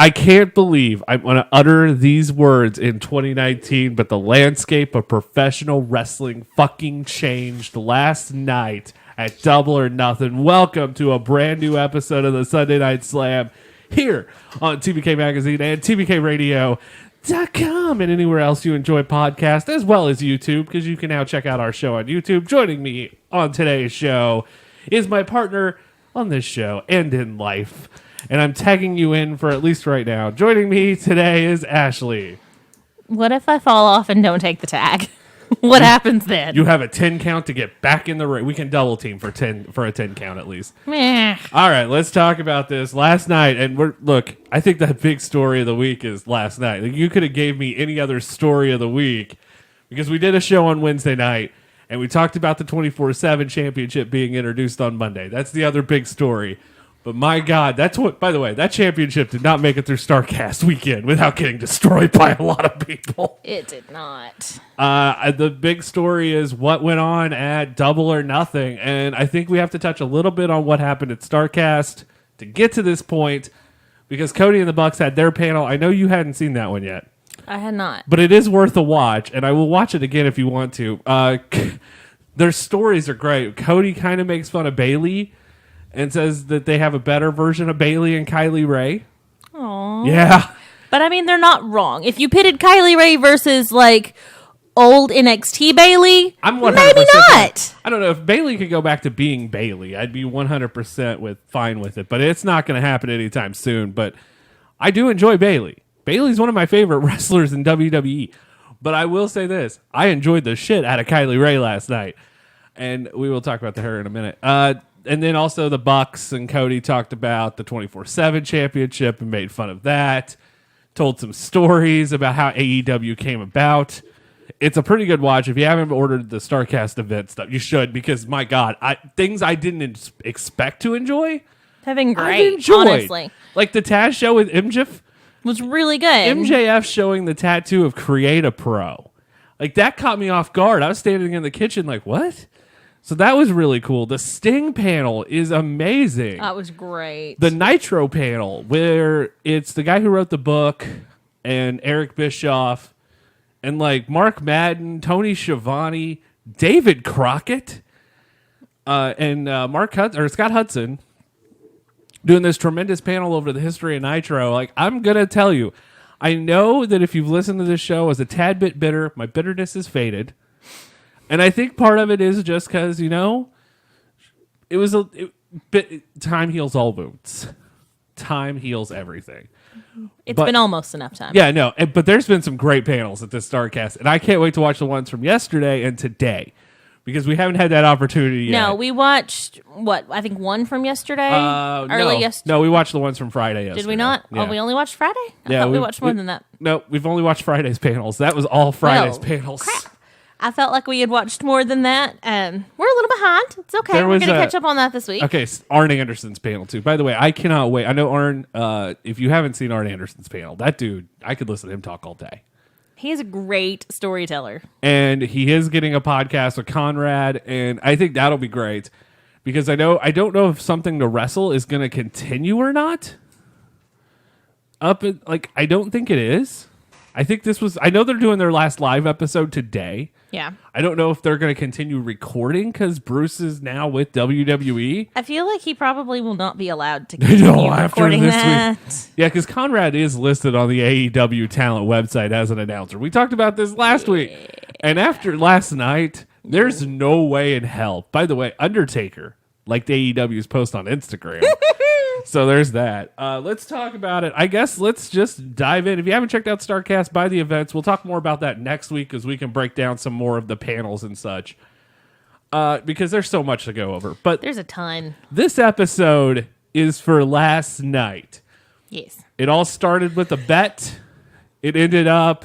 I can't believe I'm going to utter these words in 2019, but the landscape of professional wrestling fucking changed last night at Double or Nothing. Welcome to a brand new episode of the Sunday Night Slam here on TBK Magazine and TBKRadio.com and anywhere else you enjoy podcasts, as well as YouTube, because you can now check out our show on YouTube. Joining me on today's show is my partner on this show and in life. And I'm tagging you in for at least right now. Joining me today is Ashley. What if I fall off and don't take the tag? What happens then? You have a 10 count to get back in the ring. We can double team for a 10 count at least. Meh. All right, let's talk about this. Last night, and look, I think the big story of the week is last night. Like, you could have gave me any other story of the week because we did a show on Wednesday night and we talked about the 24/7 championship being introduced on Monday. That's the other big story. But my God, that's what, by the way, that championship did not make it through StarCast weekend without getting destroyed by a lot of people. It did not. The big story is what went on at Double or Nothing. And I think we have to touch a little bit on what happened at StarCast to get to this point because Cody and the Bucks had their panel. I know you hadn't seen that one yet. I had not. But it is worth a watch, and I will watch it again if you want to. Their stories are great. Cody kind of makes fun of Bayley and says that they have a better version of Bayley and Kylie Ray. Aww. Yeah. But I mean, they're not wrong. If you pitted Kylie Ray versus like old NXT Bayley, I'm 100% maybe not. I don't know if Bayley could go back to being Bayley. I'd be 100% fine with it, but it's not going to happen anytime soon. But I do enjoy Bayley. Bayley's one of my favorite wrestlers in WWE. But I will say this: I enjoyed the shit out of Kylie Ray last night, and we will talk about her in a minute. And then also the Bucks and Cody talked about the 24/7 championship and made fun of that. Told some stories about how AEW came about. It's a pretty good watch. If you haven't ordered the StarCast event stuff, you should, because my God, things I didn't expect to enjoy. Have been I've great, enjoyed. honestly. Like the Taz show with MJF. Was really good. MJF showing the tattoo of Create a Pro. Like that caught me off guard. I was standing in the kitchen like, what? So that was really cool. The Sting panel is amazing. That was great. The Nitro panel, where it's the guy who wrote the book and Eric Bischoff and like Mark Madden, Tony Schiavone, David Crockett, and Scott Hudson doing this tremendous panel over the history of Nitro. Like, I'm going to tell you, I know that if you've listened to this show, I was a tad bit bitter. My bitterness is faded. And I think part of it is just because, time heals all wounds. Time heals everything. It's been almost enough time. Yeah, no, but there's been some great panels at this StarCast, and I can't wait to watch the ones from yesterday and today because we haven't had that opportunity yet. No, we watched, I think one from yesterday? Yesterday. No, we watched the ones from Friday yesterday. Did we not? Yeah. Oh, we only watched Friday? I thought we watched more than that. No, we've only watched Friday's panels. That was all Friday's panels. Crap. I felt like we had watched more than that. We're a little behind. It's okay. We're going to catch up on that this week. Okay, Arn Anderson's panel, too. By the way, I cannot wait. I know Arn, if you haven't seen Arn Anderson's panel, that dude, I could listen to him talk all day. He's a great storyteller. And he is getting a podcast with Conrad, and I think that'll be great. Because I don't know if Something to Wrestle is going to continue or not. I don't think it is. I know they're doing their last live episode today. Yeah. I don't know if they're going to continue recording because Bruce is now with WWE. I feel like he probably will not be allowed to continue recording that. Week. Yeah, because Conrad is listed on the AEW talent website as an announcer. We talked about this last week. And after last night, there's no way in hell. By the way, Undertaker liked AEW's post on Instagram. So there's that. Let's talk about it. I guess let's just dive in. If you haven't checked out StarCast, buy the events. We'll talk more about that next week because we can break down some more of the panels and such. Because there's so much to go over. But there's a ton. This episode is for last night. Yes. It all started with a bet. It ended up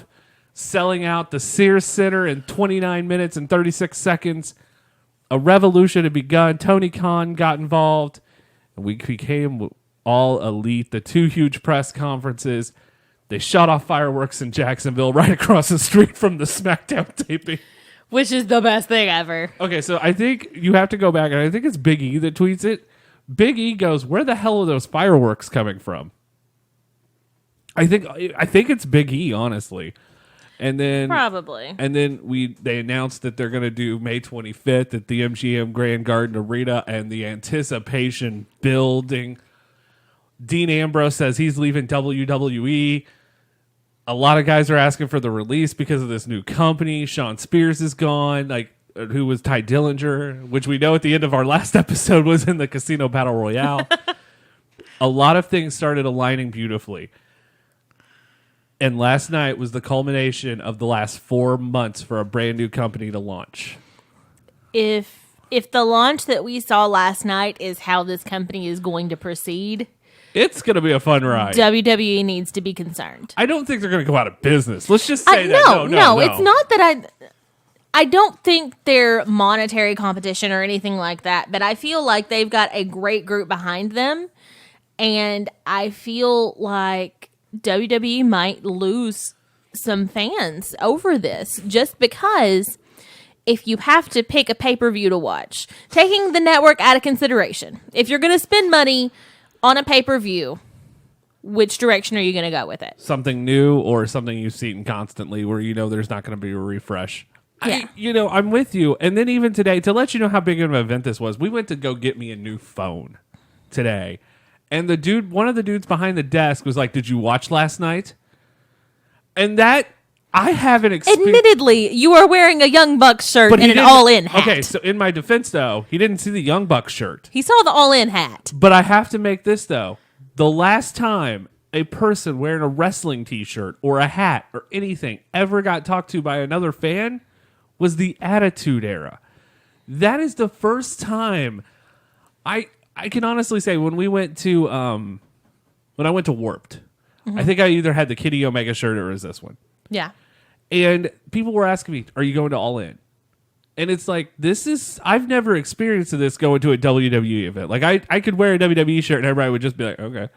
selling out the Sears Center in 29 minutes and 36 seconds. A revolution had begun. Tony Khan got involved. And we became all elite. The two huge press conferences. They shot off fireworks in Jacksonville right across the street from the SmackDown taping. Which is the best thing ever. Okay, so I think you have to go back, and I think it's Big E that tweets it. Big E goes, where the hell are those fireworks coming from? I think it's Big E, honestly. And then Probably. And then they announced that they're going to do May 25th at the MGM Grand Garden Arena, and the anticipation building. Dean Ambrose says he's leaving WWE. A lot of guys are asking for the release because of this new company. Sean Spears is gone, who was Ty Dillinger, which we know at the end of our last episode was in the Casino Battle Royale. A lot of things started aligning beautifully. And last night was the culmination of the last 4 months for a brand new company to launch. If the launch that we saw last night is how this company is going to proceed, it's going to be a fun ride. WWE needs to be concerned. I don't think they're going to go out of business. Let's just say that. No, it's not that I don't think they're monetary competition or anything like that, but I feel like they've got a great group behind them, and I feel like WWE might lose some fans over this just because if you have to pick a pay-per-view to watch, taking the network out of consideration, if you're going to spend money on a pay-per-view, which direction are you going to go with it? Something new or something you've seen constantly where you know there's not going to be a refresh. Yeah. I'm with you. And then even today, to let you know how big of an event this was, we went to go get me a new phone today. And one of the dudes behind the desk was like, "Did you watch last night?" And that, I haven't experienced. Admittedly, you are wearing a Young Bucks shirt and an all-in hat. Okay, so in my defense, though, he didn't see the Young Bucks shirt. He saw the all-in hat. But I have to make this, though. The last time a person wearing a wrestling t-shirt or a hat or anything ever got talked to by another fan was the Attitude Era. That is the first time I can honestly say when I went to Warped, I think I either had the Kitty Omega shirt or it was this one. Yeah. And people were asking me, "Are you going to All In?" And it's like, I've never experienced this going to a WWE event. Like I could wear a WWE shirt and everybody would just be like, "Okay."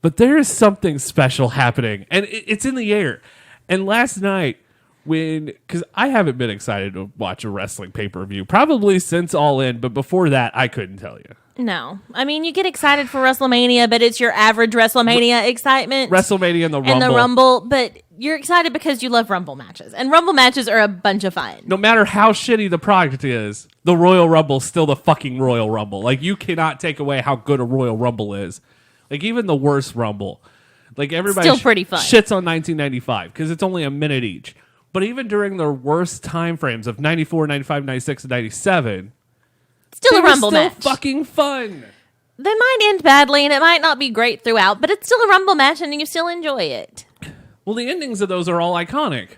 But there is something special happening, and it's in the air. And last night, because I haven't been excited to watch a wrestling pay-per-view probably since All In, but before that, I couldn't tell you. No. I mean, you get excited for WrestleMania, but it's your average WrestleMania excitement. WrestleMania and the Rumble. And the Rumble, but you're excited because you love Rumble matches. And Rumble matches are a bunch of fun. No matter how shitty the product is, the Royal Rumble's still the fucking Royal Rumble. Like, you cannot take away how good a Royal Rumble is. Like, even the worst Rumble. Like, everybody still pretty fun. Shits on 1995 because it's only a minute each. But even during the worst time frames of 94, 95, 96, and 97, still a Rumble match. Still fucking fun. They might end badly and it might not be great throughout, but it's still a Rumble match and you still enjoy it. Well, the endings of those are all iconic.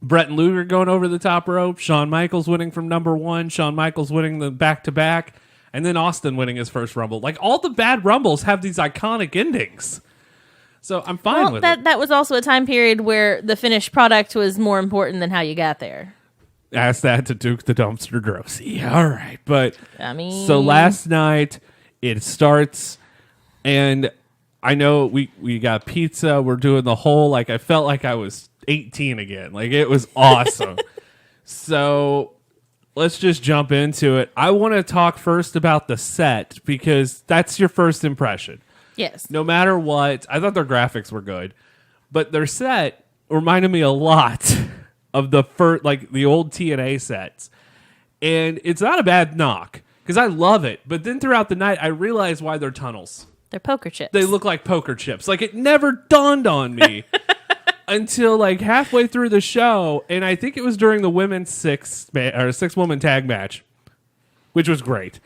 Brett and Luger going over the top rope, Shawn Michaels winning from number one, Shawn Michaels winning the back-to-back, and then Austin winning his first Rumble. Like, all the bad Rumbles have these iconic endings. So I'm fine with it. That was also a time period where the finished product was more important than how you got there. Ask that to Duke the Dumpster Drosy. All right. But I mean, so last night it starts, and I know we got pizza. We're doing the whole, I felt like I was 18 again. Like, it was awesome. So let's just jump into it. I want to talk first about the set because that's your first impression. Yes. No matter what, I thought their graphics were good, but their set reminded me a lot of the the old TNA sets. And it's not a bad knock because I love it. But then throughout the night, I realized why they're tunnels. They're poker chips. They look like poker chips. Like, it never dawned on me until halfway through the show. And I think it was during the women's six-woman tag match, which was great.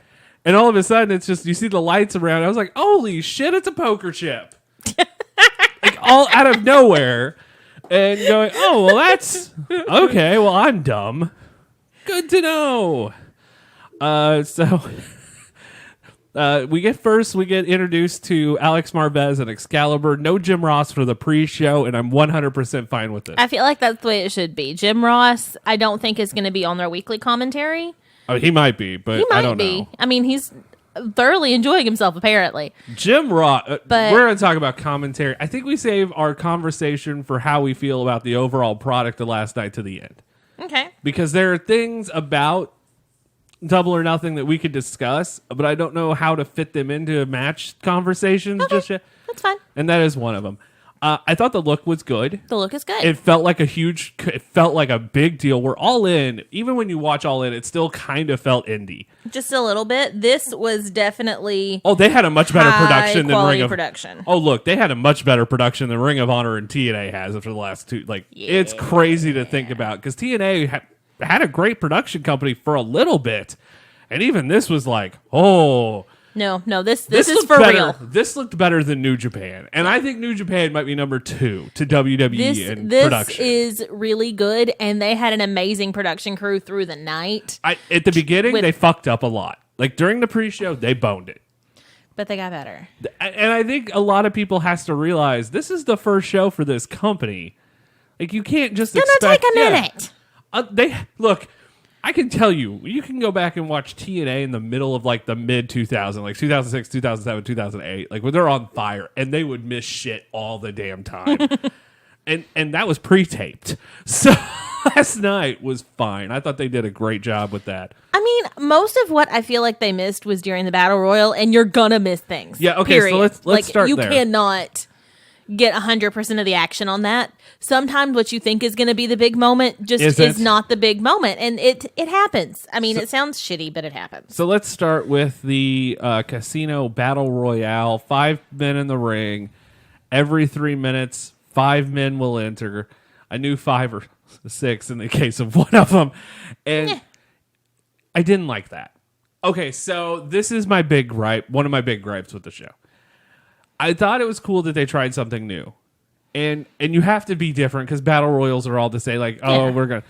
And all of a sudden, it's just, you see the lights around. I was like, holy shit, it's a poker chip. All out of nowhere. And going, oh, well, that's, okay, well, I'm dumb. Good to know. We get introduced to Alex Marvez and Excalibur. No Jim Ross for the pre-show, and I'm 100% fine with it. I feel like that's the way it should be. Jim Ross, I don't think is going to be on their weekly commentary. Oh, he might be, but I don't know. I mean, he's thoroughly enjoying himself, apparently. Jim Ross, but we're going to talk about commentary. I think we save our conversation for how we feel about the overall product of last night to the end. Okay. Because there are things about Double or Nothing that we could discuss, but I don't know how to fit them into match conversations just yet. That's fine. And that is one of them. I thought the look was good. The look is good. It felt like it felt like a big deal. We're All In. Even when you watch All In, it still kind of felt indie. Just a little bit. This was definitely they had a much better production than Ring of production. Oh, look, they had a much better production than Ring of Honor and TNA has after the last two. It's crazy to think about because TNA had a great production company for a little bit, and even this was like, oh. No, this is for better. real. This looked better than New Japan. And I think New Japan might be number 2 to WWE in production. This is really good, and they had an amazing production crew through the night. At the beginning, they fucked up a lot. Like, during the pre-show, they boned it. But they got better. And I think a lot of people has to realize this is the first show for this company. Like, you can't just expect... It's going to take a minute. Look... I can tell you can go back and watch TNA in the middle of like the mid 2000s, like 2006, 2007, 2008, like when they're on fire, and they would miss shit all the damn time. and that was pre-taped. So last night was fine. I thought they did a great job with that. I mean, most of what I feel like they missed was during the Battle Royal, and you're gonna miss things. Yeah, okay, period. so let's start there. You cannot get 100% of the action on that. Sometimes what you think is going to be the big moment just is not the big moment, and it happens. I mean, it sounds shitty, but it happens. So let's start with the Casino Battle Royale. 5 men in the ring. Every 3 minutes, 5 men will enter. I knew 5 or 6 in the case of one of them, and I didn't like that. Okay, so this is my big gripe. One of my big gripes with the show. I thought it was cool that they tried something new. And you have to be different because battle royals are all to say like, we're going to.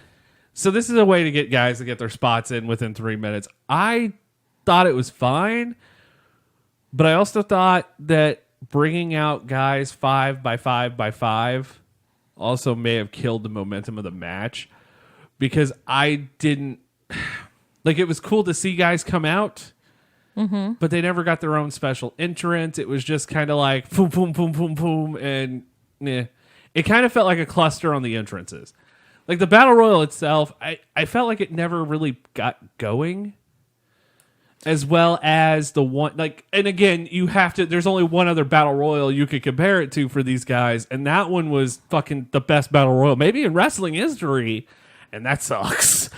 So this is a way to get guys to get their spots in within 3 minutes. I thought it was fine, but I also thought that bringing out guys 5 by 5 by 5 also may have killed the momentum of the match because I didn't like. It was cool to see guys come out. Mm-hmm. But they never got their own special entrance. It was just kind of like boom, boom, boom, boom, boom, and it kind of felt like a cluster on the entrances. Like the Battle Royal itself, I felt like it never really got going. As well as the one, like, and again, you have to, there's only one other Battle Royal you could compare it to for these guys, and that one was fucking the best Battle Royal, maybe in wrestling history, and that sucks.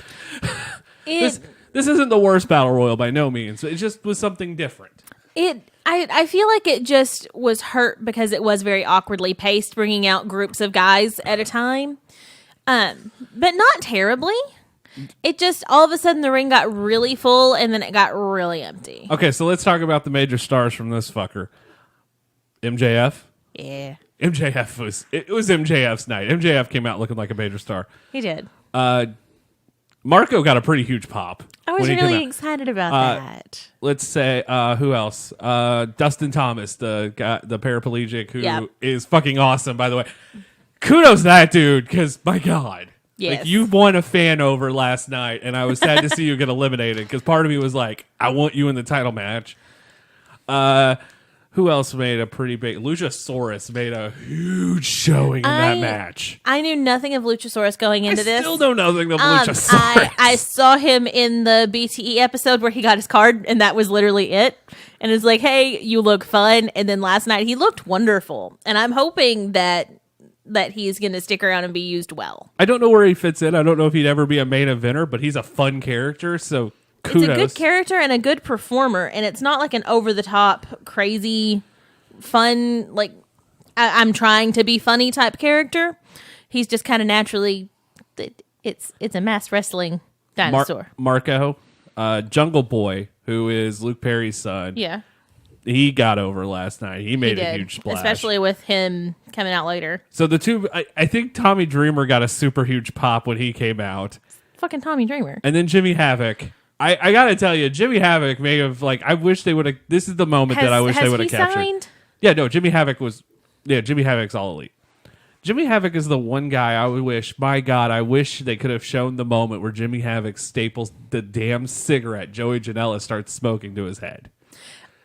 This isn't the worst Battle Royal by no means. It just was something different. I feel like it just was hurt because it was very awkwardly paced, bringing out groups of guys at a time. But not terribly. It just, all of a sudden, the ring got really full, and then it got really empty. Okay, so let's talk about the major stars from this fucker. MJF? Yeah. It was MJF's night. MJF came out looking like a major star. He did. Marco got a pretty huge pop. I was really excited about that. Let's say, who else? Dustin Thomas, the paraplegic who is fucking awesome, by the way. Kudos to that dude, because, my God. Yes. Like, you won a fan over last night, and I was sad to see you get eliminated, because part of me was like, I want you in the title match. Who else made a pretty big... Luchasaurus made a huge showing in that match. I knew nothing of Luchasaurus going into this. I still know nothing of Luchasaurus. I saw him in the BTE episode where he got his card, and that was literally it. And it's like, hey, you look fun. And then last night, he looked wonderful. And I'm hoping that he's going to stick around and be used well. I don't know where he fits in. I don't know if he'd ever be a main eventer, but he's a fun character, so... Kudos. It's a good character and a good performer, and it's not like an over-the-top, crazy, fun, like, I'm trying to be funny type character. He's just kind of naturally, it's a mass wrestling dinosaur. Marco, Jungle Boy, who is Luke Perry's son. Yeah. He got over last night. He made a huge splash. Especially with him coming out later. So the two, I think Tommy Dreamer got a super huge pop when he came out. Fucking Tommy Dreamer. And then Jimmy Havoc. I gotta tell you, Jimmy Havoc may have, like, I wish they would have, this is the moment that I wish they would have captured. Signed? Yeah, no, Jimmy Havoc's all elite. Jimmy Havoc is the one guy I wish they could have shown the moment where Jimmy Havoc staples the damn cigarette Joey Janela starts smoking to his head.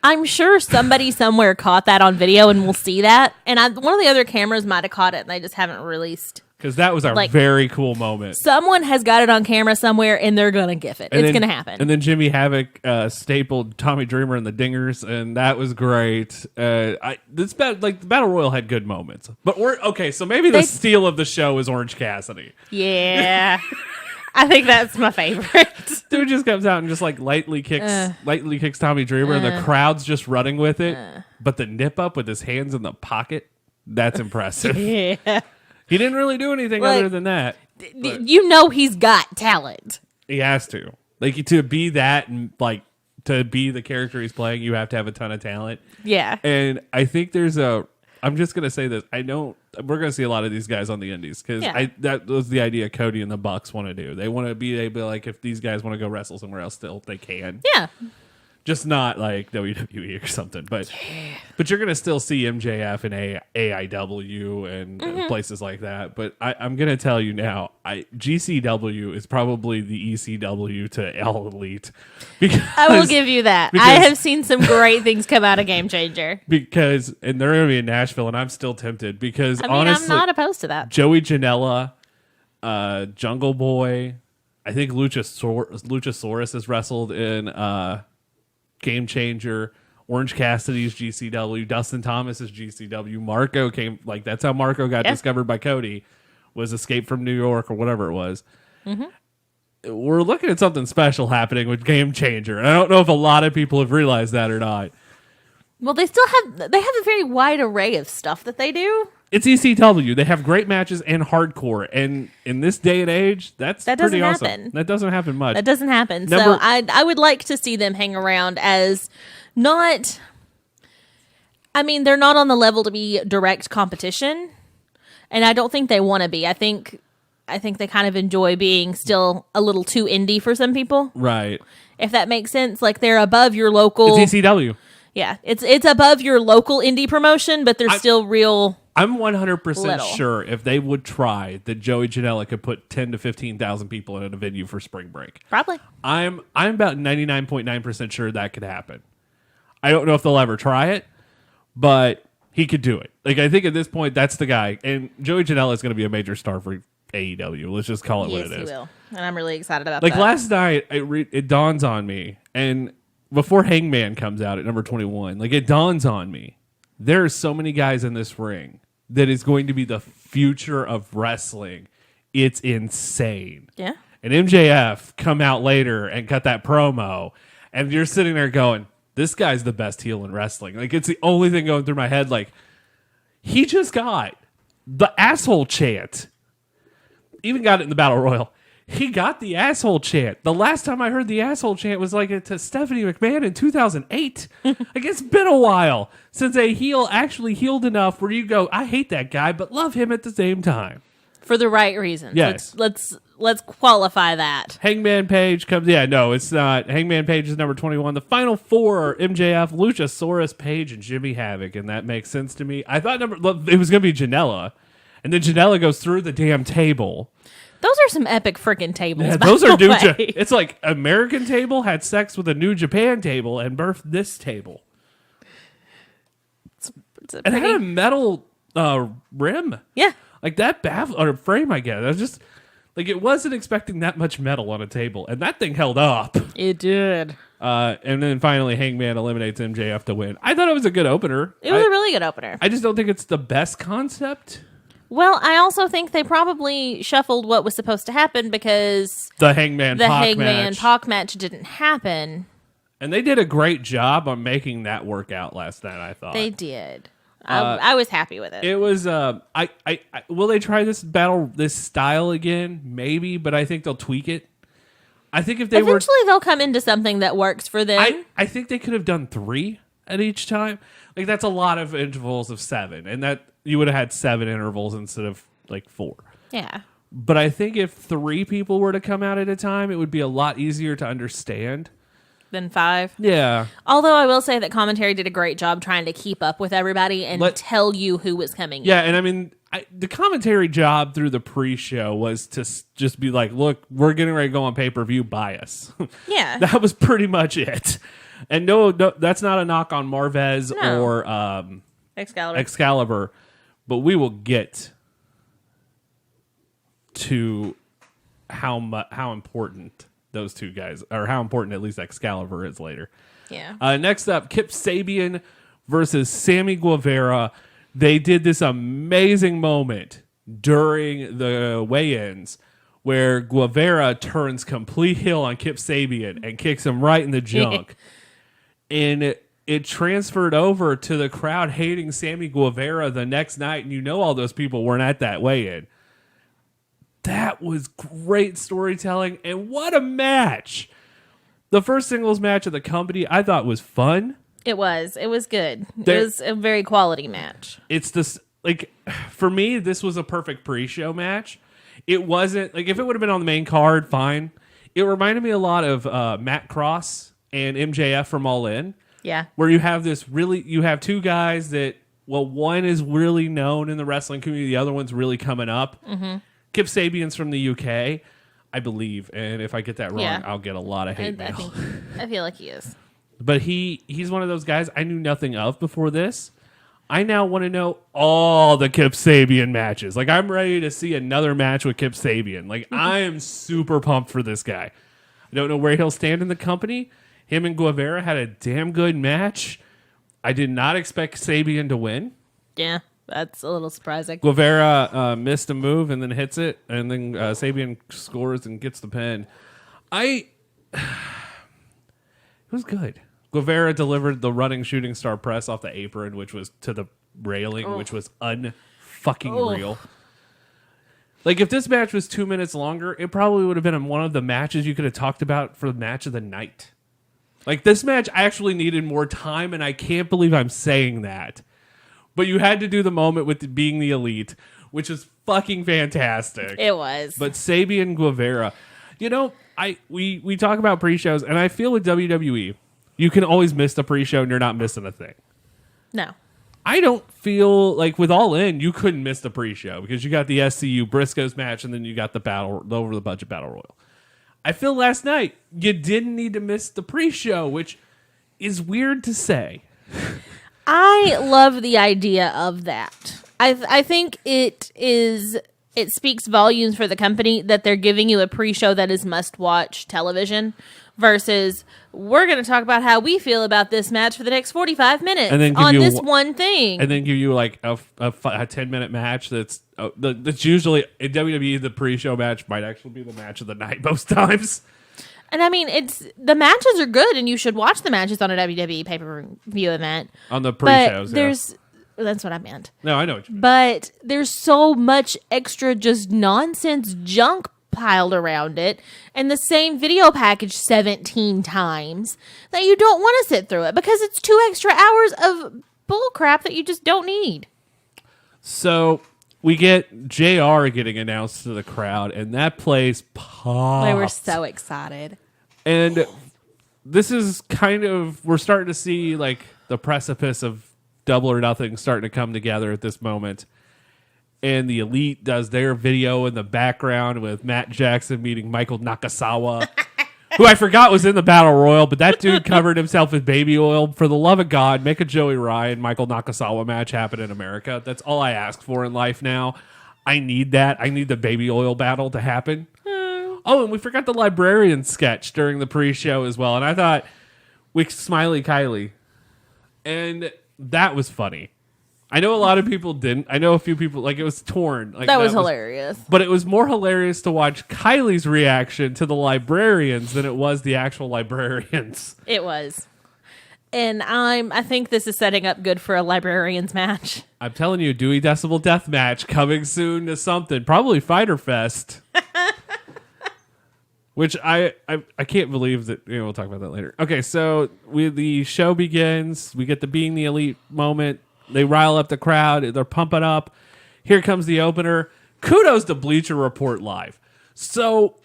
I'm sure somebody somewhere caught that on video and we'll see that. And one of the other cameras might have caught it and they just haven't released. Because that was a Like, very cool moment. Someone has got it on camera somewhere, and they're gonna gif it. It's gonna happen. And then Jimmy Havoc stapled Tommy Dreamer and the Dingers, and that was great. The Battle Royal had good moments, but so maybe the steal of the show is Orange Cassidy. Yeah, I think that's my favorite. Dude just comes out and just like lightly kicks Tommy Dreamer, and the crowd's just running with it. But the nip up with his hands in the pocket, that's impressive. Yeah. He didn't really do anything other than that. You know he's got talent. He has to. Like, to be that and, like, to be the character he's playing, you have to have a ton of talent. Yeah. And I think I'm just going to say this. We're going to see a lot of these guys on the indies because that was the idea Cody and the Bucks want to do. They want to be able, like, if these guys want to go wrestle somewhere else still, they can. Yeah. Just not like WWE or something, but you're gonna still see MJF and AIW and places like that. But I'm gonna tell you now, GCW is probably the ECW to All Elite. Because, I will give you that. I have seen some great things come out of Game Changer. And they're gonna be in Nashville, and I'm still tempted because honestly, I'm not opposed to that. Joey Janela, Jungle Boy, I think Luchasaurus has wrestled in Game Changer. Orange Cassidy's GCW. Dustin Thomas is GCW. Marco that's how Marco got discovered by Cody, was Escape from New York or whatever it was. We're looking at something special happening with Game Changer. And I don't know if a lot of people have realized that or not. Well, they have a very wide array of stuff that they do. It's ECW. They have great matches and hardcore. And in this day and age, that's pretty awesome. Happen. That doesn't happen much. That doesn't happen. So I would like to see them hang around as not... I mean, they're not on the level to be direct competition. And I don't think they want to be. I think they kind of enjoy being still a little too indie for some people. Right. If that makes sense. Like, they're above your local... It's ECW. Yeah. It's above your local indie promotion, but they're still real... I'm 100% sure if they would try that Joey Janela could put 10 to 15,000 people in a venue for spring break. Probably. I'm about 99.9% sure that could happen. I don't know if they'll ever try it, but he could do it. Like, I think at this point, that's the guy. And Joey Janela is going to be a major star for AEW. Let's just call it what it is. Yes, he will. And I'm really excited about that. Like, last night, it dawns on me, and before Hangman comes out at number 21, like, it dawns on me, there are so many guys in this ring that is going to be the future of wrestling. It's insane. Yeah. And MJF come out later and cut that promo, and you're sitting there going, this guy's the best heel in wrestling. Like, it's the only thing going through my head. Like, he just got the asshole chant. Even got it in the Battle Royal. He got the asshole chant. The last time I heard the asshole chant was like to Stephanie McMahon in 2008. Like, it's been a while since a heel actually healed enough where you go, I hate that guy, but love him at the same time. For the right reasons. Yes. Let's qualify that. Hangman Page comes. Yeah, no, it's not. Hangman Page is number 21. The final four are MJF, Luchasaurus, Page, and Jimmy Havoc, and that makes sense to me. I thought it was going to be Janela, and then Janela goes through the damn table. Those are some epic freaking tables. Yeah, those are New Japan. It's like American table had sex with a New Japan table and birthed this table. It had a metal rim. Yeah. Like that or frame, I guess. I was just like, it wasn't expecting that much metal on a table, and that thing held up. It did. And then finally, Hangman eliminates MJF to win. I thought it was a good opener. It was a really good opener. I just don't think it's the best concept. Well, I also think they probably shuffled what was supposed to happen because the Hangman Pac match didn't happen. And they did a great job on making that work out last night, I thought. They did. I was happy with it. It was will they try this style again? Maybe, but I think they'll tweak it. I think if they eventually they'll come into something that works for them. I think they could have done 3 at each time. Like, that's a lot of intervals of 7, and that you would have had 7 intervals instead of like 4. Yeah. But I think if 3 people were to come out at a time, it would be a lot easier to understand than 5. Yeah. Although I will say that commentary did a great job trying to keep up with everybody and tell you who was coming. Yeah, and I mean, the commentary job through the pre-show was to just be like, look, we're getting ready to go on pay-per-view, buy us. Yeah. That was pretty much it. And no, that's not a knock on Marvez or Excalibur, but we will get to how important those two guys, or how important at least Excalibur is later. Yeah. Next up, Kip Sabian versus Sammy Guevara. They did this amazing moment during the weigh-ins where Guevara turns complete heel on Kip Sabian and kicks him right in the junk. And it transferred over to the crowd hating Sammy Guevara the next night, and all those people weren't at that weigh-in. That was great storytelling, and what a match! The first singles match of the company I thought was fun. It was good. It was a very quality match. It's this, for me, this was a perfect pre-show match. It wasn't, if it would have been on the main card, fine. It reminded me a lot of Matt Cross and MJF from All In. Yeah. Where you have two guys that, one is really known in the wrestling community, the other one's really coming up. Mm-hmm. Kip Sabian's from the UK, I believe, and if I get that wrong, I'll get a lot of hate mail. I feel like he is. But he's one of those guys I knew nothing of before this. I now want to know all the Kip Sabian matches. I'm ready to see another match with Kip Sabian. I am super pumped for this guy. I don't know where he'll stand in the company. Him and Guevara had a damn good match. I did not expect Sabian to win. Yeah, that's a little surprising. Guevara missed a move and then hits it, and then Sabian scores and gets the pin. It was good. Guevara delivered the running shooting star press off the apron, which was to the railing, which was unfucking real. If this match was 2 minutes longer, it probably would have been one of the matches you could have talked about for the match of the night. This match actually needed more time, and I can't believe I'm saying that. But you had to do the moment with being the elite, which is fucking fantastic. It was. But Sabian Guevara, we talk about pre-shows, and I feel with WWE, you can always miss the pre-show and you're not missing a thing. No. I don't feel like with All In, you couldn't miss the pre-show because you got the SCU Briscoes match and then you got the over the budget battle royal. I feel last night you didn't need to miss the pre-show, which is weird to say. I love the idea of that. I think it speaks volumes for the company that they're giving you a pre-show that is must-watch television versus we're going to talk about how we feel about this match for the next 45 minutes and then on this one thing. And then give you a 10-minute match that's usually in WWE, the pre-show match might actually be the match of the night most times. And I mean, the matches are good and you should watch the matches on a WWE pay-per-view event. On the pre-shows, that's what I meant. No, I know what you mean. But there's so much extra just nonsense junk piled around it and the same video package 17 times that you don't want to sit through it because it's 2 extra hours of bull crap that you just don't need. So we get JR getting announced to the crowd and that place popped. They were so excited. And this is we're starting to see the precipice of Double or Nothing starting to come together at this moment. And the Elite does their video in the background with Matt Jackson meeting Michael Nakasawa, who I forgot was in the Battle Royal, but that dude covered himself with baby oil. For the love of God, make a Joey Ryan, Michael Nakasawa match happen in America. That's all I ask for in life now. I need that. I need the baby oil battle to happen. Oh, and we forgot the librarian sketch during the pre-show as well. And I thought, with Smiley Kylie. And that was funny. I know a lot of people didn't. I know a few people, it was torn. That was hilarious. But it was more hilarious to watch Kylie's reaction to the librarians than it was the actual librarians. It was. And I think this is setting up good for a librarians match. I'm telling you, Dewey Decibel Death Match coming soon to something. Probably Fighter Fest. Which I can't believe that. We'll talk about that later. Okay, so the show begins. We get the Being the Elite moment. They rile up the crowd. They're pumping up. Here comes the opener. Kudos to Bleacher Report Live. So,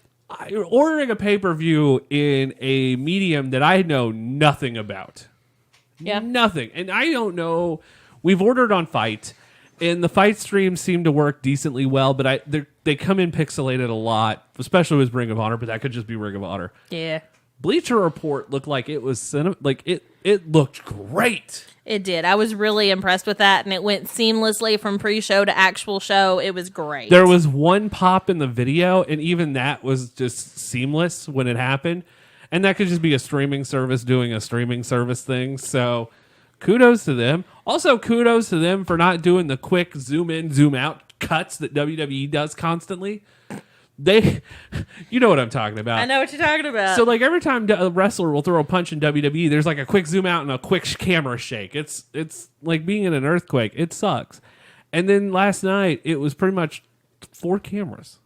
ordering a pay-per-view in a medium that I know nothing about. Yeah. Nothing. And I don't know. We've ordered on Fight, and the Fight streams seem to work decently well, but they come in pixelated a lot, especially with Ring of Honor, but that could just be Ring of Honor. Yeah. Bleacher Report looked like it was It looked great. It did. I was really impressed with that, and it went seamlessly from pre-show to actual show. It was great. There was one pop in the video, and even that was just seamless when it happened. And that could just be a streaming service doing a streaming service thing. So kudos to them. Also, kudos to them for not doing the quick zoom in, zoom out cuts that WWE does constantly. You know what I'm talking about. I know what you're talking about. So, like, every time a wrestler will throw a punch in WWE, there's like a quick zoom out and a quick camera shake. It's like being in an earthquake. It sucks. And then last night, it was pretty much 4 cameras.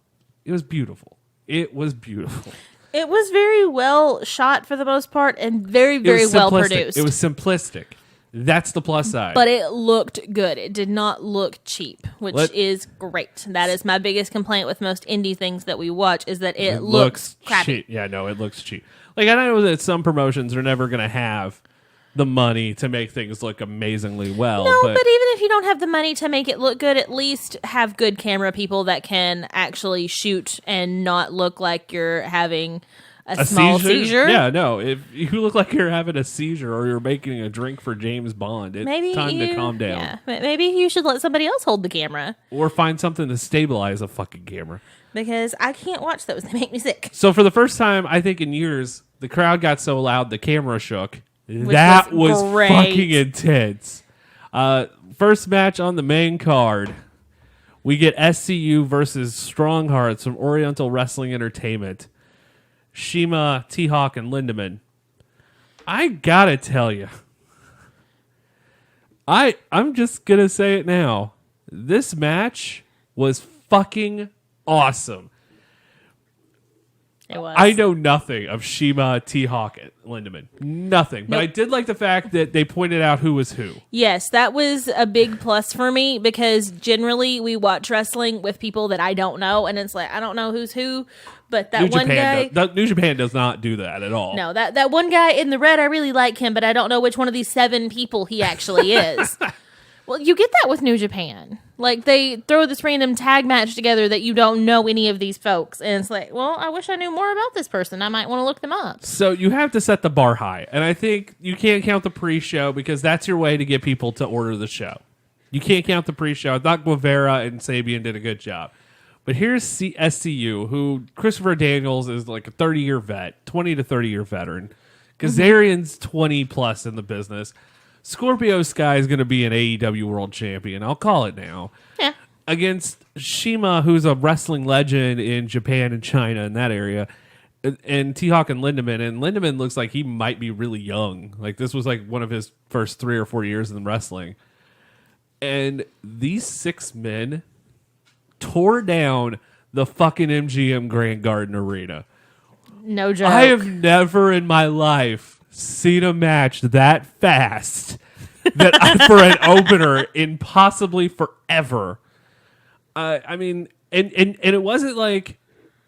It was beautiful. It was beautiful. It was very well shot for the most part and very, very well produced. It was simplistic. That's the plus side. But it looked good. It did not look cheap, which is great. That is my biggest complaint with most indie things that we watch is that it looks crappy. Cheap. Yeah, no, it looks cheap. Like, I know that some promotions are never going to have the money to make things look amazingly well. No, but even if you don't have the money to make it look good, at least have good camera people that can actually shoot and not look like you're having a small seizure? Yeah, no. If you look like you're having a seizure or you're making a drink for James Bond, it's time to calm down. Yeah, maybe you should let somebody else hold the camera. Or find something to stabilize a fucking camera. Because I can't watch those. They make me sick. So for the first time, I think in years, the crowd got so loud the camera shook. That was fucking intense. First match on the main card. We get SCU versus Strong Hearts from Oriental Wrestling Entertainment. Shima, T-Hawk, and Lindemann. I gotta tell you, I'm just gonna say it now. This match was fucking awesome. It was. I know nothing of Shima, T-Hawk, and Lindemann. Nothing. But I did like the fact that they pointed out who was who. Yes, that was a big plus for me because generally we watch wrestling with people that I don't know, and it's like, I don't know who's who, but that one guy... New Japan does not do that at all. No, that one guy in the red, I really like him, but I don't know which one of these 7 people he actually is. Well, you get that with New Japan. Like, they throw this random tag match together that you don't know any of these folks. And it's like, well, I wish I knew more about this person. I might want to look them up. So you have to set the bar high. And I think you can't count the pre-show because that's your way to get people to order the show. You can't count the pre-show. I thought Guevara and Sabian did a good job. But here's SCU, who Christopher Daniels is like a 30-year vet, 20 to 30-year veteran. Kazarian's 20 plus in the business. Scorpio Sky is going to be an AEW World Champion. I'll call it now. Yeah. Against Shima, who's a wrestling legend in Japan and China in that area, and T-Hawk and Lindemann. And Lindemann looks like he might be really young. Like, this was like one of his first 3 or 4 years in wrestling. And these 6 men tore down the fucking MGM Grand Garden Arena. No joke. I have never in my life seen a match that fast that for an opener in possibly forever. I mean, and it wasn't like,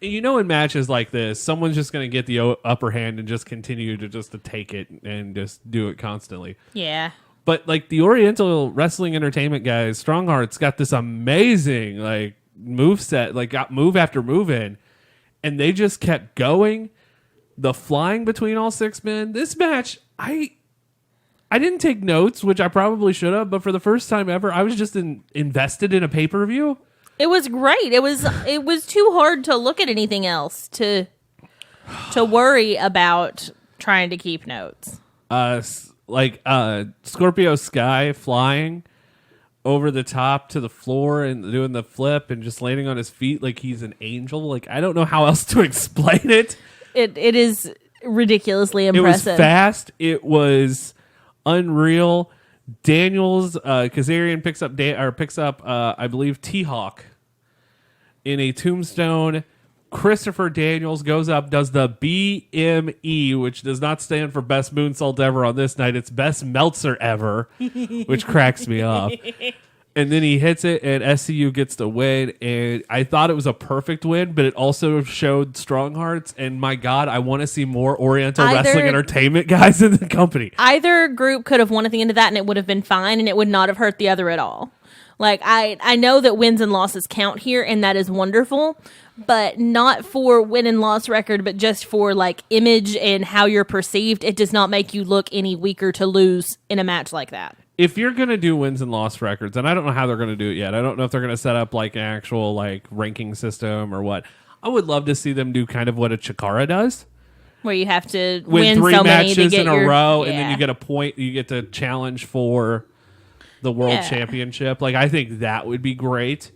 you know, in matches like this, someone's just going to get the upper hand and just continue to take it and just do it constantly. Yeah. But like the Oriental Wrestling Entertainment guys, Strong Hearts got this amazing like move set, like got move after move in, and they just kept going. The flying between all 6 men. This match, I didn't take notes, which I probably should have, but for the first time ever, I was just invested in a pay-per-view. It was great. It was too hard to look at anything else to worry about trying to keep notes. Scorpio Sky flying over the top to the floor and doing the flip and just landing on his feet like he's an angel. Like, I don't know how else to explain it. It is ridiculously impressive. It was fast. It was unreal. Daniels, Kazarian picks up, I believe, T-Hawk in a tombstone. Christopher Daniels goes up, does the BME, which does not stand for best moonsault ever on this night. It's best Meltzer ever, which cracks me up. And then he hits it, and SCU gets the win. And I thought it was a perfect win, but it also showed Strong Hearts. And my God, I want to see more Oriental Wrestling Entertainment guys in the company. Either group could have won at the end of that, and it would have been fine, and it would not have hurt the other at all. Like, I know that wins and losses count here, and that is wonderful. but not for win and loss record, but just for like image and how you're perceived. It does not make you look any weaker to lose in a match like that. If you're going to do wins and loss records, and I don't know how they're going to do it yet. I don't know if they're going to set up like an actual like ranking system or what. I would love to see them do kind of what a Chikara does. Where you have to win win 3 so many matches to get in a row, and then yeah. you get a point. You get to challenge for the world championship. Like, I think that would be great.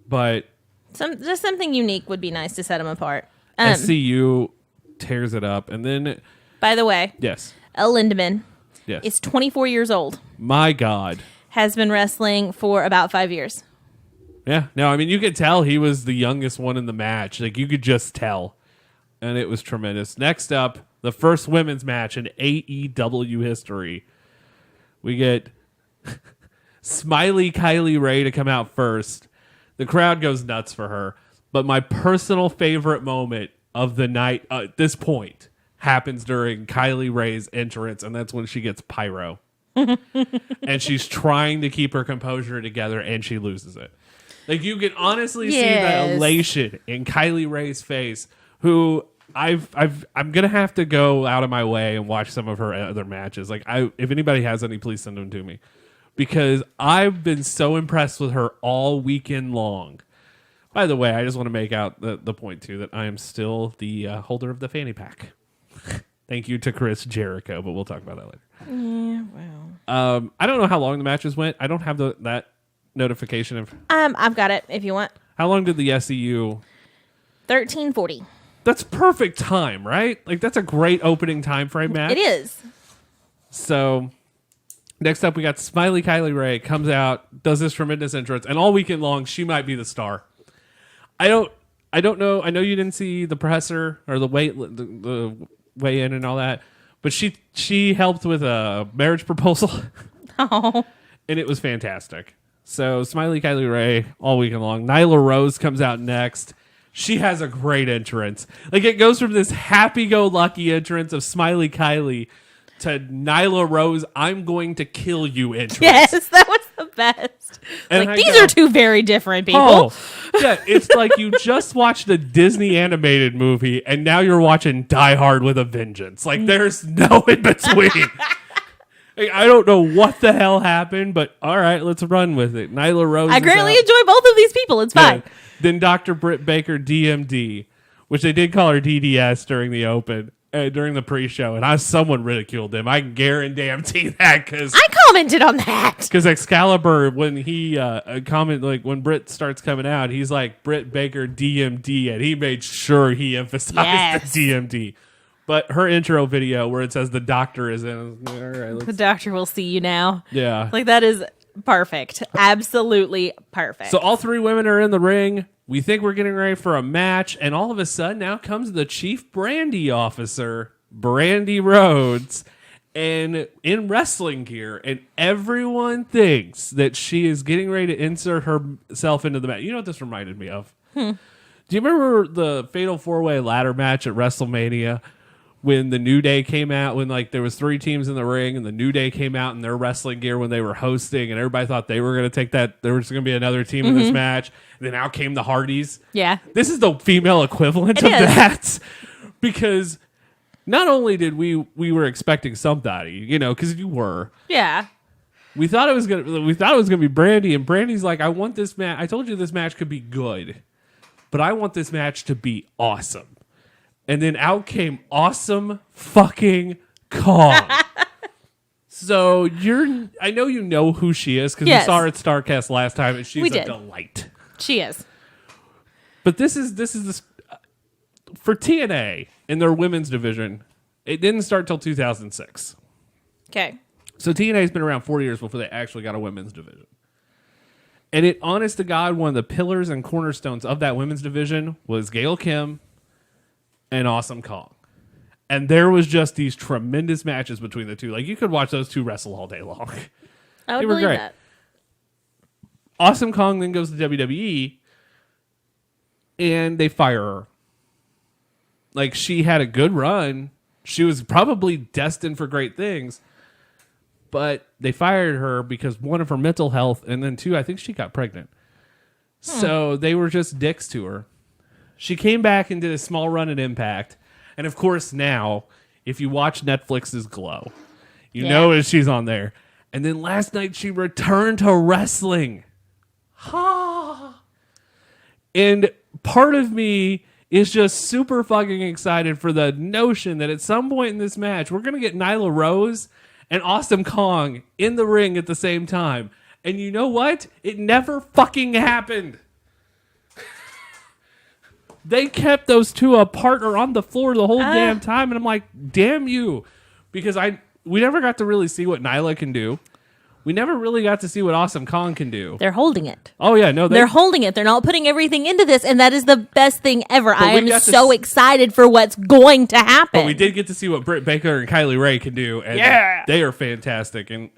But just something unique would be nice to set them apart. SCU tears it up, and then By the way, yes, El Lindemann yes, is 24 years old. my God, Has been wrestling for about 5 years. yeah. No, I mean you could tell he was the youngest one in the match. Like you could just tell, and it was tremendous. Next up, the first women's match in AEW history. We get Smiley Kylie Ray to come out first. The crowd goes nuts for her. But my personal favorite moment of the night at this point happens during Kylie Ray's entrance, and that's when she gets pyro. And she's trying to keep her composure together, and she loses it. Like, you can honestly see the elation in Kylie Ray's face, who I'm gonna have to go out of my way and watch some of her other matches. Like, if anybody has any, please send them to me, because I've been so impressed with her all weekend long. By the way, I just want to make out the point too that I am still the holder of the fanny pack. Thank you to Chris Jericho, but we'll talk about that later. Yeah, well. I don't know how long the matches went. I don't have that notification of. I've got it if you want. How long did the SEU? 13:40. That's perfect time, right? Like, that's a great opening time frame match. It is. So, next up, we got Smiley Kylie Ray comes out, does this tremendous entrance, and all weekend long, she might be the star. I don't know. I know you didn't see the presser or the weigh in and all that, but she helped with a marriage proposal. Oh. And it was fantastic. So, Smiley Kylie Ray all weekend long. Nyla Rose comes out next. She has a great entrance. Like, it goes from this happy-go-lucky entrance of Smiley Kylie to Nyla Rose, I'm going to kill you entrance. Yes, that was the best. And like, these are two very different people. Oh, yeah, it's like you just watched a Disney animated movie and now you're watching Die Hard with a Vengeance. Like, there's no in between. Like, I don't know what the hell happened, but all right, let's run with it. Nyla Rose. I greatly enjoy both of these people. It's fine. Yeah. Then Dr. Britt Baker, DMD, which they did call her DDS during the open, during the pre-show, and someone ridiculed him. I can guarantee that because I commented on that. Because Excalibur, when he when Britt starts coming out, he's like Britt Baker DMD, and he made sure he emphasized the DMD. But her intro video where it says the doctor is in, all right, The doctor will see you now. Yeah, like that is perfect, absolutely perfect. So all three women are in the ring. We think we're getting ready for a match, and all of a sudden, now comes the chief brandy officer, Brandy Rhodes, and in wrestling gear, and everyone thinks that she is getting ready to insert herself into the match. You know what this reminded me of? Do you remember the Fatal 4-Way ladder match at WrestleMania? When the New Day came out, when like there was 3 teams in the ring, and the New Day came out in their wrestling gear when they were hosting, and everybody thought they were going to take that. There was going to be another team in this match. And then out came the Hardys. Yeah, this is the female equivalent of that, because not only did we were expecting somebody, you know, because you were, we thought it was gonna be Brandy, and Brandy's like, I want this match. I told you this match could be good, but I want this match to be awesome. And then out came Awesome fucking Kong. So I know you know who she is because we saw her at StarCast last time, and she's a delight. She is. But this is for TNA in their women's division. It didn't start till 2006. Okay. So TNA's been around 4 years before they actually got a women's division. And it, honest to God, one of the pillars and cornerstones of that women's division was Gail Kim and Awesome Kong. And there was just these tremendous matches between the two. Like, you could watch those two wrestle all day long. I would believe that. Awesome Kong then goes to WWE, and they fire her. Like, she had a good run. She was probably destined for great things. But they fired her because, one, of her mental health, and then 2, I think she got pregnant. So they were just dicks to her. She came back and did a small run at Impact. And of course now, if you watch Netflix's Glow, you know that she's on there. And then last night she returned to wrestling. And part of me is just super fucking excited for the notion that at some point in this match, we're going to get Nyla Rose and Awesome Kong in the ring at the same time. And you know what? It never fucking happened. They kept those two apart or on the floor the whole damn time. And I'm like, damn you. Because we never got to really see what Nyla can do. We never really got to see what Awesome Kong can do. They're holding it. Oh, yeah. No, they're holding it. They're not putting everything into this. And that is the best thing ever. I am so excited for what's going to happen. But we did get to see what Britt Baker and Kylie Ray can do. And they are fantastic. And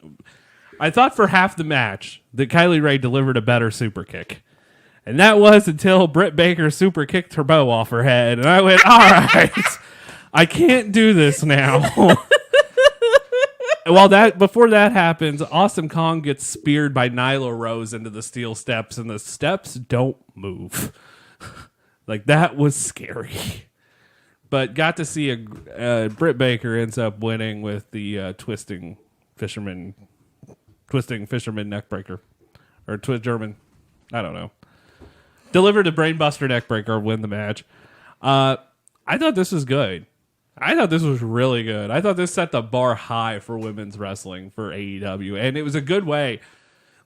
I thought for half the match that Kylie Ray delivered a better super kick. And that was until Britt Baker super kicked her bow off her head. And I went, all right, I can't do this now. Before that happens, Awesome Kong gets speared by Nyla Rose into the steel steps, and the steps don't move. Like, that was scary. But got to see Britt Baker ends up winning with the twisting fisherman neckbreaker. Or German. I don't know. Delivered a brainbuster neckbreaker, win the match. I thought this was good. I thought this was really good. I thought this set the bar high for women's wrestling for AEW. And it was a good way.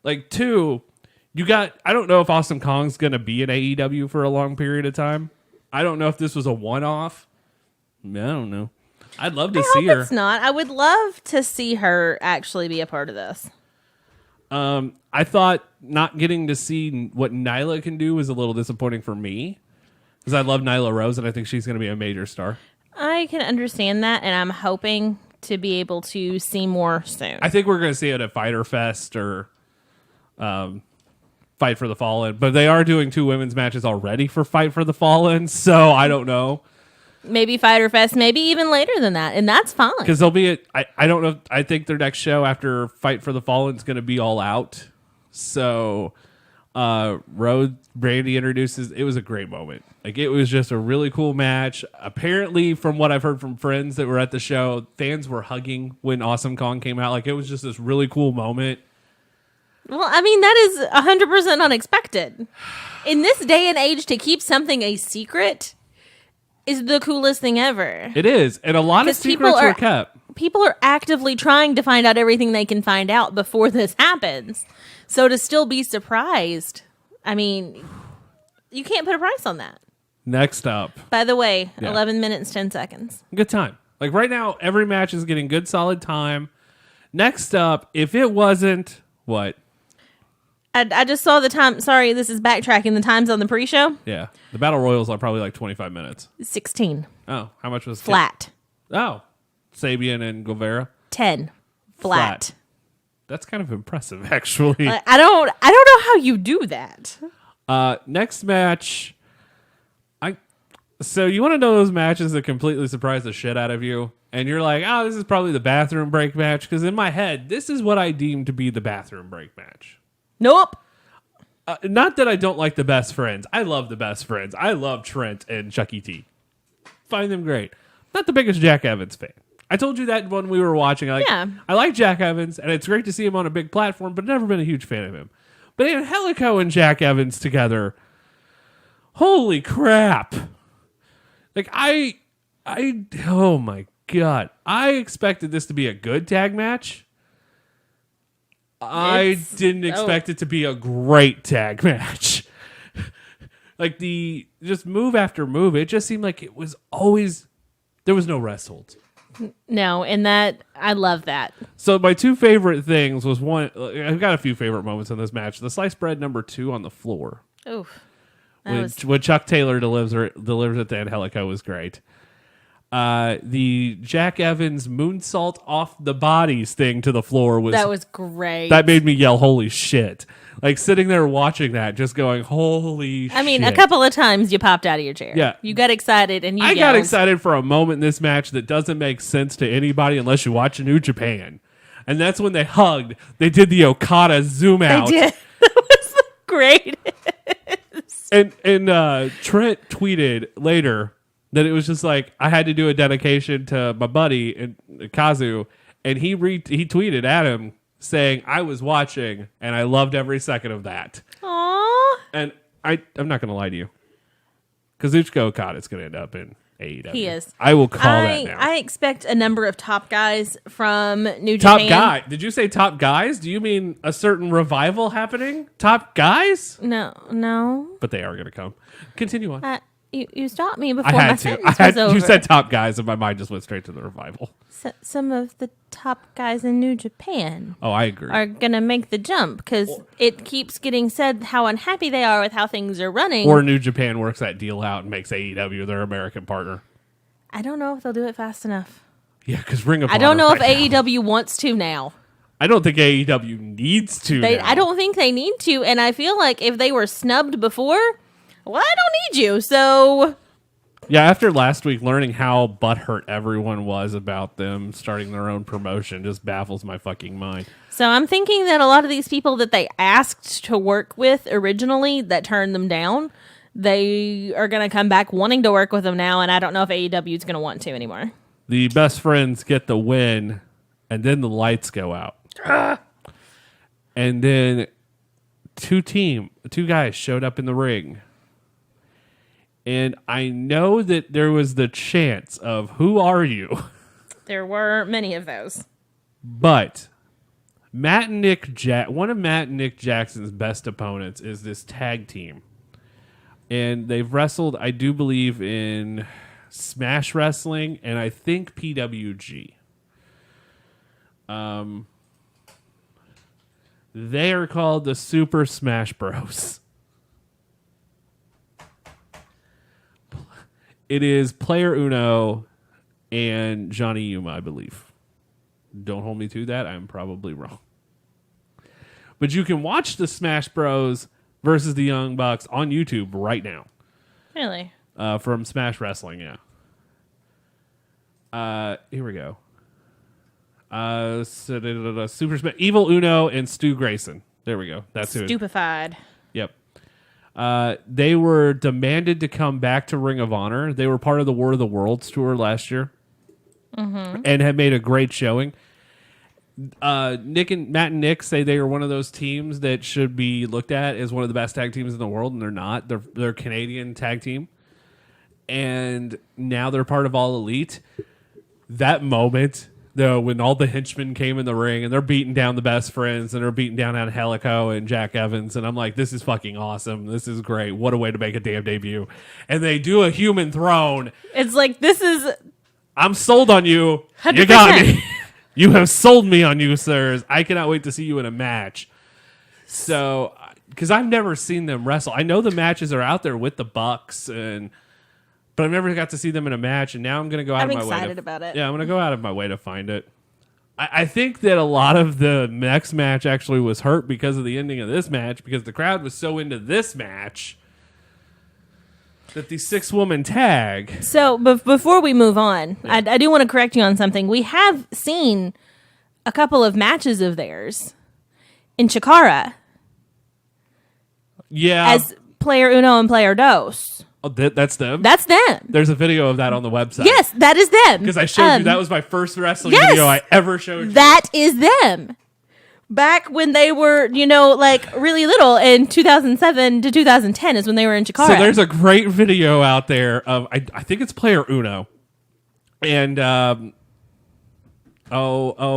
Like, I don't know if Awesome Kong's going to be in AEW for a long period of time. I don't know if this was a one-off. I don't know. I'd love to see her. It's not. I would love to see her actually be a part of this. I thought not getting to see what Nyla can do was a little disappointing for me. Because I love Nyla Rose, and I think she's going to be a major star. I can understand that, and I'm hoping to be able to see more soon. I think we're going to see it at Fyter Fest or Fight for the Fallen. But they are doing 2 women's matches already for Fight for the Fallen, so I don't know. Maybe Fyter Fest, maybe even later than that, and that's fine. Because they'll be I don't know. I think their next show after Fight for the Fallen is going to be All Out. So Brandy introduces. It was a great moment. Like, it was just a really cool match. Apparently, from what I've heard from friends that were at the show, fans were hugging when Awesome Kong came out. Like, it was just this really cool moment. Well, I mean, that is 100% unexpected. In this day and age, to keep something a secret is the coolest thing ever. It is. And a lot of secrets were kept. People are actively trying to find out everything they can find out before this happens. So to still be surprised, I mean, you can't put a price on that. Next up. By the way, 11 minutes, 10 seconds. Good time. Like, right now, every match is getting good, solid time. Next up, if it wasn't, what? I just saw the time. Sorry, this is backtracking. The times on the pre-show? Yeah. The Battle Royals are probably like 25 minutes. 16. Oh, how much was Flat. Oh. Sabian and Guevara? 10. Flat. That's kind of impressive, actually. I don't know how you do that. Next match. So you want to know those matches that completely surprise the shit out of you? And you're like, oh, this is probably the bathroom break match. Because in my head, this is what I deem to be the bathroom break match. Nope. Not that I don't like the Best Friends. I love the Best Friends. I love Trent and Chucky T. Find them great. Not the biggest Jack Evans fan. I told you that when we were watching. I like Jack Evans, and it's great to see him on a big platform, but never been a huge fan of him. But Angelico and Jack Evans together, holy crap. Like, oh my God. I expected this to be a good tag match. I didn't expect it to be a great tag match. Like, just move after move, it just seemed like it was always, there was no rest holds. No, and I love that. So my 2 favorite things was one, I've got a few favorite moments in this match. The sliced bread number 2 on the floor. Oof. When Chuck Taylor delivers it to Angelico was great. The Jack Evans moonsault off the bodies thing to the floor was great. That made me yell, holy shit. Like, sitting there watching that, just going, holy shit. I mean, a couple of times you popped out of your chair. Yeah. You got excited and you I yelled. got excited for a moment in this match that doesn't make sense to anybody unless you watch New Japan. And that's when they hugged. They did the Okada zoom out. They did. That was the greatest. And Trent tweeted later that it was just like, I had to do a dedication to my buddy and Kazu, and he tweeted at him saying, I was watching and I loved every second of that. Aww. And I'm not going to lie to you. Kazuchika Okada's going to end up in AEW. He is. I will call that now. I expect a number of top guys from New Japan. Top guy. Did you say top guys? Do you mean a certain revival happening? Top guys? No. But they are going to come. Continue on. You stopped me before I had my to. sentence was over. You said top guys, and my mind just went straight to the revival. Some of the top guys in New Japan Oh, I agree. are going to make the jump because it keeps getting said how unhappy they are with how things are running. Or New Japan works that deal out and makes AEW their American partner. I don't know if they'll do it fast enough. Yeah, because Ring of Honor. I don't know if right now. AEW wants to now. I don't think AEW needs to. now. I don't think they need to, and I feel like if they were snubbed before, well, I don't need you, so... Yeah, after last week, learning how butthurt everyone was about them starting their own promotion just baffles my fucking mind. So I'm thinking that a lot of these people that they asked to work with originally that turned them down, they are going to come back wanting to work with them now, and I don't know if AEW is going to want to anymore. The best friends get the win, and then the lights go out. And then two guys showed up in the ring. And I know that there was the chance of, who are you? There were many of those. But one of Matt and Nick Jackson's best opponents is this tag team. And they've wrestled, I do believe, in Smash Wrestling and I think PWG. They are called the Super Smash Bros. It is Player Uno and Johnny Yuma, I believe. Don't hold me to that. I'm probably wrong. But you can watch the Smash Bros. Versus the Young Bucks on YouTube right now. Really? From Smash Wrestling, yeah. Here we go. Super Smash Evil Uno and Stu Grayson. There we go. That's who. Stupefied. Yep. They were demanded to come back to Ring of Honor. They were part of the War of the Worlds tour last year, and had made a great showing. Matt and Nick say they are one of those teams that should be looked at as one of the best tag teams in the world, and they're not. They're a Canadian tag team, and now they're part of All Elite. That moment, though, when all the henchmen came in the ring and they're beating down the best friends and they're beating down Angelico and Jack Evans, and I'm like, this is fucking awesome. This is great. What a way to make a damn debut. And they do a human throne. It's like, this is... I'm sold on you. 100%. You got me. You have sold me on you, sirs. I cannot wait to see you in a match. So, because I've never seen them wrestle. I know the matches are out there with the Bucks, but I've never got to see them in a match, and now I'm going to go out of my way. I'm excited about it. Yeah, I'm going to go out of my way to find it. I think that a lot of the next match actually was hurt because of the ending of this match, because the crowd was so into this match that the 6-woman tag... So, before we move on, yeah. I do want to correct you on something. We have seen a couple of matches of theirs in Chikara. Yeah. As Player Uno and Player Dos. Oh, that's them? That's them. There's a video of that on the website. Yes, that is them. Because I showed you, that was my first wrestling video I ever showed you. That is them. Back when they were, really little in 2007 to 2010 is when they were in Chikara. So there's a great video out there of, I think it's Player Uno. And,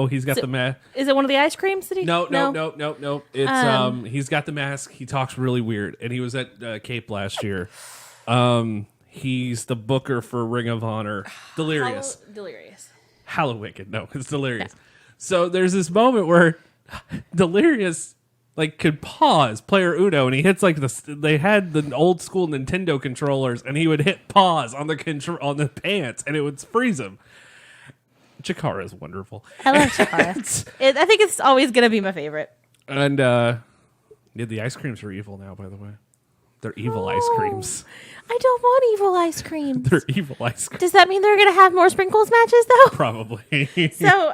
he's got the mask. Is it one of the ice creams that he... No. It's, he's got the mask. He talks really weird. And he was at Cape last year. He's the booker for Ring of Honor. Delirious. Delirious. Hallowicked. No, it's Delirious. Yeah. So there's this moment where Delirious could pause Player Uno, and he hits they had the old school Nintendo controllers, and he would hit pause on the pants, and it would freeze him. Chikara is wonderful. I love Chikara. I think it's always going to be my favorite. And the ice creams are evil now, by the way. They're evil ice creams. I don't want evil ice creams. They're evil ice creams. Does that mean they're going to have more sprinkles matches, though? Probably. So,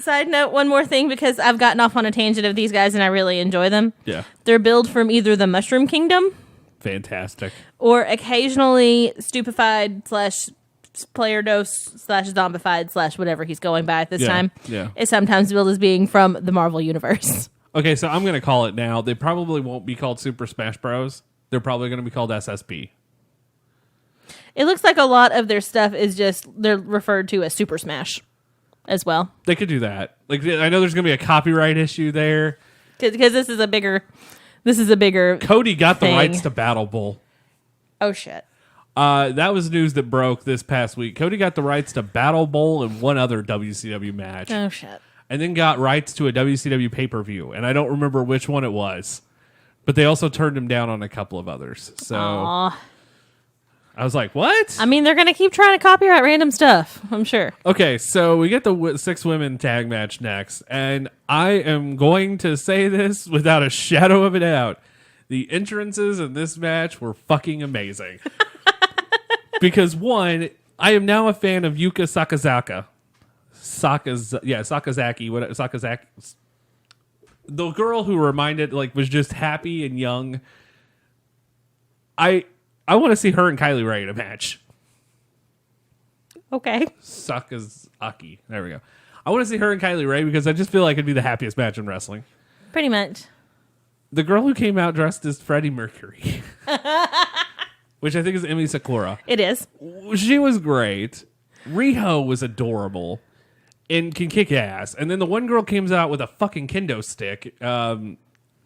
side note, one more thing, because I've gotten off on a tangent of these guys and I really enjoy them. Yeah. They're billed from either the Mushroom Kingdom fantastic. Or occasionally stupefied / player dose / zombified / whatever he's going by at this time. Yeah. Is sometimes billed as being from the Marvel Universe. Okay, so I'm going to call it now. They probably won't be called Super Smash Bros. They're probably going to be called SSP. It looks like a lot of their stuff is just, they're referred to as Super Smash as well. They could do that. Like, I know there's going to be a copyright issue there. Because this is a bigger Cody got thing. the rights to Battle Bowl. Oh, shit. That was news that broke this past week. Cody got the rights to Battle Bowl and one other WCW match. Oh, shit. And then got rights to a WCW pay-per-view. And I don't remember which one it was. But they also turned him down on a couple of others. So Aww. I was like, what? I mean, they're going to keep trying to copyright random stuff, I'm sure. Okay, so we get the 6 women tag match next. And I am going to say this without a shadow of a doubt. The entrances in this match were fucking amazing. Because one, I am now a fan of Yuka Sakazaki. Sakazaki. The girl who reminded, was just happy and young. I want to see her and Kylie Ray in a match. Okay. Sakazaki. There we go. I want to see her and Kylie Ray because I just feel like it'd be the happiest match in wrestling. Pretty much. The girl who came out dressed as Freddie Mercury, which I think is Emi Sakura. It is. She was great. Riho was adorable and can kick ass. And then the one girl comes out with a fucking kendo stick, Akura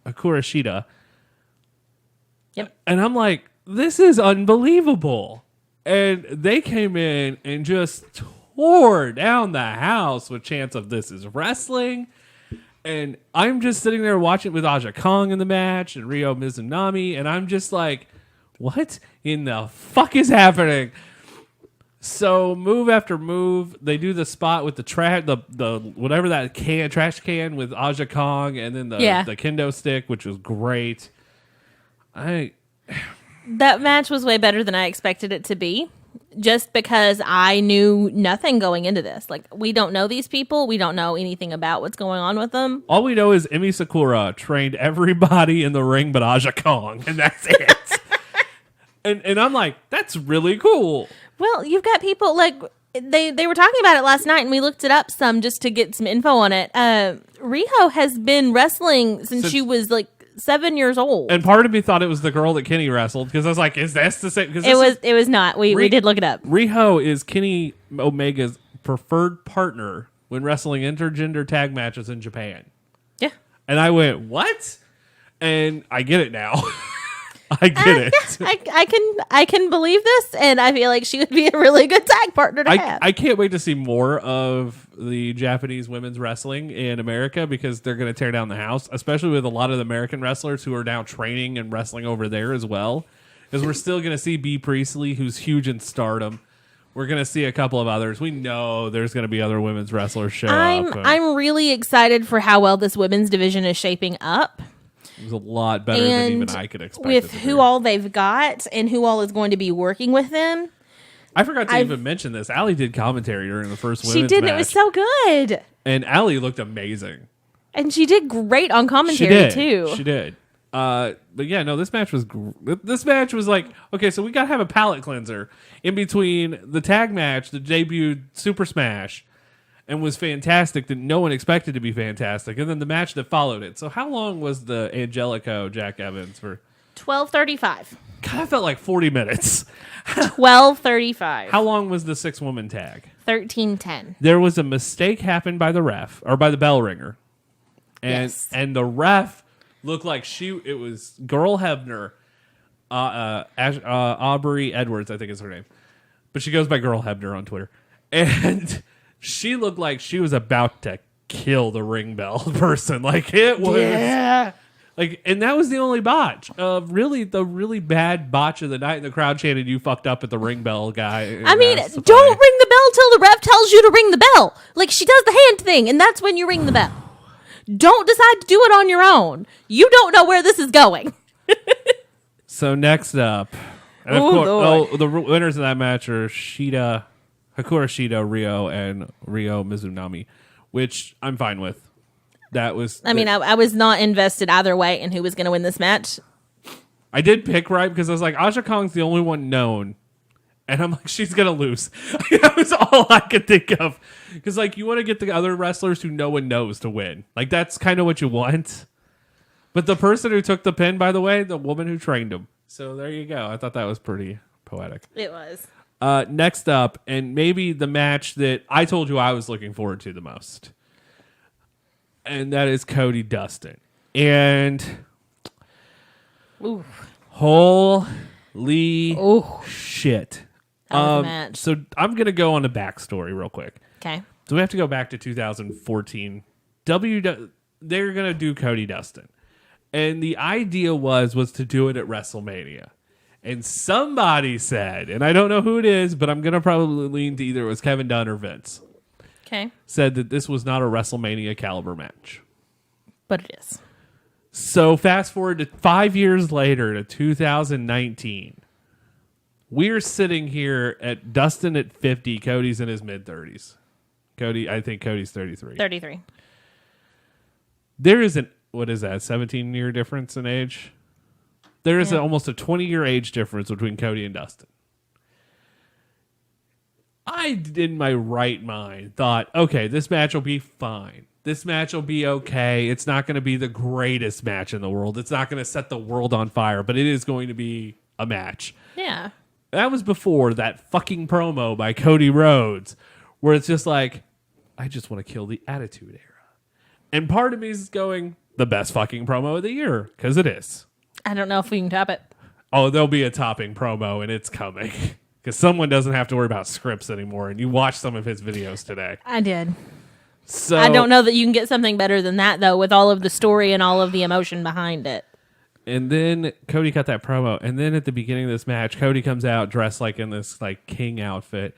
Shida. Yep. And I'm like, this is unbelievable. And they came in and just tore down the house with chants of this is wrestling. And I'm just sitting there watching with Aja Kong in the match and Ryo Mizunami. And I'm just like, what in the fuck is happening? So move after move, they do the spot with the whatever that trash can with Aja Kong, and then the kendo stick, which was great. That match was way better than I expected it to be, just because I knew nothing going into this. Like, we don't know these people, we don't know anything about what's going on with them. All we know is Emi Sakura trained everybody in the ring but Aja Kong, and that's it. And I'm like, that's really cool. Well, you've got people like they were talking about it last night, and we looked it up some just to get some info on it. Riho has been wrestling since she was like 7 years old. And part of me thought it was the girl that Kenny wrestled because I was like, is this the same? It was not. We did look it up. Riho is Kenny Omega's preferred partner when wrestling intergender tag matches in Japan. Yeah. And I went, what? And I get it now. I get it. I can believe this, and I feel like she would be a really good tag partner to have. I can't wait to see more of the Japanese women's wrestling in America because they're going to tear down the house, especially with a lot of the American wrestlers who are now training and wrestling over there as well. Because we're still going to see Bea Priestley, who's huge in Stardom. We're going to see a couple of others. We know there's going to be other women's wrestlers show up. I'm really excited for how well this women's division is shaping up. It was a lot better than even I could expect. With who all they've got and who all is going to be working with them. I forgot to even mention this. Allie did commentary during the first women's match. She did. It was so good. And Allie looked amazing. And she did great on commentary, too. She did. But yeah, no, this match was like, okay, so we got to have a palate cleanser in between the tag match that debuted Super Smash and was fantastic that no one expected to be fantastic, and then the match that followed it. So how long was the Angelico Jack Evans for? 12:35. God, I felt like 40 minutes. 12:35. How long was the 6-woman tag? 13:10. There was a mistake happened by the ref, or by the bell ringer. And the ref looked like it was Girl Hebner, Aubrey Edwards, I think is her name. But she goes by Girl Hebner on Twitter. And she looked like she was about to kill the ring bell person. Like, it was... Yeah. Like, and that was the only botch. The really bad botch of the night, and the crowd chanted, "You fucked up" at the ring bell guy. I mean, don't ring the bell till the ref tells you to ring the bell. Like, she does the hand thing, and that's when you ring the bell. Don't decide to do it on your own. You don't know where this is going. So next up, and of course, the winners of that match are Hikura Shida, Ryo, and Ryo Mizunami, which I'm fine with. That was. I mean, I was not invested either way in who was going to win this match. I did pick right because I was like, Aja Kong's the only one known. And I'm like, she's going to lose. That was all I could think of. Because, like, you want to get the other wrestlers who no one knows to win. Like, that's kind of what you want. But the person who took the pin, by the way, the woman who trained him. So there you go. I thought that was pretty poetic. It was. Next up, and maybe the match that I told you I was looking forward to the most. And that is Cody Dustin. And Ooh. Holy shit. That was a match. So I'm going to go on the backstory real quick. Okay. So we have to go back to 2014. They're going to do Cody Dustin. And the idea was to do it at WrestleMania. And somebody said, and I don't know who it is, but I'm going to probably lean to either it was Kevin Dunn or Vince. Okay. Said that this was not a WrestleMania caliber match. But it is. So fast forward to 5 years later to 2019. We're sitting here at Dustin at 50. Cody's in his mid-30s. I think Cody's 33. 33. There is what is that, 17-year difference in age? There is almost a 20-year age difference between Cody and Dustin. I, in my right mind, thought, okay, this match will be fine. This match will be okay. It's not going to be the greatest match in the world. It's not going to set the world on fire, but it is going to be a match. Yeah. That was before that fucking promo by Cody Rhodes, where it's just like, I just want to kill the Attitude Era. And part of me is going, the best fucking promo of the year, because it is. I don't know if we can top it. Oh, there'll be a topping promo, and it's coming. Because someone doesn't have to worry about scripts anymore, and you watched some of his videos today. I did. So I don't know that you can get something better than that, though, with all of the story and all of the emotion behind it. And then Cody cut that promo, and then at the beginning of this match, Cody comes out dressed like in this like king outfit.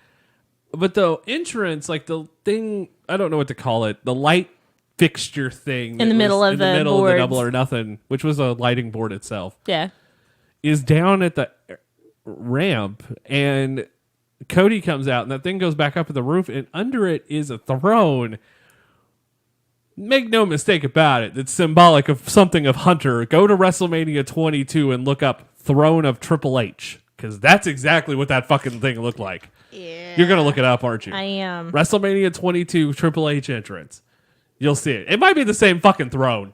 But the entrance, like the thing, I don't know what to call it, the light fixture thing in the middle of the Double or Nothing, which was a lighting board itself. Yeah. Is down at the ramp, and Cody comes out, and that thing goes back up at the roof, and under it is a throne. Make no mistake about it, it's symbolic of something of Hunter. Go to WrestleMania 22 and look up Throne of Triple H, because that's exactly what that fucking thing looked like. Yeah. You're going to look it up, aren't you? I am. WrestleMania 22 Triple H entrance. You'll see it. It might be the same fucking throne.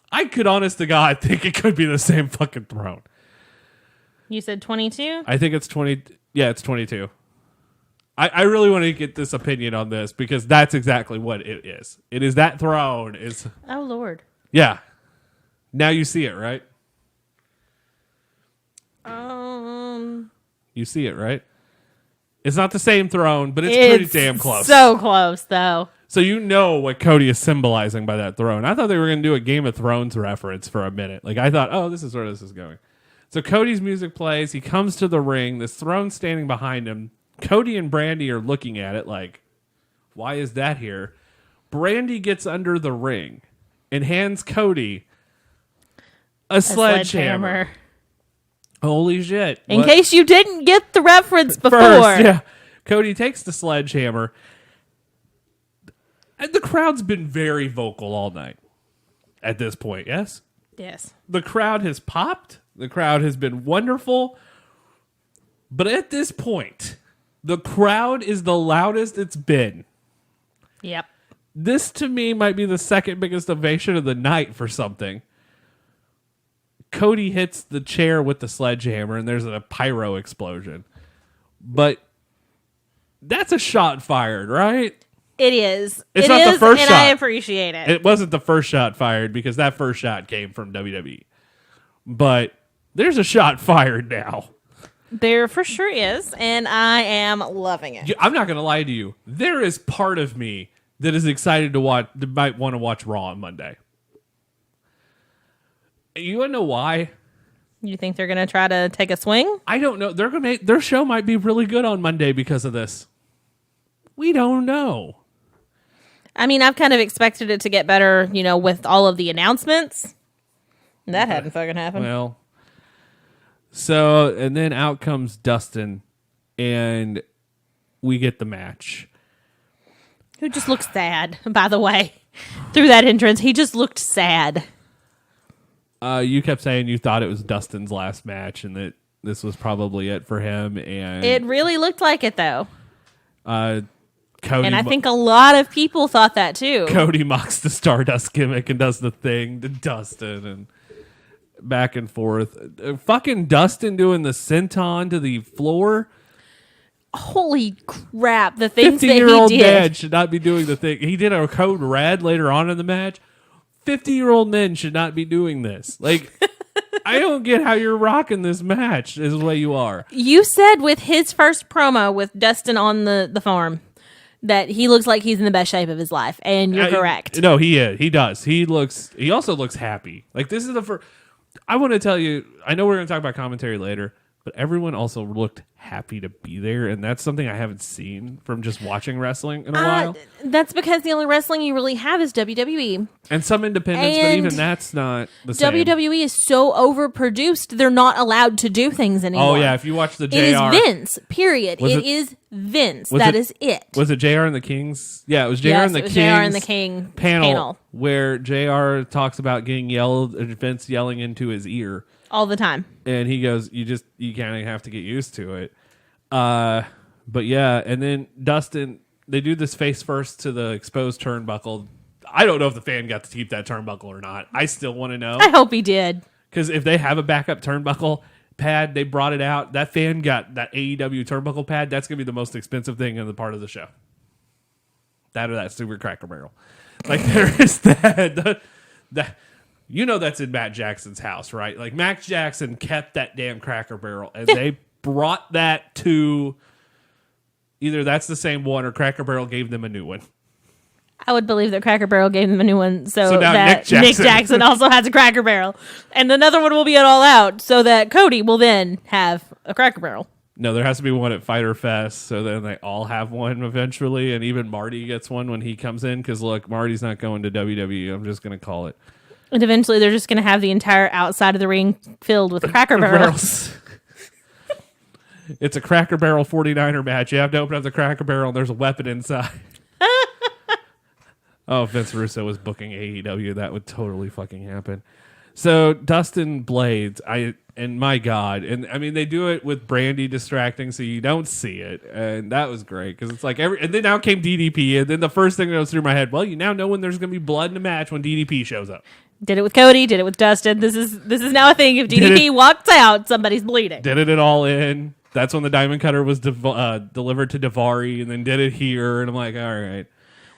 I could, honest to God, think it could be the same fucking throne. You said 22? I think it's 20. Yeah, it's 22. I really want to get this opinion on this because that's exactly what it is. It is that throne. Oh, Lord. Yeah. Now you see it, right? You see it, right? It's not the same throne, but it's pretty damn close. So close, though. So you know what Cody is symbolizing by that throne. I thought they were going to do a Game of Thrones reference for a minute. Like, I thought, oh, this is where this is going. So Cody's music plays. He comes to the ring. This throne's standing behind him. Cody and Brandy are looking at it like, why is that here? Brandy gets under the ring and hands Cody a sledgehammer. Holy shit. In case you didn't get the reference before. First, yeah. Cody takes the sledgehammer. And the crowd's been very vocal all night at this point, yes? Yes. The crowd has popped. The crowd has been wonderful. But at this point, the crowd is the loudest it's been. Yep. This, to me, might be the second biggest ovation of the night for something. Cody hits the chair with the sledgehammer, and there's a pyro explosion. But that's a shot fired, right? It is. It's not the first and shot. I appreciate it. It wasn't the first shot fired because that first shot came from WWE. But there's a shot fired now. There for sure is, and I am loving it. I'm not going to lie to you. There is part of me that is excited to watch, that might want to watch Raw on Monday. You want to know why? You think they're going to try to take a swing? I don't know. They're going to their show might be really good on Monday because of this. We don't know. I mean, I've kind of expected it to get better, with all of the announcements. That hadn't fucking happened. Well, so, and then out comes Dustin, and we get the match. Who just looks sad, by the way. Through that entrance, he just looked sad. You kept saying you thought it was Dustin's last match and that this was probably it for him. And It really looked like it, though. Cody, And I think a lot of people thought that, too. Cody mocks the Stardust gimmick and does the thing to Dustin and back and forth. Fucking Dustin doing the senton to the floor. Holy crap, the things that he 50-year-old did. man should not be doing the thing. He did a code red later on in the match. 50-year-old men should not be doing this. Like, I don't get how you're rocking this match is the way you are. You said with his first promo with Dustin on the farm that he looks like he's in the best shape of his life, and you're correct. No, he is. He does. He also looks happy. Like, this is the first... I want to tell you, I know we're going to talk about commentary later, but everyone also looked happy to be there, and that's something I haven't seen from just watching wrestling in a while. That's because the only wrestling you really have is WWE. And some independents, but even that's not the same. WWE is so overproduced, they're not allowed to do things anymore. Oh, yeah, if you watch the JR... It is Vince, period. It is Vince. That is it. Was it JR and the Kings? Yeah, it was JR Yes, and the it was Kings. JR and the King panel. Where JR talks about getting Vince yelling into his ear. All the time. And he goes, you kind of have to get used to it. But yeah, and then Dustin, they do this face first to the exposed turnbuckle. I don't know if the fan got to keep that turnbuckle or not. I still want to know. I hope he did. Because if they have a backup turnbuckle pad, they brought it out. That fan got that AEW turnbuckle pad. That's going to be the most expensive thing in the part of the show. That or that Super Cracker Barrel. Like, there is that. You know that's in Matt Jackson's house, right? Like, Matt Jackson kept that damn Cracker Barrel, and they brought that to either that's the same one or Cracker Barrel gave them a new one. I would believe that Cracker Barrel gave them a new one so now that Nick Nick Jackson also has a Cracker Barrel. And another one will be at All Out so that Cody will then have a Cracker Barrel. No, there has to be one at Fyter Fest, so then they all have one eventually, and even Marty gets one when he comes in, because, look, Marty's not going to WWE. I'm just going to call it. And eventually they're just going to have the entire outside of the ring filled with Cracker Barrels. It's a Cracker Barrel 49er match. You have to open up the Cracker Barrel, and there's a weapon inside. Oh, if Vince Russo was booking AEW, that would totally fucking happen. So Dustin Blades, and my God, and I mean they do it with Brandy distracting, so you don't see it, and that was great because it's like and then now came DDP, and then the first thing that goes through my head, well, you now know when there's going to be blood in a match when DDP shows up. Did it with Cody, did it with Dustin. This is now a thing. If DDP walks out, somebody's bleeding. Did it all in. That's when the Diamond Cutter was delivered to Daivari, and then did it here, and I'm like, all right.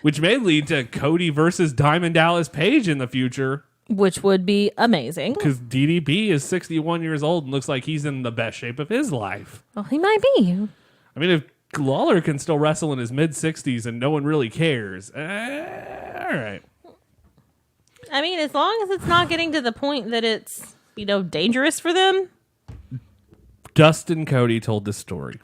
Which may lead to Cody versus Diamond Dallas Page in the future. Which would be amazing. Because DDP is 61 years old and looks like he's in the best shape of his life. Well, he might be. I mean, if Lawler can still wrestle in his mid-60s and no one really cares, all right. I mean, as long as it's not getting to the point that it's, dangerous for them. Dustin Cody told this story.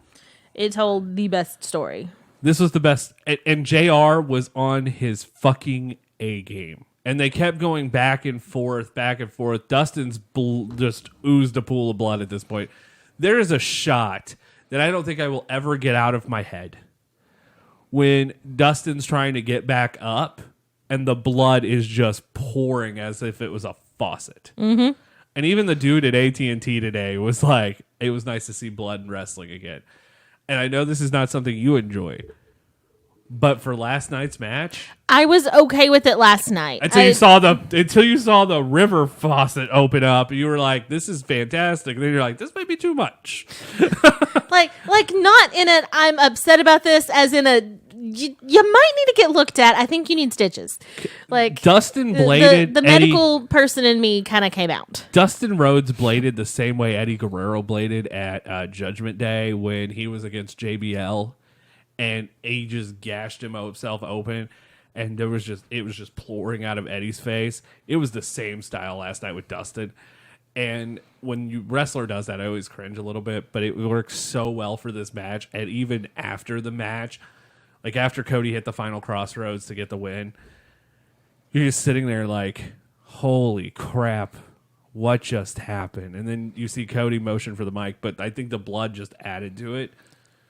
It told the best story. This was the best. And JR was on his fucking A game. And they kept going back and forth, back and forth. Dustin's just oozed a pool of blood at this point. There is a shot that I don't think I will ever get out of my head when Dustin's trying to get back up and the blood is just pouring as if it was a faucet. Mm-hmm. And even the dude at AT&T today was like, it was nice to see blood in wrestling again. And I know this is not something you enjoy, but for last night's match, I was okay with it last night. Until you saw the river faucet open up, you were like, "This is fantastic." And then you're like, "This might be too much." like not in a I'm upset about this, as in a you might need to get looked at. I think you need stitches. Like Dustin bladed the medical person in me kind of came out. Dustin Rhodes bladed the same way Eddie Guerrero bladed at Judgment Day when he was against JBL, and he just gashed himself open. And it was just pouring out of Eddie's face. It was the same style last night with Dustin. And when you wrestler does that, I always cringe a little bit, but it works so well for this match. And even after the match, like after Cody hit the final crossroads to get the win, you're just sitting there like, holy crap, what just happened? And then you see Cody motion for the mic, but I think the blood just added to it.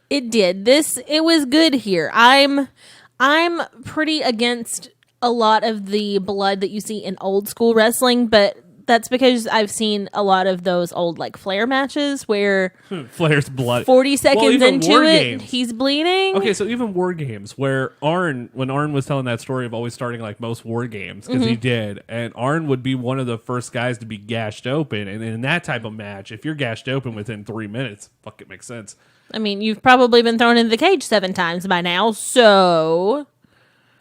It did. It was good here. I'm pretty against a lot of the blood that you see in old school wrestling, but that's because I've seen a lot of those old like Flair matches where Flair's blood. 40 seconds even into War it, Games. he's bleeding. Okay, so even War Games, where when Arn was telling that story of always starting like most War Games, because he did, and Arn would be one of the first guys to be gashed open, and in that type of match, if you're gashed open within 3 minutes, fuck, it makes sense. I mean, you've probably been thrown into the cage 7 times by now, so...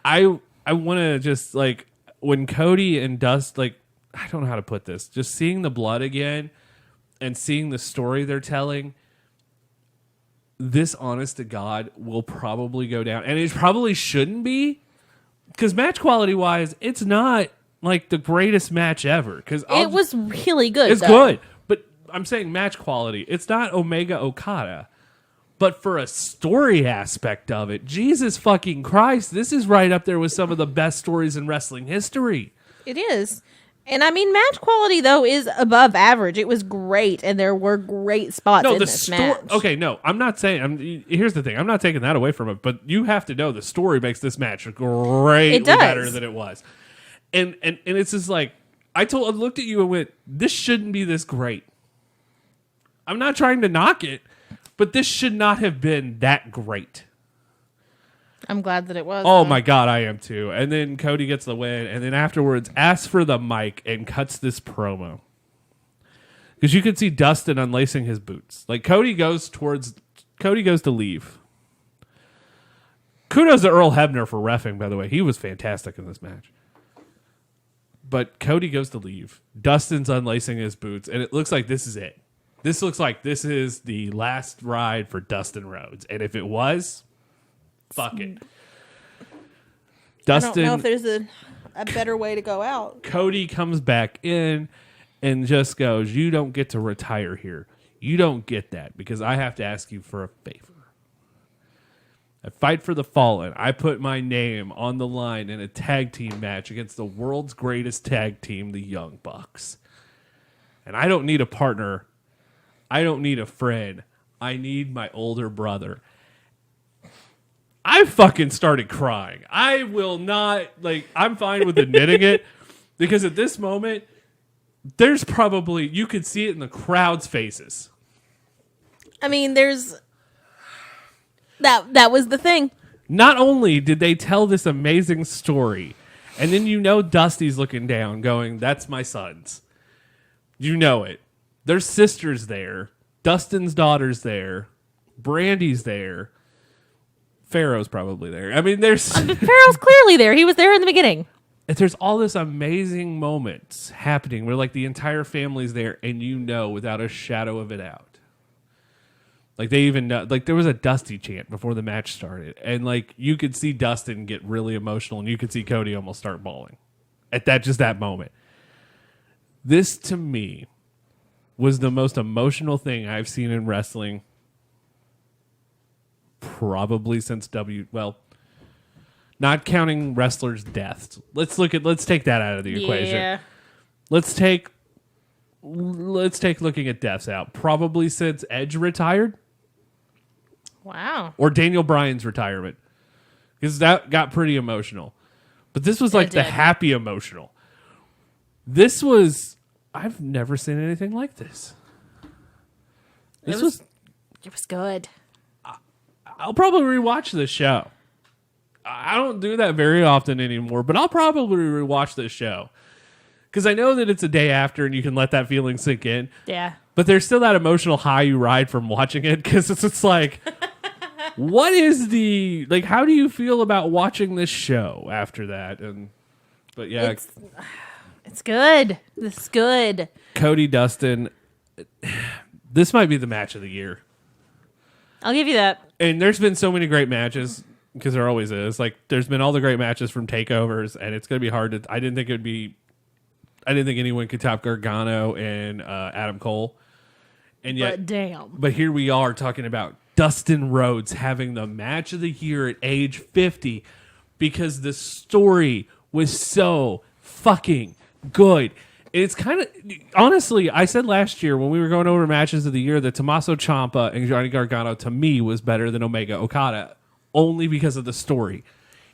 I want to just, like, when Cody and Dust, like, I don't know how to put this, just seeing the blood again and seeing the story they're telling, this, honest to God, will probably go down. And it probably shouldn't be, because match quality-wise, it's not, like, the greatest match ever. Cause it was really good, It's though. good, but I'm saying match quality. It's not Omega Okada. But for a story aspect of it, Jesus fucking Christ, this is right up there with some of the best stories in wrestling history. It is. And I mean, match quality, though, is above average. It was great, and there were great spots in this match. Okay, no, I'm not saying... here's the thing. I'm not taking that away from it, but you have to know the story makes this match greatly better than it was. And it's just like... I looked at you and went, this shouldn't be this great. I'm not trying to knock it, but this should not have been that great. I'm glad that it was. Oh my God, I am too. And then Cody gets the win, and then afterwards asks for the mic and cuts this promo. Because you can see Dustin unlacing his boots. Like Cody goes to leave. Kudos to Earl Hebner for reffing, by the way. He was fantastic in this match. But Cody goes to leave. Dustin's unlacing his boots, and it looks like this is it. This looks like this is the last ride for Dustin Rhodes. And if it was, fuck it. Dustin, I don't know if there's a better way to go out. Cody comes back in and just goes, you don't get to retire here. You don't get that because I have to ask you for a favor. I fight for the fallen. I put my name on the line in a tag team match against the world's greatest tag team, the Young Bucks. And I don't need a partner. I don't need a friend. I need my older brother. I fucking started crying. I will not, like, I'm fine with admitting it because at this moment, there's probably, you could see it in the crowd's faces. I mean, there's, that was the thing. Not only did they tell this amazing story, and then you know Dusty's looking down going, that's my son's. You know it. There's sisters there. Dustin's daughter's there. Brandy's there. Pharaoh's probably there. I mean, there's... Pharaoh's clearly there. He was there in the beginning. There's all this amazing moments happening where, like, the entire family's there, and you know without a shadow of a doubt. Like, they even know... Like, there was a Dusty chant before the match started, and, like, you could see Dustin get really emotional, and you could see Cody almost start bawling at that moment. This, to me, was the most emotional thing I've seen in wrestling probably since not counting wrestlers' deaths. Let's take that out of the equation. Let's take looking at deaths out. Probably since Edge retired. Wow. Or Daniel Bryan's retirement. Because that got pretty emotional. But this was like the happy emotional. This was... I've never seen anything like this. It was good. I'll probably rewatch this show. I don't do that very often anymore, but I'll probably rewatch this show. Because I know that it's a day after and you can let that feeling sink in. Yeah. But there's still that emotional high you ride from watching it because it's like, what is the... Like, how do you feel about watching this show after that? But yeah... It's good. This is good. Cody Dustin, this might be the match of the year. I'll give you that. And there's been so many great matches, because there always is. Like, there's been all the great matches from takeovers, and it's going to be hard to... I didn't think anyone could top Gargano and Adam Cole. And yet, but damn. But here we are talking about Dustin Rhodes having the match of the year at age 50 because the story was so fucking good. It's kind of... Honestly, I said last year when we were going over matches of the year that Tommaso Ciampa and Johnny Gargano, to me, was better than Omega Okada, only because of the story.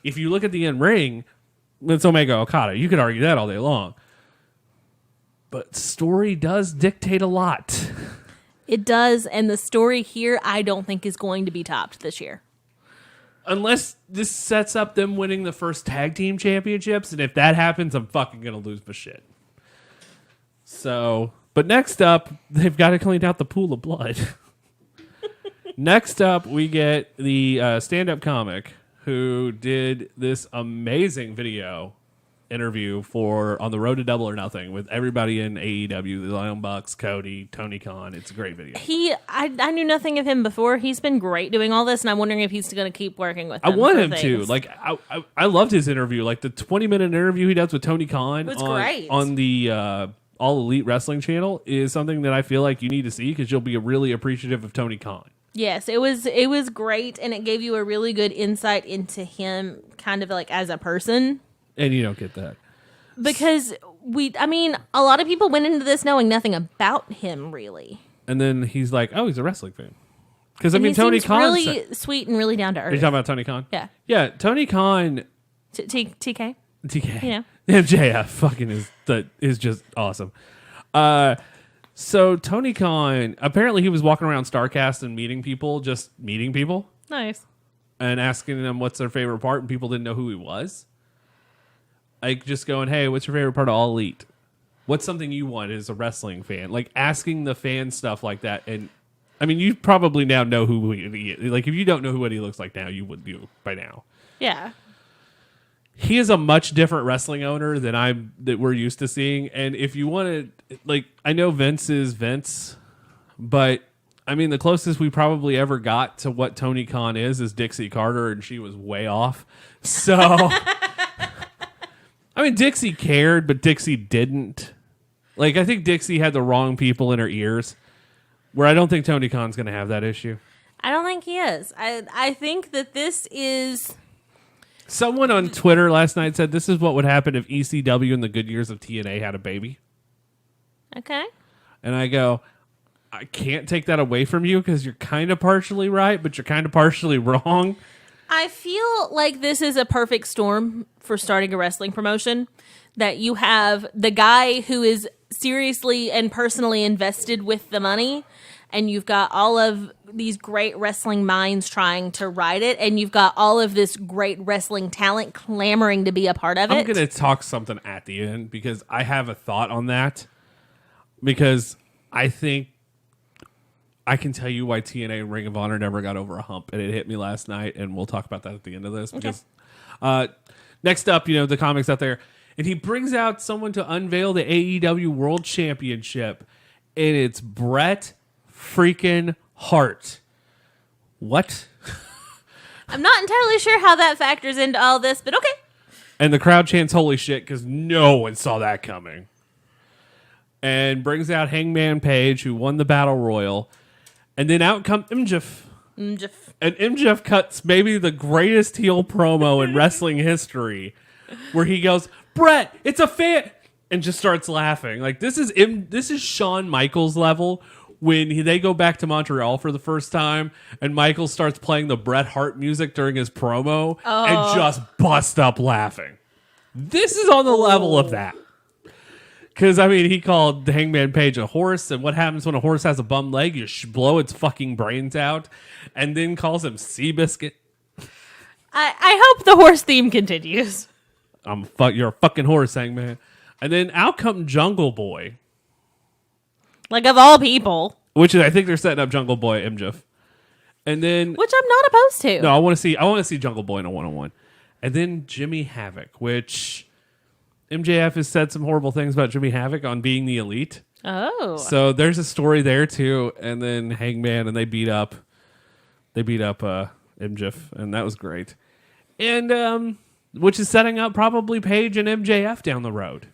If you look at the in-ring, it's Omega Okada. You could argue that all day long. But story does dictate a lot. It does, and the story here I don't think is going to be topped this year. Unless this sets up them winning the first tag team championships, and if that happens, I'm fucking gonna lose my shit. So, but next up, they've got to clean out the pool of blood. Next up, we get the stand-up comic who did this amazing video interview for On the Road to Double or Nothing with everybody in AEW, the Lion Bucks, Cody, Tony Khan. It's a great video. I knew nothing of him before. He's been great doing all this, and I'm wondering if he's going to keep working with them. I want him to. Like, I loved his interview. Like, the 20-minute interview he does with Tony Khan great. On the All Elite Wrestling channel is something that I feel like you need to see because you'll be really appreciative of Tony Khan. Yes, it was great, and it gave you a really good insight into him kind of like as a person. And you don't get that. Because a lot of people went into this knowing nothing about him, really. And then he's like, oh, he's a wrestling fan. Because, Tony Khan really sweet and really down to earth. Are you talking about Tony Khan? Yeah. Yeah, Tony Khan... TK? TK. Yeah. MJF fucking is just awesome. So Tony Khan, apparently he was walking around StarCast and meeting people. Nice. And asking them what's their favorite part, and people didn't know who he was. Like, just going, hey, what's your favorite part of All Elite? What's something you want as a wrestling fan? Like, asking the fan stuff like that. And, you probably now know who he is. Like, if you don't know what he looks like now, you would do by now. Yeah. He is a much different wrestling owner than that we're used to seeing. And if you want to, like, I know Vince is Vince, but, the closest we probably ever got to what Tony Khan is Dixie Carter, and she was way off. So... Dixie cared, but Dixie didn't. Like, I think Dixie had the wrong people in her ears, where I don't think Tony Khan's going to have that issue. I don't think he is. I think that this is... Someone on Twitter last night said this is what would happen if ECW in the good years of TNA had a baby. Okay. And I go, I can't take that away from you because you're kind of partially right, but you're kind of partially wrong. I feel like this is a perfect storm for starting a wrestling promotion. That you have the guy who is seriously and personally invested with the money, and you've got all of these great wrestling minds trying to ride it, and you've got all of this great wrestling talent clamoring to be a part of it. I'm going to talk something at the end because I have a thought on that. Because I think I can tell you why TNA and Ring of Honor never got over a hump, and it hit me last night, and we'll talk about that at the end of this. Okay. Because next up, the comics out there, and he brings out someone to unveil the AEW World Championship, and it's Bret freaking Hart. What? I'm not entirely sure how that factors into all this, but okay. And the crowd chants holy shit because no one saw that coming. And brings out Hangman Page, who won the Battle Royal. And then out comes MJF. And MJF cuts maybe the greatest heel promo in wrestling history, where he goes, Bret, it's a fan, and just starts laughing. Like, this is Shawn Michaels level when they go back to Montreal for the first time, and Michaels starts playing the Bret Hart music during his promo and just bust up laughing. This is on the level of that. Because, he called the Hangman Page a horse, and what happens when a horse has a bum leg? You blow its fucking brains out, and then calls him Seabiscuit. I hope the horse theme continues. You're a fucking horse, Hangman. And then out come Jungle Boy. Like, of all people. Which I think they're setting up Jungle Boy MJF. And then... Which I'm not opposed to. No, I want to see Jungle Boy in a one-on-one. And then Jimmy Havoc, which... MJF has said some horrible things about Jimmy Havoc on being the elite. Oh. So there's a story there too. And then Hangman, and they beat up MJF, and that was great. And which is setting up probably Paige and MJF down the road.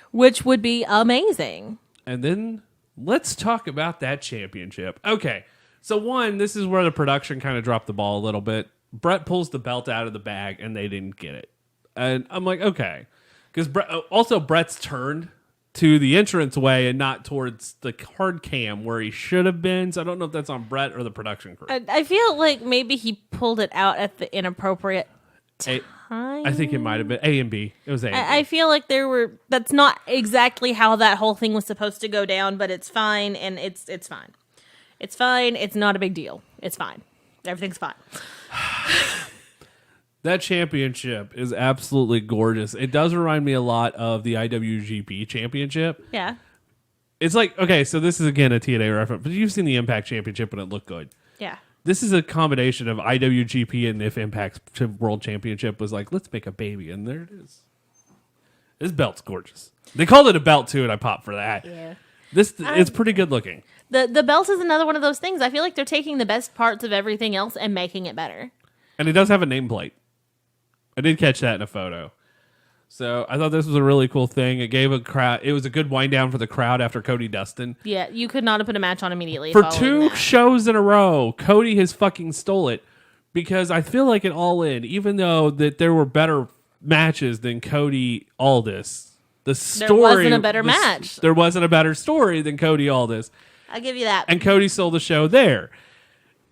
Which would be amazing. And then let's talk about that championship. Okay. So one, this is where the production kind of dropped the ball a little bit. Bret pulls the belt out of the bag and they didn't get it. And I'm like, okay. Because Bret's turned to the entranceway and not towards the hard cam where he should have been. So I don't know if that's on Bret or the production crew. I feel like maybe he pulled it out at the inappropriate time. kind. I think it might have been A and B. It was A and B. I feel like that's not exactly how that whole thing was supposed to go down, but it's fine, and it's fine. It's fine. It's not a big deal. It's fine. Everything's fine. That championship is absolutely gorgeous. It does remind me a lot of the IWGP championship. Yeah. It's like, okay, so this is again a TNA reference, but you've seen the Impact Championship when it looked good. Yeah. This is a combination of IWGP and if Impact's World Championship was like, let's make a baby, and there it is. This belt's gorgeous. They called it a belt too, and I popped for that. Yeah. It's pretty good looking. The belt is another one of those things. I feel like they're taking the best parts of everything else and making it better. And it does have a nameplate. I did catch that in a photo. So I thought this was a really cool thing. It gave a crowd. It was a good wind down for the crowd after Cody Dustin. Yeah, you could not have put a match on immediately. For 2 shows in a row, Cody has fucking stole it. Because I feel like at All In, even though that there were better matches than Cody Aldis, there wasn't a better match. There wasn't a better story than Cody Aldis. I'll give you that. And Cody stole the show there.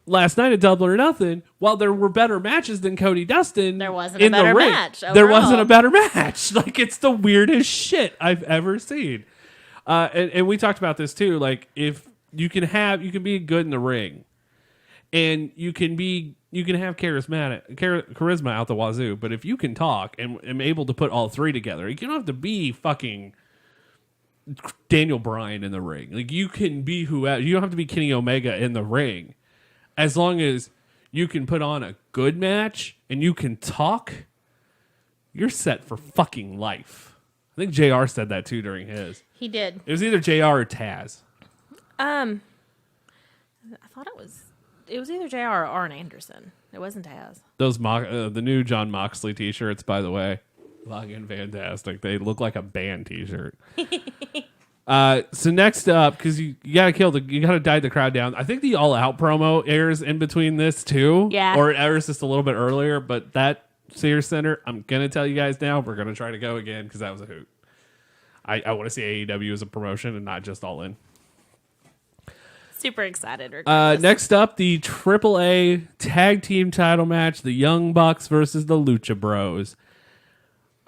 Last night at Double or Nothing, while there were better matches than Cody Dustin, there wasn't a better match. Overall. There wasn't a better match. Like, it's the weirdest shit I've ever seen. And we talked about this too. Like, if you can be good in the ring, and you can have charisma out the wazoo. But if you can talk and am able to put all three together, you don't have to be fucking Daniel Bryan in the ring. Like, you can be whoever. You don't have to be Kenny Omega in the ring. As long as you can put on a good match and you can talk, you're set for fucking life. I think JR said that too during his. He did. It was either JR or Taz. I thought it was either JR or Arn Anderson. It wasn't Taz. Those the new John Moxley t-shirts, by the way, fucking fantastic. They look like a band t-shirt. So next up, because you gotta dive the crowd down. I think the All Out promo airs in between this too. Yeah. Or it airs just a little bit earlier, but that Sears Center, I'm gonna tell you guys now, we're gonna try to go again because that was a hoot. I want to see AEW as a promotion and not just All In. Super excited. Next up, the AAA tag team title match, the Young Bucks versus the Lucha Bros.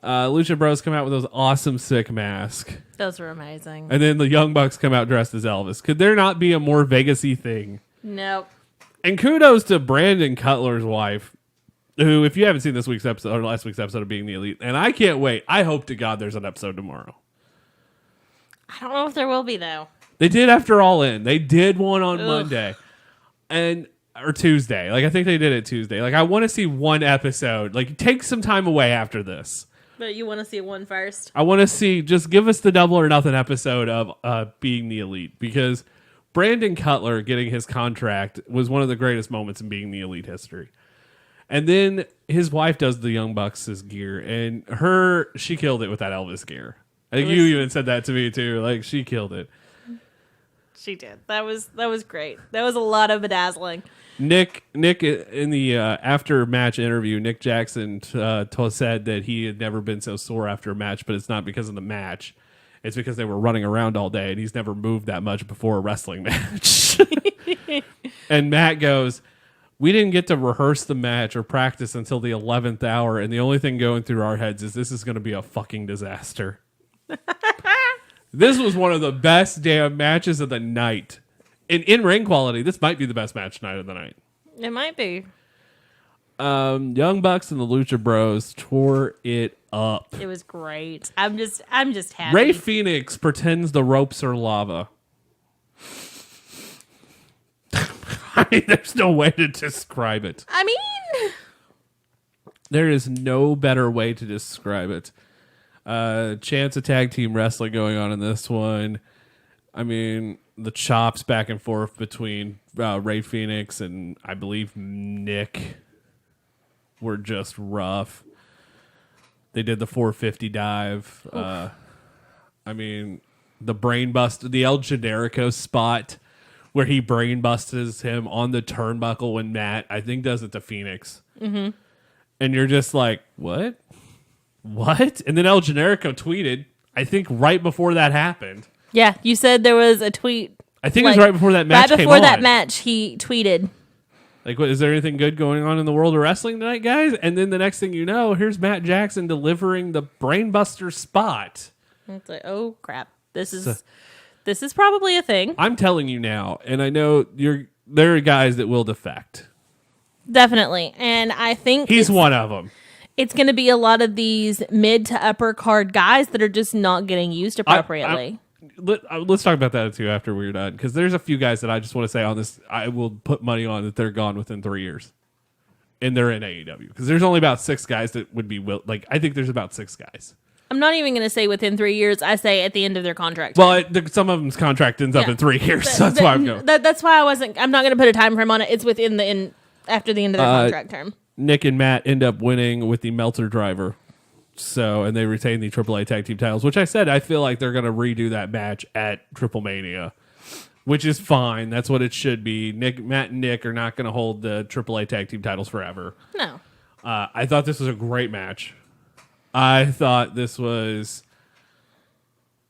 Lucha Bros come out with those awesome sick masks. Those were amazing. And then the Young Bucks come out dressed as Elvis. Could there not be a more Vegas-y thing? Nope. And kudos to Brandon Cutler's wife, who, if you haven't seen this week's episode or last week's episode of Being the Elite, and I can't wait. I hope to God there's an episode tomorrow. I don't know if there will be, though. They did after All In. They did one on Monday or Tuesday. Like, I think they did it Tuesday. Like, I want to see one episode. Like, take some time away after this. But you want to see one first? I want to see, just give us the Double or Nothing episode of Being the Elite, because Brandon Cutler getting his contract was one of the greatest moments in Being the Elite history. And then his wife does the Young Bucks' gear, and she killed it with that Elvis gear. I think you even said that to me too. Like, she killed it. She did. That was great. That was a lot of bedazzling. Nick, in the after match interview, Nick Jackson said that he had never been so sore after a match, but it's not because of the match. It's because they were running around all day, and he's never moved that much before a wrestling match. And Matt goes, we didn't get to rehearse the match or practice until the 11th hour, and the only thing going through our heads is this is going to be a fucking disaster. This was one of the best damn matches of the night. In ring quality, this might be the best match night of the night. It might be. Young Bucks and the Lucha Bros tore it up. It was great. I'm just happy. Ray Phoenix pretends the ropes are lava. I mean, there's no way to describe it. I mean, there is no better way to describe it. Chance of tag team wrestling going on in this one. I mean, the chops back and forth between Ray Phoenix and I believe Nick were just rough. They did the 450 dive. I mean, the brain bust, the El Generico spot where he brain busts him on the turnbuckle when Matt, I think, does it to Phoenix. Mm-hmm. And you're just like, what? What? And then El Generico tweeted, I think right before that happened. Yeah, you said there was a tweet. I think it was right before that match came on. Right before that match, he tweeted. Like, what, is there anything good going on in the world of wrestling tonight, guys? And then the next thing you know, here's Matt Jackson delivering the brainbuster spot. It's like, oh crap, this is probably a thing. I'm telling you now, and I know there are guys that will defect. Definitely, and I think he's one of them. It's going to be a lot of these mid to upper card guys that are just not getting used appropriately. Let's talk about that too after we're done, because there's a few guys that I just want to say on this. I will put money on that they're gone within 3 years, and they're in AEW, because there's only about 6 guys that would be I think there's about 6 guys. I'm not even going to say within 3 years. I say at the end of their contract. Well, some of them's contract ends up in 3 years. So that's why I'm going. That's why I'm not going to put a time frame on it. It's within after the end of their contract term. Nick and Matt end up winning with the Meltzer driver. And they retain the AAA tag team titles, which I said I feel like they're going to redo that match at Triple Mania, which is fine. That's what it should be. Matt and Nick are not going to hold the AAA tag team titles forever. No. I thought this was a great match. I thought this was...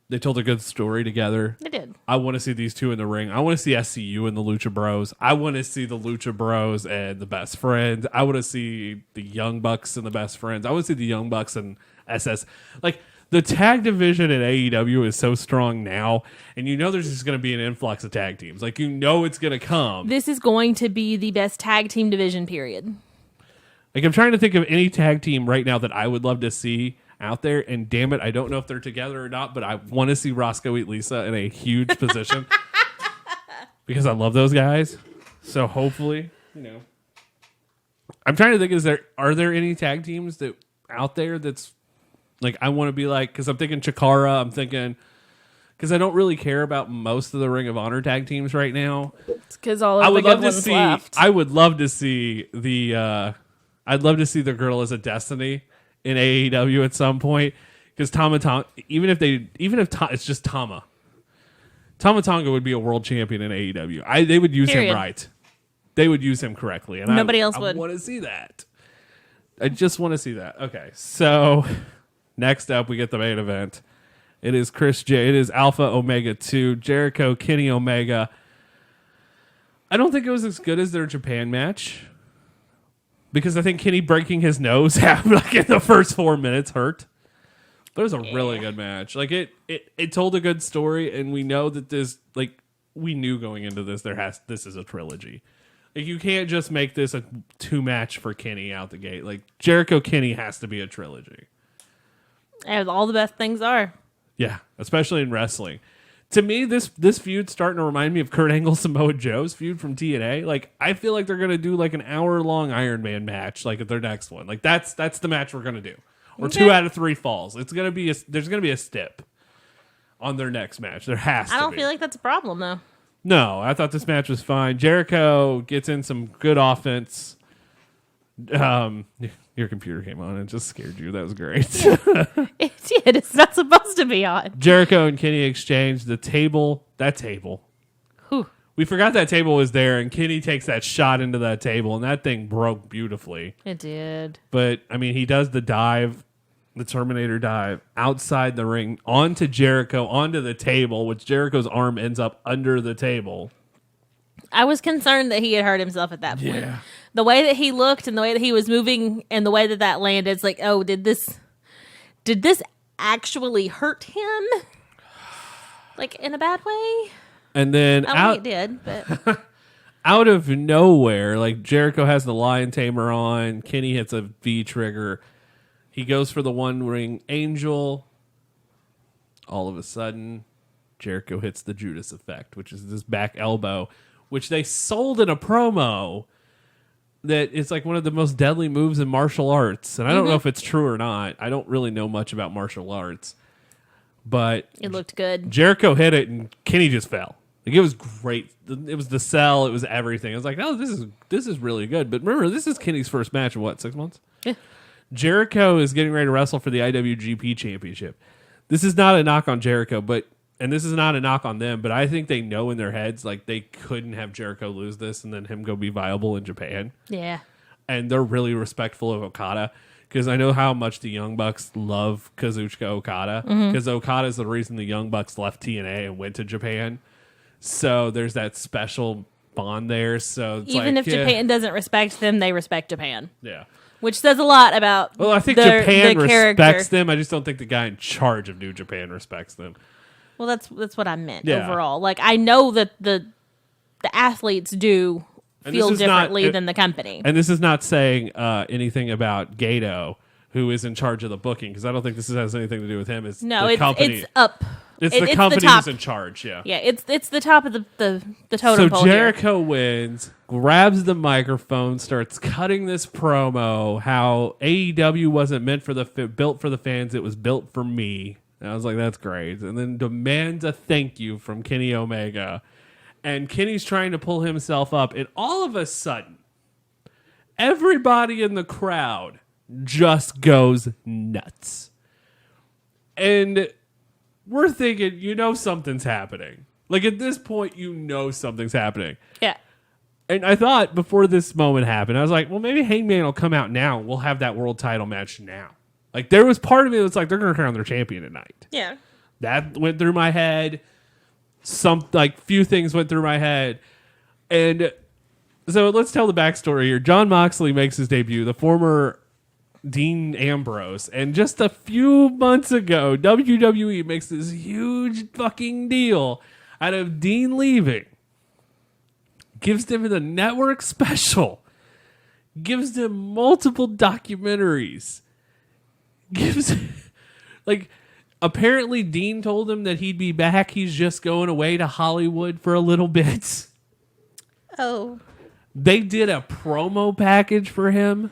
They told a good story together. They did. I want to see these two in the ring. I want to see SCU and the Lucha Bros. I want to see the Lucha Bros and the Best Friends. I want to see the Young Bucks and the Best Friends. I want to see the Young Bucks and SS. Like, the tag division in AEW is so strong now, and you know there's just going to be an influx of tag teams. Like, you know it's going to come. This is going to be the best tag team division, period. Like, I'm trying to think of any tag team right now that I would love to see out there, and damn it, I don't know if they're together or not, but I want to see Roscoe Eat Lisa in a huge position because I love those guys. So hopefully, I'm trying to think: are there any tag teams that out there that's like I want to be like? Because I'm thinking Chikara, I'm thinking because I don't really care about most of the Ring of Honor tag teams right now. It's because all of the good ones left. I would love to see the. I'd love to see the Girl as a Destiny in AEW at some point, because even if it's just Tama Tonga would be a world champion in AEW. They would use him right. They would use him correctly, and nobody else would. I want to see that. I just want to see that. Okay, so next up we get the main event. It is It is Alpha Omega 2, Jericho, Kenny Omega. I don't think it was as good as their Japan match, because I think Kenny breaking his nose in the first 4 minutes hurt. But it was a really good match. Like it told a good story, and we know that we knew going into this this is a trilogy. Like, you can't just make this a 2-match for Kenny out the gate. Like, Jericho Kenny has to be a trilogy. As all the best things are. Yeah, especially in wrestling. To me, this feud's starting to remind me of Kurt Angle Samoa Joe's feud from TNA. Like, I feel like they're gonna do like an hour-long Iron Man match, like at their next one. Like, that's the match we're gonna do. Or 2 out of 3 falls. There's gonna be a stip on their next match. There has to be. I don't feel like that's a problem though. No, I thought this match was fine. Jericho gets in some good offense. Your computer came on and just scared you. That was great. It did. It's not supposed to be on. Jericho and Kenny exchange the table. That table. Whew. We forgot that table was there, and Kenny takes that shot into that table, and that thing broke beautifully. It did. But, I mean, he does the dive, the Terminator dive, outside the ring, onto Jericho, onto the table, which Jericho's arm ends up under the table. I was concerned that he had hurt himself at that point. Yeah. The way that he looked and the way that he was moving and the way that landed, it's like, oh, did this actually hurt him? Like, in a bad way? And then I don't think it did, but out of nowhere, like, Jericho has the Lion Tamer on, Kenny hits a V trigger. He goes for the One Ring Angel. All of a sudden, Jericho hits the Judas effect, which is this back elbow, which they sold in a promo that it's like one of the most deadly moves in martial arts. And I don't know if it's true or not. I don't really know much about martial arts. But it looked good. Jericho hit it, and Kenny just fell. Like, it was great. It was the sell. It was everything. I was like, oh, this is really good. But remember, this is Kenny's first match in, 6 months? Yeah. Jericho is getting ready to wrestle for the IWGP Championship. This is not a knock on Jericho, and this is not a knock on them, but I think they know in their heads, like, they couldn't have Jericho lose this and then him go be viable in Japan. Yeah. And they're really respectful of Okada, because I know how much the Young Bucks love Kazuchika Okada, because Okada is the reason the Young Bucks left TNA and went to Japan. So there's that special bond there. So it's even like, if Japan doesn't respect them, they respect Japan. Yeah. Which says a lot about Well, I think Japan Japan character. respects them. I just don't think the guy in charge of New Japan respects them. Well, that's what I meant Yeah. overall. Like, I know that the athletes do feel differently than the company. And this is not saying anything about Gato, who is in charge of the booking, because I don't think this has anything to do with him. It's the company. It's up. It's the company who's in charge, yeah. Yeah, it's the top of the totem pole. So Jericho wins, grabs the microphone, starts cutting this promo, how AEW wasn't meant for built for the fans, it was built for me. And I was like, that's great. And then demands a thank you from Kenny Omega. And Kenny's trying to pull himself up, and all of a sudden, everybody in the crowd just goes nuts. And we're thinking, something's happening. Like, at this point, something's happening. Yeah. And I thought before this moment happened, I was like, well, maybe Hangman will come out now. We'll have that world title match now. Like, there was part of me that's like, they're going to crown their champion tonight. Yeah. That went through my head. Few things went through my head. And so let's tell the backstory here. Jon Moxley makes his debut, the former Dean Ambrose. And just a few months ago, WWE makes this huge fucking deal out of Dean leaving. Gives them the network special. Gives them multiple documentaries. Apparently Dean told him that he'd be back. He's just going away to Hollywood for a little bit. Oh. They did a promo package for him.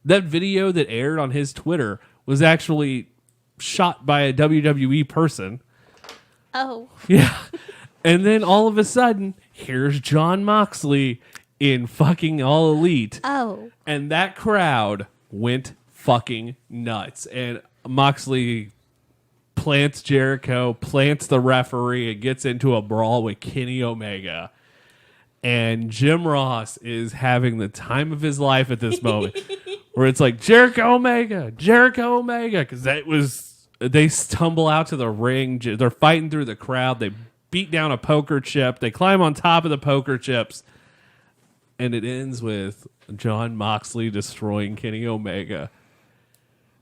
That video that aired on his Twitter was actually shot by a WWE person. Oh. Yeah. And then all of a sudden, here's Jon Moxley in fucking All Elite. Oh. And that crowd went fucking nuts. And Moxley plants Jericho, plants the referee, and gets into a brawl with Kenny Omega. And Jim Ross is having the time of his life at this moment. Where it's like, Jericho Omega. Because they stumble out to the ring. They're fighting through the crowd. They beat down a poker chip. They climb on top of the poker chips. And it ends with Jon Moxley destroying Kenny Omega.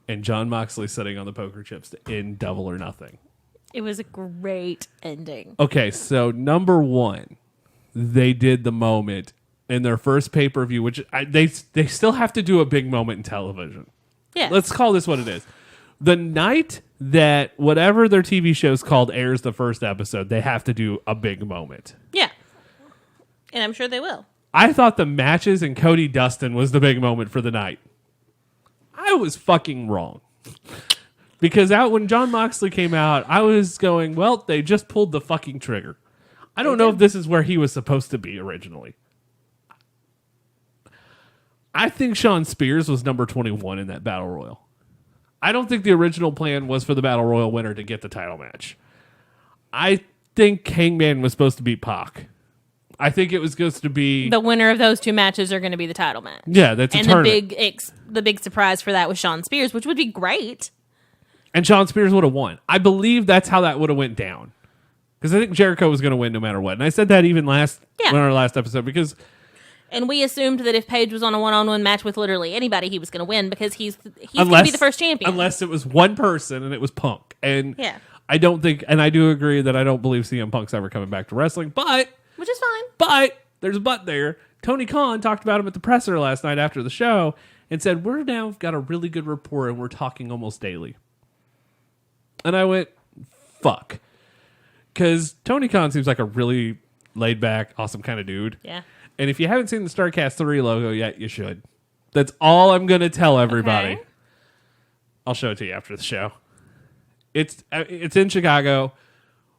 And Jon Moxley sitting on the poker chips in Double or Nothing. It was a great ending. Okay, so number one, they did the moment in their first pay-per-view, which they still have to do a big moment in television. Yeah. Let's call this what it is. The night that whatever their TV show's called airs the first episode, they have to do a big moment. Yeah. And I'm sure they will. I thought the matches in Cody Dustin was the big moment for the night. I was fucking wrong. Because when Jon Moxley came out, I was going, well, they just pulled the fucking trigger. I don't know if this is where he was supposed to be originally. I think Shawn Spears was number 21 in that Battle Royal. I don't think the original plan was for the Battle Royal winner to get the title match. I think Hangman was supposed to beat Pac. I think it was supposed to be... The winner of those two matches are going to be the title match. Yeah, that's a tournament. And the big surprise for that was Shawn Spears, which would be great. And Shawn Spears would have won. I believe that's how that would have went down. Because I think Jericho was going to win no matter what. And I said that even in our last episode because... And we assumed that if Paige was on a one-on-one match with literally anybody, he was going to win because he's going to be the first champion. Unless it was one person and it was Punk. And yeah. I don't think, and I do agree that I don't believe CM Punk's ever coming back to wrestling, but... Which is fine. But, there's a but there. Tony Khan talked about him at the presser last night after the show and said, we're now got a really good rapport and we're talking almost daily. And I went, fuck. Because Tony Khan seems like a really laid-back, awesome kind of dude. Yeah. And if you haven't seen the StarCast 3 logo yet, you should. That's all I'm going to tell everybody. Okay. I'll show it to you after the show. It's in Chicago,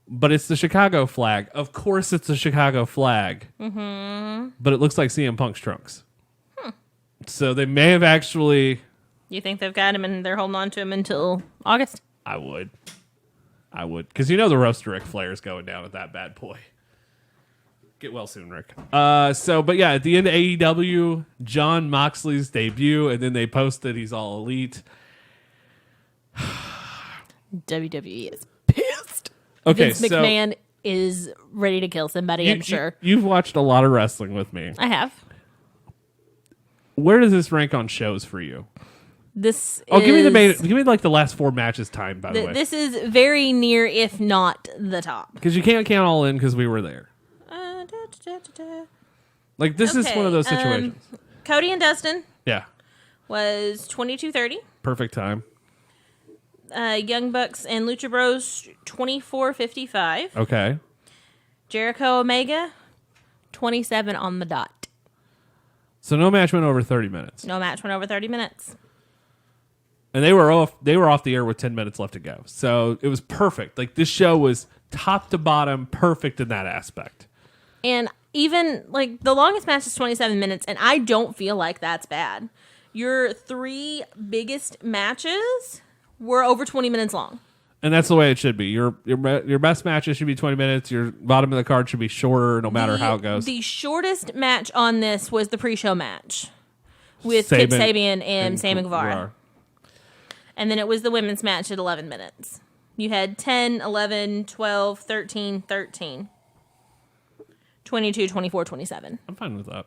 but it's the Chicago flag. Of course it's the Chicago flag. Mm-hmm. But it looks like CM Punk's trunks. So they may have actually... You think they've got him and they're holding on to him until August? I would. Because you know the roast Ric Flair is going down with that bad boy. Get well soon, Rick. But yeah, at the end of AEW, Jon Moxley's debut, and then they posted he's All Elite. WWE is pissed. Okay, Vince McMahon is ready to kill somebody, I'm sure. You've watched a lot of wrestling with me. I have. Where does this rank on shows for you? Give me like the last 4 matches time, by the way. This is very near, if not the top. Because you can't count all in because we were there. Like, this is one of those situations. Cody and Dustin. Yeah. Was 22:30. Perfect time. Young Bucks and Lucha Bros 24:55. Okay. Jericho Omega 27 on the dot. So no match went over 30 minutes. No match went over 30 minutes. And they were off the air with 10 minutes left to go. So it was perfect. Like, this show was top to bottom perfect in that aspect. And even like the longest match is 27 minutes, and I don't feel like that's bad. Your 3 biggest matches were over 20 minutes long. And that's the way it should be. Your best matches should be 20 minutes. Your bottom of the card should be shorter no matter how it goes. The shortest match on this was the pre-show match with Kip Sabian and Sammy Guevara. And then it was the women's match at 11 minutes. You had 10, 11, 12, 13, 13. 22, 24, 27. I'm fine with that.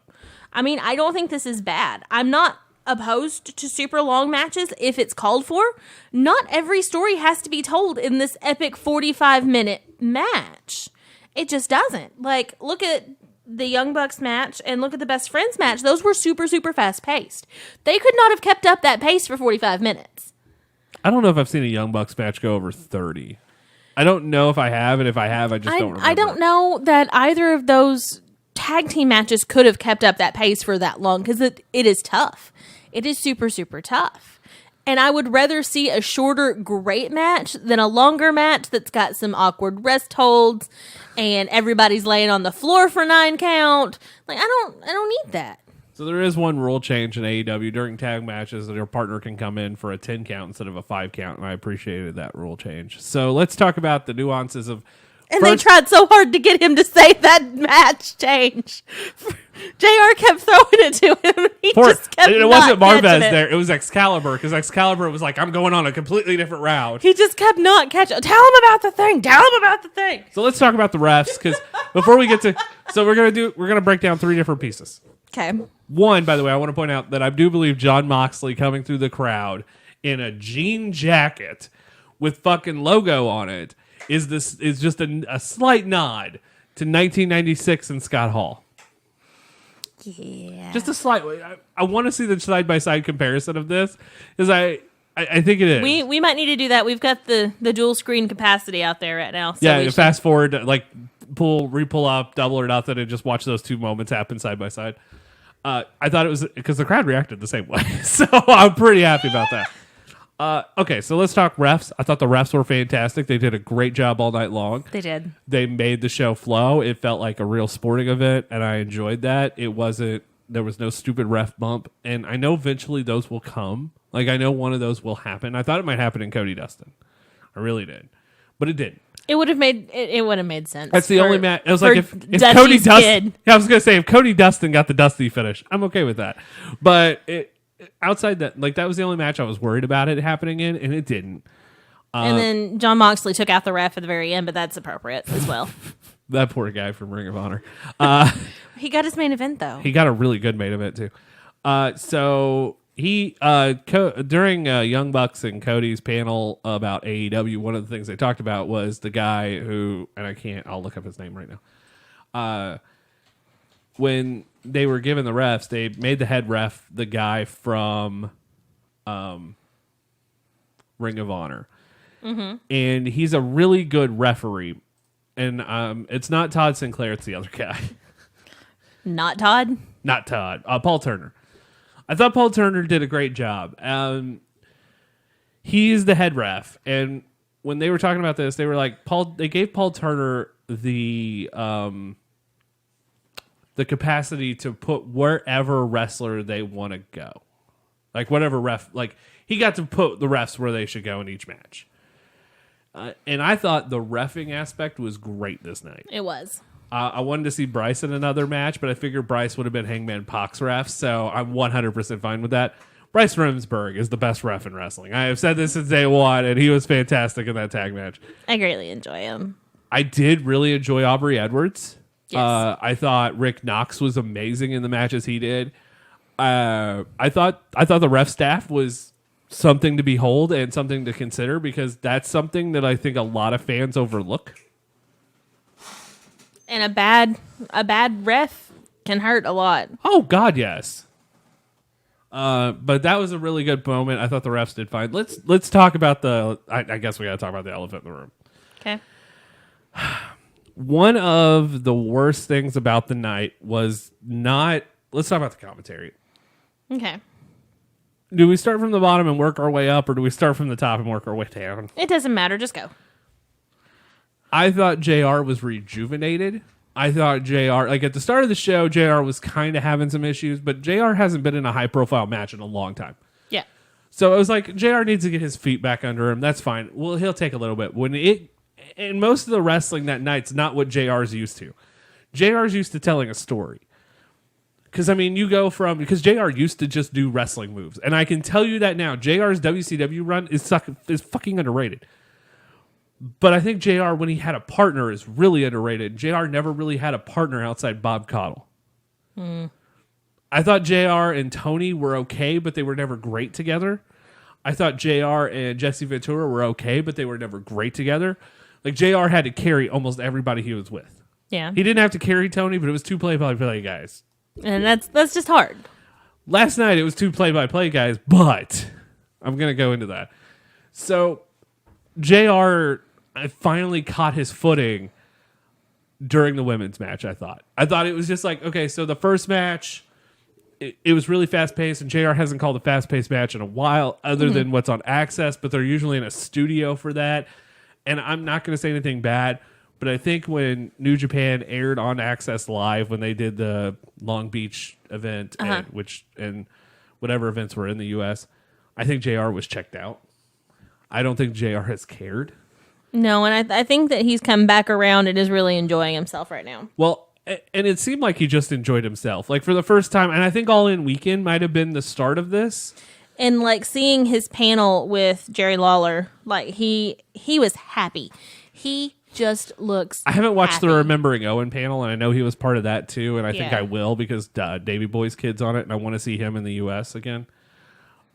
I mean, I don't think this is bad. I'm not opposed to super long matches if it's called for. Not every story has to be told in this epic 45-minute match. It just doesn't. Like, look at the Young Bucks match and look at the Best Friends match. Those were super, super fast-paced. They could not have kept up that pace for 45 minutes. I don't know if I've seen a Young Bucks match go over 30. I don't know if I have, and if I have, I just don't remember. I don't know that either of those tag team matches could have kept up that pace for that long, because it is tough. It is super, super tough. And I would rather see a shorter, great match than a longer match that's got some awkward rest holds and everybody's laying on the floor for 9 count. Like, I don't need that. So there is one rule change in AEW during tag matches that your partner can come in for a 10 count instead of a 5 count, and I appreciated that rule change. So let's talk about the nuances of... And they tried so hard to get him to say that match change. JR kept throwing it to him. He just kept it not wasn't Marvez catching it. there. It was Excalibur, because Excalibur was like, I'm going on a completely different route. He just kept not catching. Tell him about the thing. Tell him about the thing. So let's talk about the refs, because before we get to... So we're gonna break down 3 different pieces. Okay. One, by the way, I want to point out that I do believe Jon Moxley coming through the crowd in a jean jacket with fucking logo on it is just a slight nod to 1996 and Scott Hall. Yeah. Just a slight. I want to see the side by side comparison of this, because I think it is. We might need to do that. We've got the dual screen capacity out there right now. So yeah, fast forward, like re-pull up, double or nothing, and just watch those 2 moments happen side by side. I thought it was because the crowd reacted the same way, so I'm pretty happy about that. Okay, so let's talk refs. I thought the refs were fantastic. They did a great job all night long. They did. They made the show flow. It felt like a real sporting event, and I enjoyed that. There was no stupid ref bump, and I know eventually those will come. Like, I know one of those will happen. I thought it might happen in Cody Dustin. I really did, but it didn't. It would have made sense. That's the only match. It was like if Cody Dustin. Yeah, I was gonna say if Cody Dustin got the Dusty finish, I'm okay with that. But outside that, like, that was the only match I was worried about it happening in, and it didn't. And then Jon Moxley took out the ref at the very end, but that's appropriate as well. That poor guy from Ring of Honor. He got his main event though. He got a really good main event too. So he during Young Bucks and Cody's panel about AEW, one of the things they talked about was the guy who, and I'll look up his name right now. When they were given the refs, they made the head ref the guy from Ring of Honor. Mm-hmm. And he's a really good referee. And it's not Todd Sinclair, it's the other guy. Not Todd? Not Todd. Paul Turner. I thought Paul Turner did a great job. He's the head ref, and when they were talking about this, they were like, they gave Paul Turner the capacity to put wherever wrestler they want to go. Like, whatever ref, like, he got to put the refs where they should go in each match. And I thought the reffing aspect was great this night. It was. I wanted to see Bryce in another match, but I figured Bryce would have been Hangman Pac's ref, so I'm 100% fine with that. Bryce Remsburg is the best ref in wrestling. I have said this since day one, and he was fantastic in that tag match. I greatly enjoy him. I did really enjoy Aubrey Edwards. Yes. I thought Rick Knox was amazing in the matches he did. I thought the ref staff was something to behold and something to consider, because that's something that I think a lot of fans overlook. And a bad ref can hurt a lot. Oh God, yes. But that was a really good moment. I thought the refs did fine. Let's talk about the. I guess we got to talk about the elephant in the room. Okay. One of the worst things about the night was not. Let's talk about the commentary. Okay. Do we start from the bottom and work our way up, or do we start from the top and work our way down? It doesn't matter. Just go. I thought JR was rejuvenated. I thought JR, like at the start of the show, JR was kind of having some issues, but JR hasn't been in a high-profile match in a long time. Yeah. So it was like, JR needs to get his feet back under him. That's fine. Well, he'll take a little bit. And most of the wrestling that night's not what JR's used to. JR's used to telling a story. Because, I mean, because JR used to just do wrestling moves. And I can tell you that now. JR's WCW run is fucking underrated. But I think JR, when he had a partner, is really underrated. JR never really had a partner outside Bob Caudle. I thought JR and Tony were okay, but they were never great together. I thought JR and Jesse Ventura were okay, but they were never great together. Like, JR had to carry almost everybody he was with. Yeah. He didn't have to carry Tony, but it was two play-by-play guys. And that's just hard. Last night, it was two play-by-play guys, but I'm going to go into that. So, JR finally caught his footing during the women's match, I thought. I thought it was just like, okay, so the first match, it was really fast-paced, and JR hasn't called a fast-paced match in a while, other than what's on Access, but they're usually in a studio for that. And I'm not going to say anything bad, but I think when New Japan aired on Access Live, when they did the Long Beach event, and whatever events were in the U.S., I think JR was checked out. I don't think JR has cared. No, and I think that he's come back around and is really enjoying himself right now. Well, and it seemed like he just enjoyed himself. Like, for the first time, and I think All In Weekend might have been the start of this. And like seeing his panel with Jerry Lawler, like he was happy. He just looks I haven't watched happy. the Remembering Owen panel, and I know he was part of that too, and I think Yeah. I will, because Davey Boy's kid's on it, and I want to see him in the U.S. again.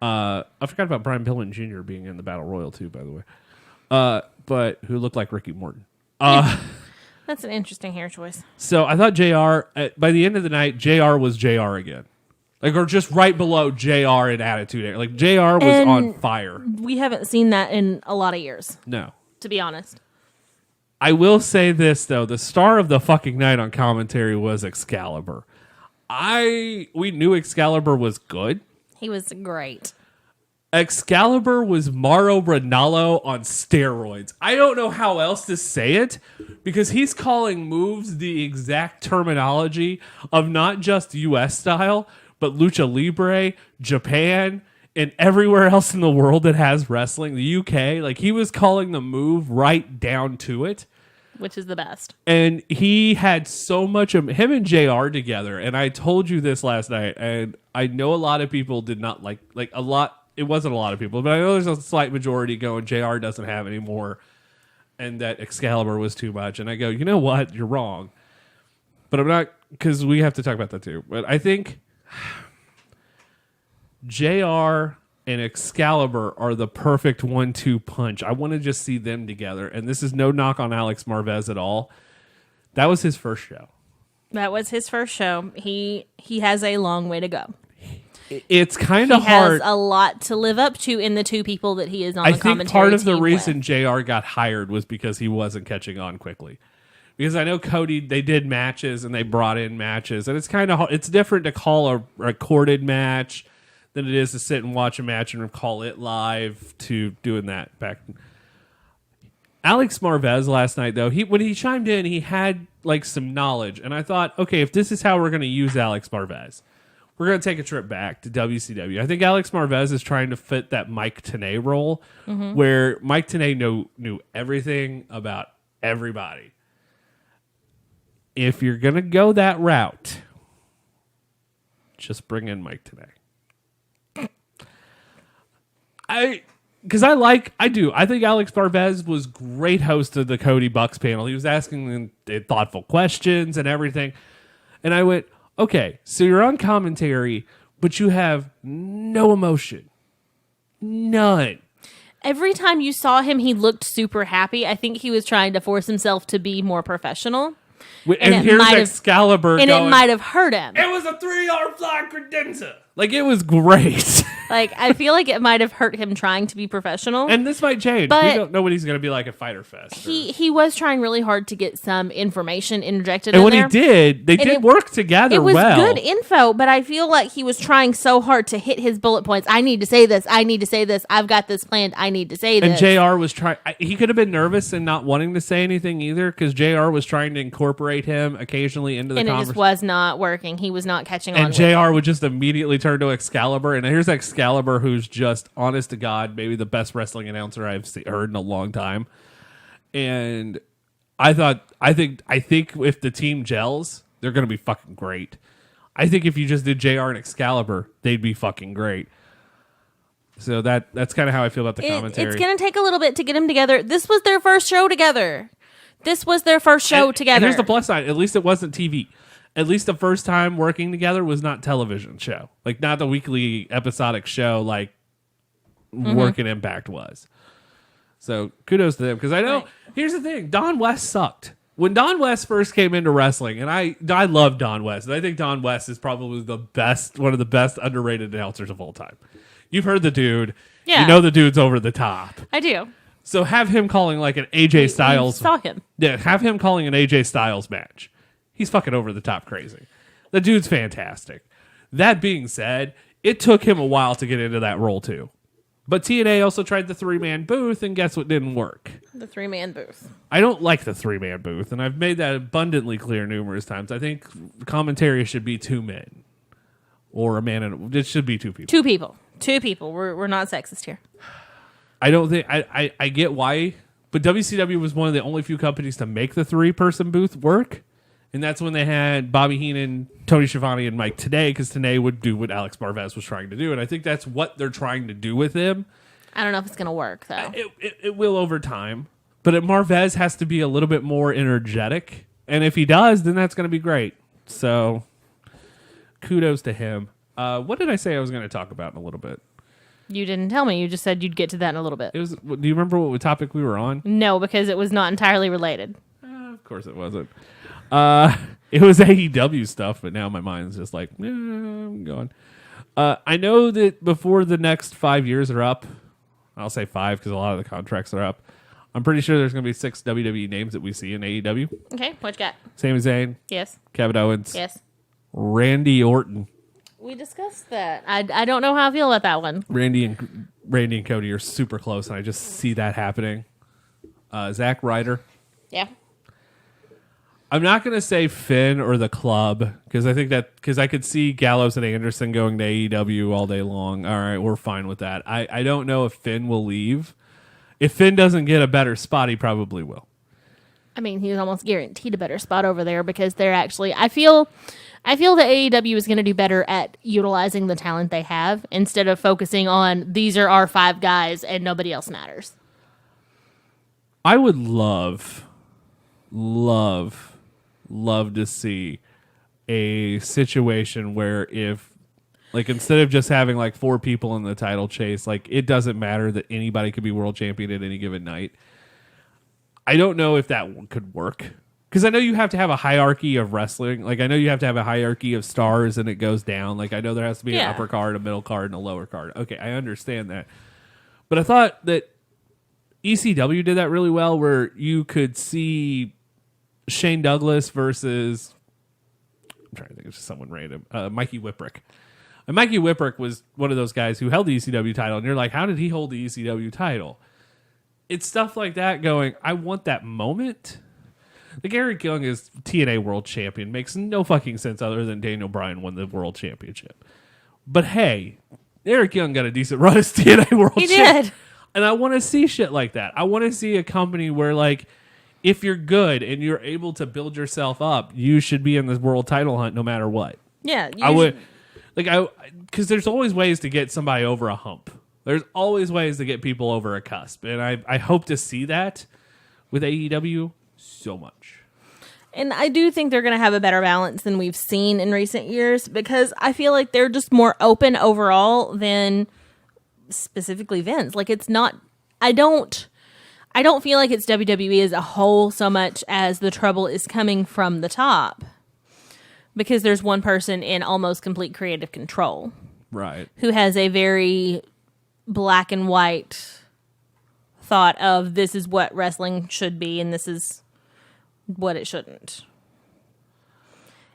I forgot about Brian Pillman Jr. being in the Battle Royal too, by the way. But who looked like Ricky Morton. That's an interesting hair choice. So I thought JR, by the end of the night, JR was JR again. Like, or just right below JR in Attitude Era. Like, JR was on fire. We haven't seen that in a lot of years, No. to be honest. I will say this, though. The star of the fucking night on commentary was Excalibur. We knew Excalibur was good. He was great. Excalibur was Mauro Ranallo on steroids. I don't know how else to say it, because he's calling moves the exact terminology of not just US style, but Lucha Libre, Japan, and everywhere else in the world that has wrestling, the UK. Like, he was calling the move right down to it. Which is the best. And he had so much of him and JR together. And I told you this last night, and I know a lot of people did not like a lot. It wasn't a lot of people, but I know there's a slight majority going, JR doesn't have any more, and that Excalibur was too much. And I go, you know what? You're wrong. But I'm not, because we have to talk about that too. But I think JR and Excalibur are the perfect 1-2 punch. I want to just see them together. And this is no knock on Alex Marvez at all. That was his first show. That was his first show. He has a long way to go. It's kind of He hard. has a lot to live up to in the two people that he is on the commentary I think part of the team reason with. JR got hired was because he wasn't catching on quickly. Because I know Cody, they did matches and they brought in matches, and it's kind of it's different to call a recorded match than it is to sit and watch a match and call it live to doing that back. Alex Marvez last night, though, when he chimed in, he had like some knowledge, and I thought, okay, if this is how we're going to use Alex Marvez, we're going to take a trip back to WCW. I think Alex Marvez is trying to fit that Mike Tenay role, where Mike Tenay knew everything about everybody. If you're going to go that route, just bring in Mike Tenay. because I think Alex Barbez was great host of the Cody Bucks panel. He was asking them thoughtful questions and everything. And I went, okay, so you're on commentary, but you have no emotion. None. Every time you saw him, he looked super happy. I think he was trying to force himself to be more professional. And here's Excalibur and going, it might have hurt him. It was a 3-yard fly credenza. Like, it was great. Like, I feel like it might have hurt him trying to be professional. And this might change. But we don't know what he's going to be like at Fyter Fest. He was trying really hard to get some information interjected and in when there. he did, they did work together well. It was well. good info, but I feel like he was trying so hard to hit his bullet points. I need to say this. I need to say this. I've got this planned. I need to say this. And JR was trying. He could have been nervous and not wanting to say anything either, because JR was trying to incorporate him occasionally into the conversation. And it just was not working. He was not catching on. And JR would just immediately turn to Excalibur, and here's Excalibur, who's just, honest to God, maybe the best wrestling announcer I've heard in a long time. And I think if the team gels, they're going to be fucking great. I think if you just did JR and Excalibur, they'd be fucking great. So that's kind of how I feel about the commentary. It's going to take a little bit to get them together. This was their first show together. Together. And here's the plus side. At least it wasn't TV. At least the first time working together was not television show. Like, not the weekly episodic show like Working Impact was. So kudos to them. Because I know, here's the thing. Don West sucked. When Don West first came into wrestling, and I love Don West. And I think Don West is probably one of the best underrated announcers of all time. You've heard the dude. Yeah. You know the dude's over the top. I do. So have him calling like an AJ Styles. We saw him. Yeah, have him calling an AJ Styles match. He's fucking over the top crazy. The dude's fantastic. That being said, it took him a while to get into that role too. But TNA also tried the 3-man booth, and guess what didn't work? The 3-man booth. I don't like the 3-man booth, and I've made that abundantly clear numerous times. I think commentary should be 2 men. Or a man and it should be 2 people. 2 people. 2 people. We're not sexist here. I don't think I get why, but WCW was one of the only few companies to make the 3-person booth work. And that's when they had Bobby Heenan, Tony Schiavone, and Mike Tenay, because Tenay would do what Alex Barbez was trying to do. And I think that's what they're trying to do with him. I don't know if it's going to work, though. It will over time. But Marvez has to be a little bit more energetic. And if he does, then that's going to be great. So, kudos to him. What did I say I was going to talk about in a little bit? You didn't tell me. You just said you'd get to that in a little bit. Do you remember what topic we were on? No, because it was not entirely related. Of course it wasn't. It was AEW stuff, but now my mind's just like, I'm going. I know that before the next 5 years are up, I'll say 5 because a lot of the contracts are up. I'm pretty sure there's going to be 6 WWE names that we see in AEW. Okay, what you got? Sami Zayn. Yes. Kevin Owens. Yes. Randy Orton. We discussed that. I don't know how I feel about that one. Randy and Cody are super close, and I just see that happening. Zack Ryder. Yeah. I'm not going to say Finn or the club because I could see Gallows and Anderson going to AEW all day long. All right, we're fine with that. I don't know if Finn will leave. If Finn doesn't get a better spot, he probably will. I mean, he's almost guaranteed a better spot over there because they're actually. I feel that AEW is going to do better at utilizing the talent they have instead of focusing on these are our 5 guys and nobody else matters. I would love to see a situation where if, like, instead of just having like 4 people in the title chase, like, it doesn't matter that anybody could be world champion at any given night. I don't know if that could work because I know you have to have a hierarchy of wrestling. Like, I know you have to have a hierarchy of stars and it goes down. Like, I know there has to be an upper card, a middle card, and a lower card. Okay, I understand that. But I thought that ECW did that really well where you could see Shane Douglas versus, I'm trying to think of someone random, Mikey Whipwreck. And Mikey Whipwreck was one of those guys who held the ECW title, and you're like, how did he hold the ECW title? It's stuff like that going, I want that moment. Like, Eric Young is TNA World Champion. Makes no fucking sense other than Daniel Bryan won the World Championship. But hey, Eric Young got a decent run as TNA World Champion. He did. And I want to see shit like that. I want to see a company where, like, if you're good and you're able to build yourself up, you should be in this world title hunt no matter what. Yeah. I would, like, because there's always ways to get somebody over a hump. There's always ways to get people over a cusp, and I hope to see that with AEW so much. And I do think they're going to have a better balance than we've seen in recent years because I feel like they're just more open overall than specifically Vince. Like it's not. I don't feel like it's WWE as a whole so much as the trouble is coming from the top because there's one person in almost complete creative control. Right. Who has a very black and white thought of this is what wrestling should be and this is what it shouldn't.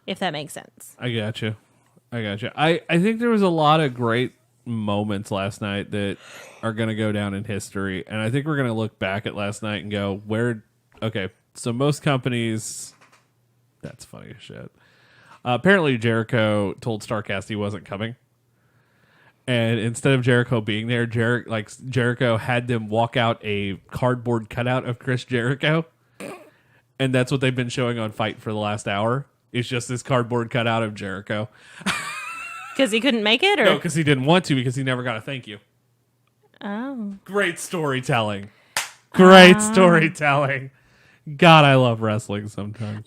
If that makes sense. I got you. I think there was a lot of great moments last night that are going to go down in history. And I think we're going to look back at last night and go, okay, so most companies, that's funny as shit. Apparently Jericho told StarCast he wasn't coming. And instead of Jericho being there, Jericho had them walk out a cardboard cutout of Chris Jericho. And that's what they've been showing on Fight for the last hour. It's just this cardboard cutout of Jericho. Because he couldn't make it? Or? No, because he didn't want to, because he never got a thank you. Oh. Great storytelling. Great storytelling. God, I love wrestling sometimes.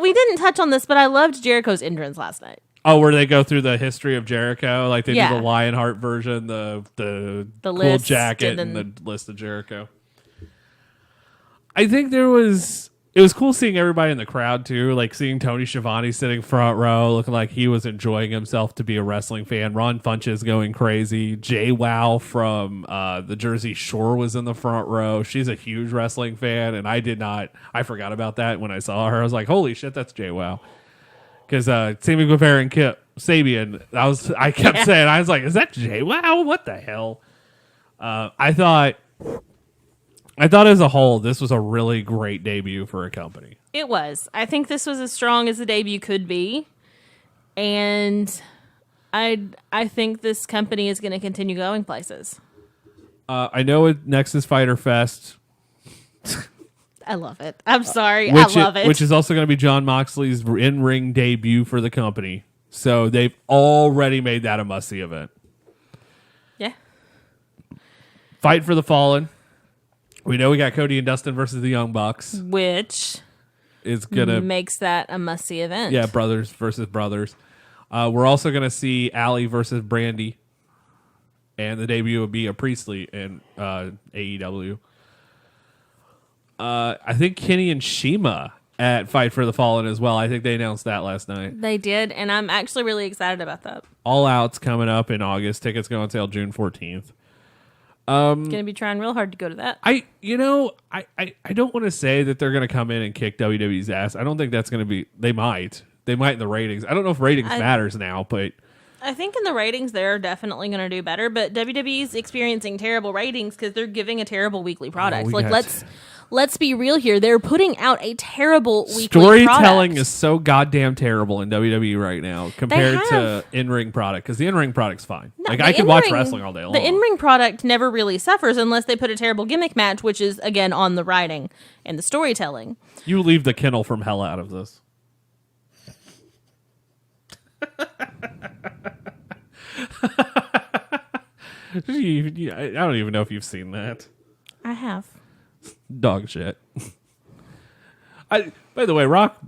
We didn't touch on this, but I loved Jericho's entrance last night. Oh, where they go through the history of Jericho, like they do Yeah. the Lionheart version, the cool list, jacket and the list of Jericho. I think it was cool seeing everybody in the crowd too, like seeing Tony Schiavone sitting front row, looking like he was enjoying himself to be a wrestling fan. Ron Funches going crazy. JWoww from the Jersey Shore was in the front row. She's a huge wrestling fan, and I forgot about that when I saw her. I was like, holy shit, that's JWoww. Because Sammy Guevara and Kip Sabian, I kept saying, I was like, is that JWoww? What the hell? I thought as a whole, this was a really great debut for a company. It was. I think this was as strong as the debut could be. And I think this company is going to continue going places. I know next is Fyter Fest. I love it. I'm sorry. I love it. Which is also going to be Jon Moxley's in-ring debut for the company. So they've already made that a must-see event. Yeah. Fight for the Fallen. We know we got Cody and Dustin versus the Young Bucks. Which is gonna makes that a must-see event. Yeah, brothers versus brothers. We're also going to see Allie versus Brandy. And the debut will be a Priestley in AEW. I think Kenny and Shima at Fight for the Fallen as well. I think they announced that last night. They did, and I'm actually really excited about that. All Out's coming up in August. Tickets go on sale June 14th. Going to be trying real hard to go to that. I don't want to say that they're going to come in and kick WWE's ass. I don't think that's going to be... They might in the ratings. I don't know if ratings matters now, but... I think in the ratings, they're definitely going to do better, but WWE's experiencing terrible ratings because they're giving a terrible weekly product. Let's be real here. They're putting out a terrible weekly Storytelling product. is so goddamn terrible in WWE right now compared to in-ring product, because the in-ring product's fine. No, I can watch wrestling all day long. The in-ring product never really suffers unless they put a terrible gimmick match, which is, again, on the writing and the storytelling. You leave the kennel from hell out of this. I don't even know if you've seen that. I have. Dog shit. By the way, Rock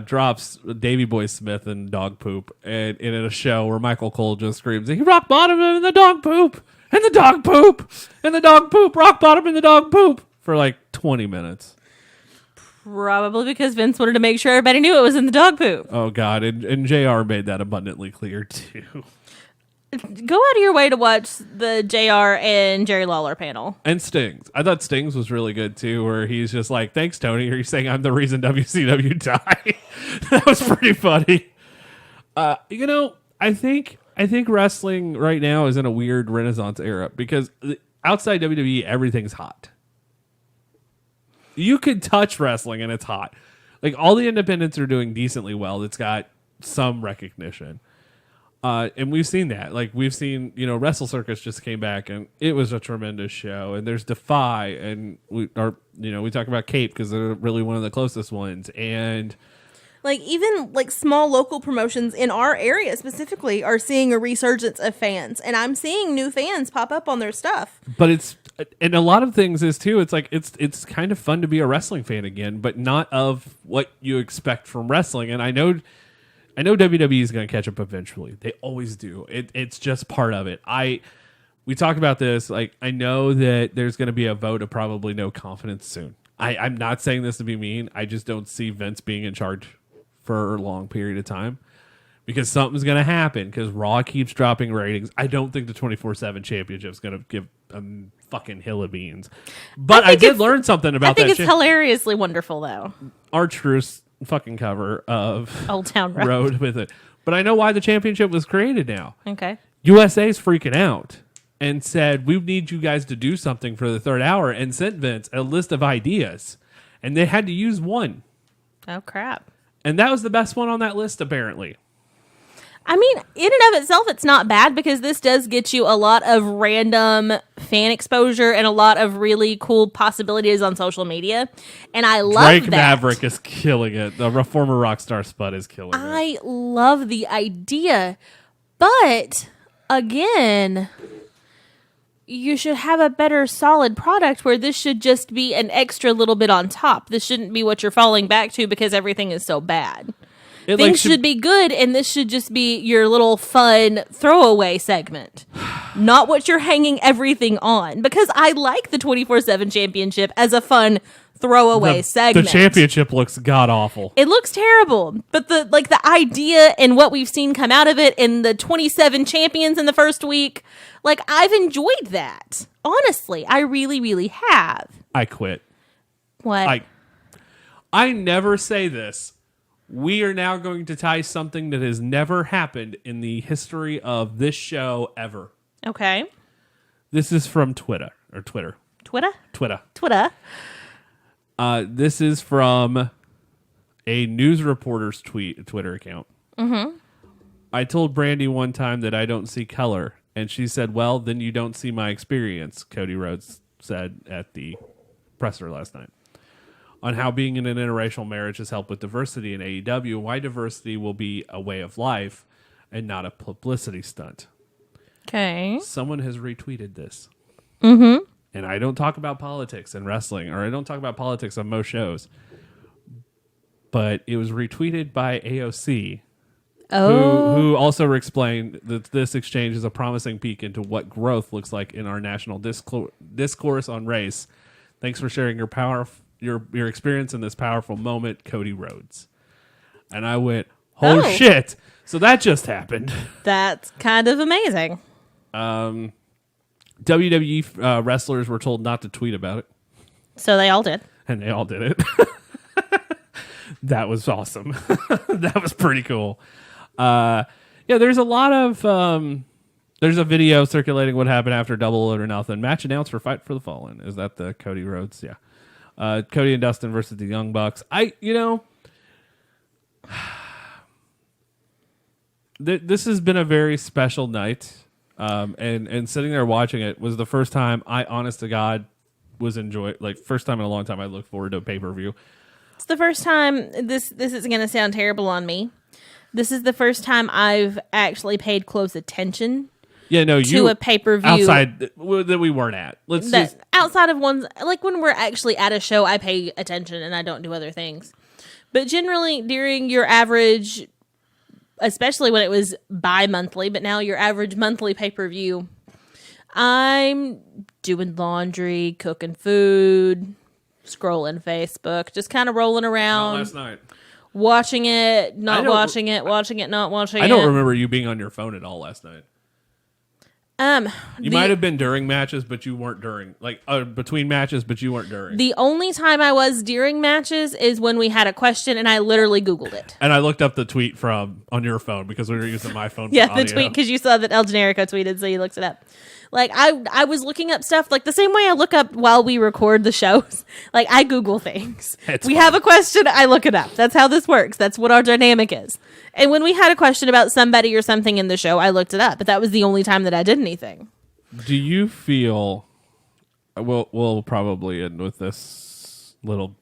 drops Davey Boy Smith in dog poop, and in a show where Michael Cole just screams, "He rock bottom in the dog poop, and the dog poop, and the dog poop, rock bottom in the dog poop," for like 20 minutes. Probably because Vince wanted to make sure everybody knew it was in the dog poop. Oh God, and JR made that abundantly clear too. Go out of your way to watch the JR and Jerry Lawler panel. And Stings. I thought Stings was really good too, where he's just like, "Thanks, Tony. Are you saying I'm the reason WCW died?" That was pretty funny. I think wrestling right now is in a weird renaissance era because outside WWE, everything's hot. You could touch wrestling and it's hot. Like all the independents are doing decently well. It's got some recognition. And we've seen that. Like we've seen, Wrestle Circus just came back and it was a tremendous show. And there's Defy, and we talk about Cape because they're really one of the closest ones. And Like, even like small local promotions in our area specifically are seeing a resurgence of fans, and I'm seeing new fans pop up on their stuff. But it's, and a lot of things is too, it's like it's kind of fun to be a wrestling fan again, but not of what you expect from wrestling. And I know WWE is going to catch up eventually. They always do. It's just part of it. We talked about this. Like, I know that there's going to be a vote of probably no confidence soon. I'm not saying this to be mean. I just don't see Vince being in charge for a long period of time, because something's going to happen, because Raw keeps dropping ratings. I don't think the 24/7 championship is going to give a fucking hill of beans. But I did learn something about that. I think it's hilariously wonderful, though. R-Truth's fucking cover of Old Town Road with it. But I know why the championship was created now. Okay. USA's freaking out and said, we need you guys to do something for the third hour, and sent Vince a list of ideas. And they had to use one. Oh, crap. And that was the best one on that list, apparently. I mean, in and of itself, it's not bad, because this does get you a lot of random fan exposure and a lot of really cool possibilities on social media. And I love Drake that. Maverick is killing it. The former Rockstar Spud is killing it. I love the idea. But, again, you should have a better solid product, where this should just be an extra little bit on top. This shouldn't be what you're falling back to because everything is so bad. Things should be good, and this should just be your little fun throwaway segment. Not what you're hanging everything on. Because I like the 24/7 championship as a fun throwaway segment. The championship looks god-awful. It looks terrible. But the idea and what we've seen come out of it, and the 27 champions in the first week, like, I've enjoyed that. Honestly, I really, really have. I quit. What? I never say this. We are now going to tie something that has never happened in the history of this show ever. Okay. This is from Twitter. Twitter? Twitter. Twitter. This is from a news reporter's Twitter account. Mm-hmm. I told Brandy one time that I don't see color, and she said, well, then you don't see my experience, Cody Rhodes said at the presser last night. On how being in an interracial marriage has helped with diversity in AEW, why diversity will be a way of life and not a publicity stunt. Okay. Someone has retweeted this. Mm-hmm. And I don't talk about politics in wrestling, or I don't talk about politics on most shows. But it was retweeted by AOC, who also explained that this exchange is a promising peek into what growth looks like in our national discourse on race. Thanks for sharing your experience in this powerful moment, Cody Rhodes. And I went, oh shit. So that just happened. That's kind of amazing. WWE wrestlers were told not to tweet about it. So they all did. And they all did it. That was awesome. That was pretty cool. Yeah, there's a lot of... there's a video circulating what happened after Double or Nothing. Match announced for Fight for the Fallen. Is that the Cody Rhodes? Yeah. Cody and Dustin versus the Young Bucks. This has been a very special night. And sitting there watching it was the first time I, honest to God, was first time in a long time I looked forward to a pay-per-view. It's the first time, this is going to sound terrible on me. This is the first time I've actually paid close attention to a pay-per-view. Outside that we weren't at. Outside of ones, like when we're actually at a show, I pay attention and I don't do other things. But generally, during your average, especially when it was bi-monthly, but now your average monthly pay-per-view, I'm doing laundry, cooking food, scrolling Facebook, just kind of rolling around. Not last night. Watching it, not watching it, watching it, not watching it. I don't remember you being on your phone at all last night. You might have been during matches, but you weren't during. Between matches, but you weren't during. The only time I was during matches is when we had a question, and I literally Googled it. And I looked up the tweet on your phone because we were using my phone. Yeah, for the audio. tweet, because you saw that El Generico tweeted, so you looked it up. Like, I was looking up stuff, like the same way I look up while we record the shows. Like, I Google things. We have a question, I look it up. That's how this works. That's what our dynamic is. And when we had a question about somebody or something in the show, I looked it up. But that was the only time that I did anything. Do you feel... We'll probably end with this little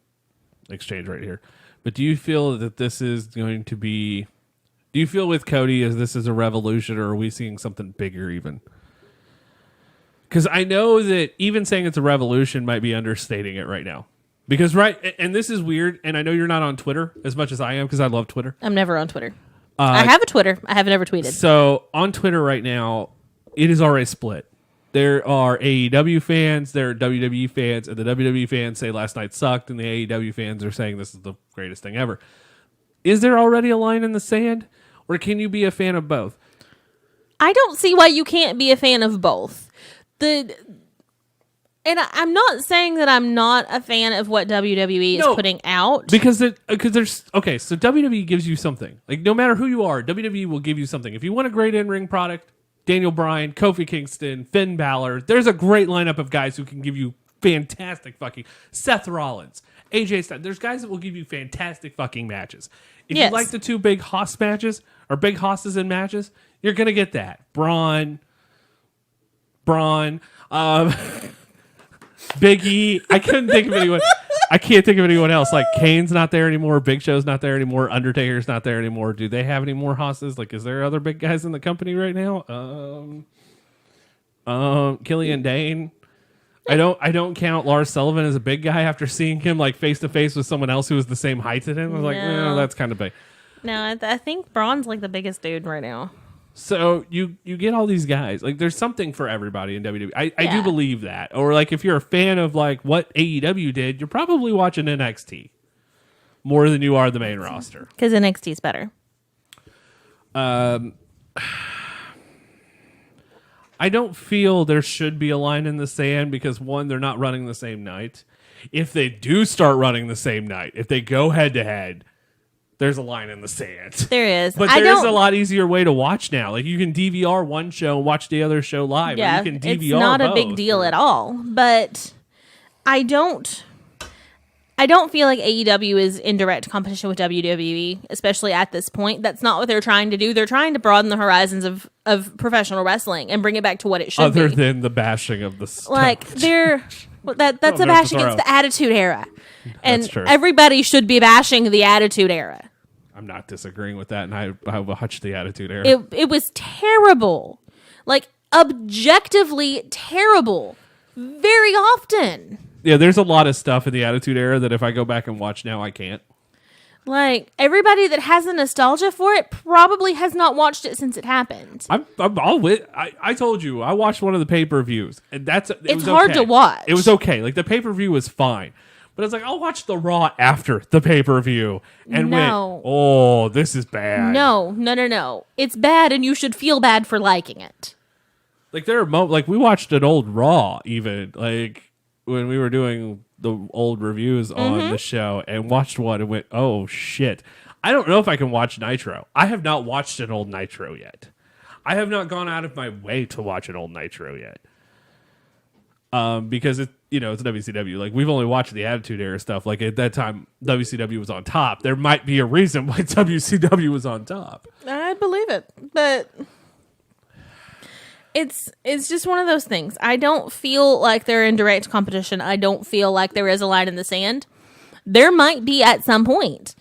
exchange right here. But do you feel that this is going to be? Do you feel with Cody as this is a revolution, or are we seeing something bigger even? Because I know that even saying it's a revolution might be understating it right now. Because and this is weird, and I know you're not on Twitter as much as I am because I love Twitter. I'm never on Twitter. I have a Twitter. I haven't ever tweeted. So on Twitter right now, it is already split. There are AEW fans, there are WWE fans, and the WWE fans say last night sucked, and the AEW fans are saying this is the greatest thing ever. Is there already a line in the sand, or can you be a fan of both? I don't see why you can't be a fan of both. I'm not saying that I'm not a fan of what WWE is putting out. Because there's... Okay, so WWE gives you something. Like, no matter who you are, WWE will give you something. If you want a great in-ring product, Daniel Bryan, Kofi Kingston, Finn Balor, there's a great lineup of guys who can give you fantastic fucking... Seth Rollins, AJ Styles. There's guys that will give you fantastic fucking matches. If you like the two big hoss matches, or big hosses in matches, you're going to get that. Braun... Big E. I couldn't think of anyone. I can't think of anyone else. Like Kane's not there anymore. Big Show's not there anymore. Undertaker's not there anymore. Do they have any more hosses? Like, is there other big guys in the company right now? Killian Dane. I don't count Lars Sullivan as a big guy after seeing him like face to face with someone else who was the same height as him. I was like, that's kind of big. No, I think Braun's like the biggest dude right now. So you get all these guys. Like, there's something for everybody in WWE. I do believe that. Or like if you're a fan of like what AEW did, you're probably watching NXT more than you are the main roster. Because NXT's better. I don't feel there should be a line in the sand because one, they're not running the same night. If they do start running the same night, if they go head to head, there's a line in the sand. There is. But there's a lot easier way to watch now. Like, you can DVR one show and watch the other show live. Yeah, or you can DVR it's not both. a big deal at all. But I don't feel like AEW is in direct competition with WWE, especially at this point. That's not what they're trying to do. They're trying to broaden the horizons of professional wrestling and bring it back to what it should be. Other than the bashing of the stuff. Like, that's a bash against the Attitude Era. And true. everybody should be bashing the Attitude Era. I'm not disagreeing with that, and I watched the Attitude Era. It was terrible. Like, objectively terrible. Very often. Yeah, there's a lot of stuff in the Attitude Era that if I go back and watch now, I can't. Like, everybody that has a nostalgia for it probably has not watched it since it happened. I'm all with. I told you I watched one of the pay-per-views, and it's hard to watch. It was okay. Like, the pay-per-view was fine, but it's like I'll watch the Raw after the pay-per-view and went, oh, this is bad. No. It's bad, and you should feel bad for liking it. Like, there are like we watched an old Raw even like when we were doing the old reviews on the show and watched one and went, oh shit. I don't know if I can watch Nitro. I have not watched an old Nitro yet. I have not gone out of my way to watch an old Nitro yet. Because it's WCW. Like, we've only watched the Attitude Era stuff. Like, at that time, WCW was on top. There might be a reason why WCW was on top. I believe it, but it's just one of those things. I don't feel like they're in direct competition. I don't feel like there is a line in the sand. There might be at some point.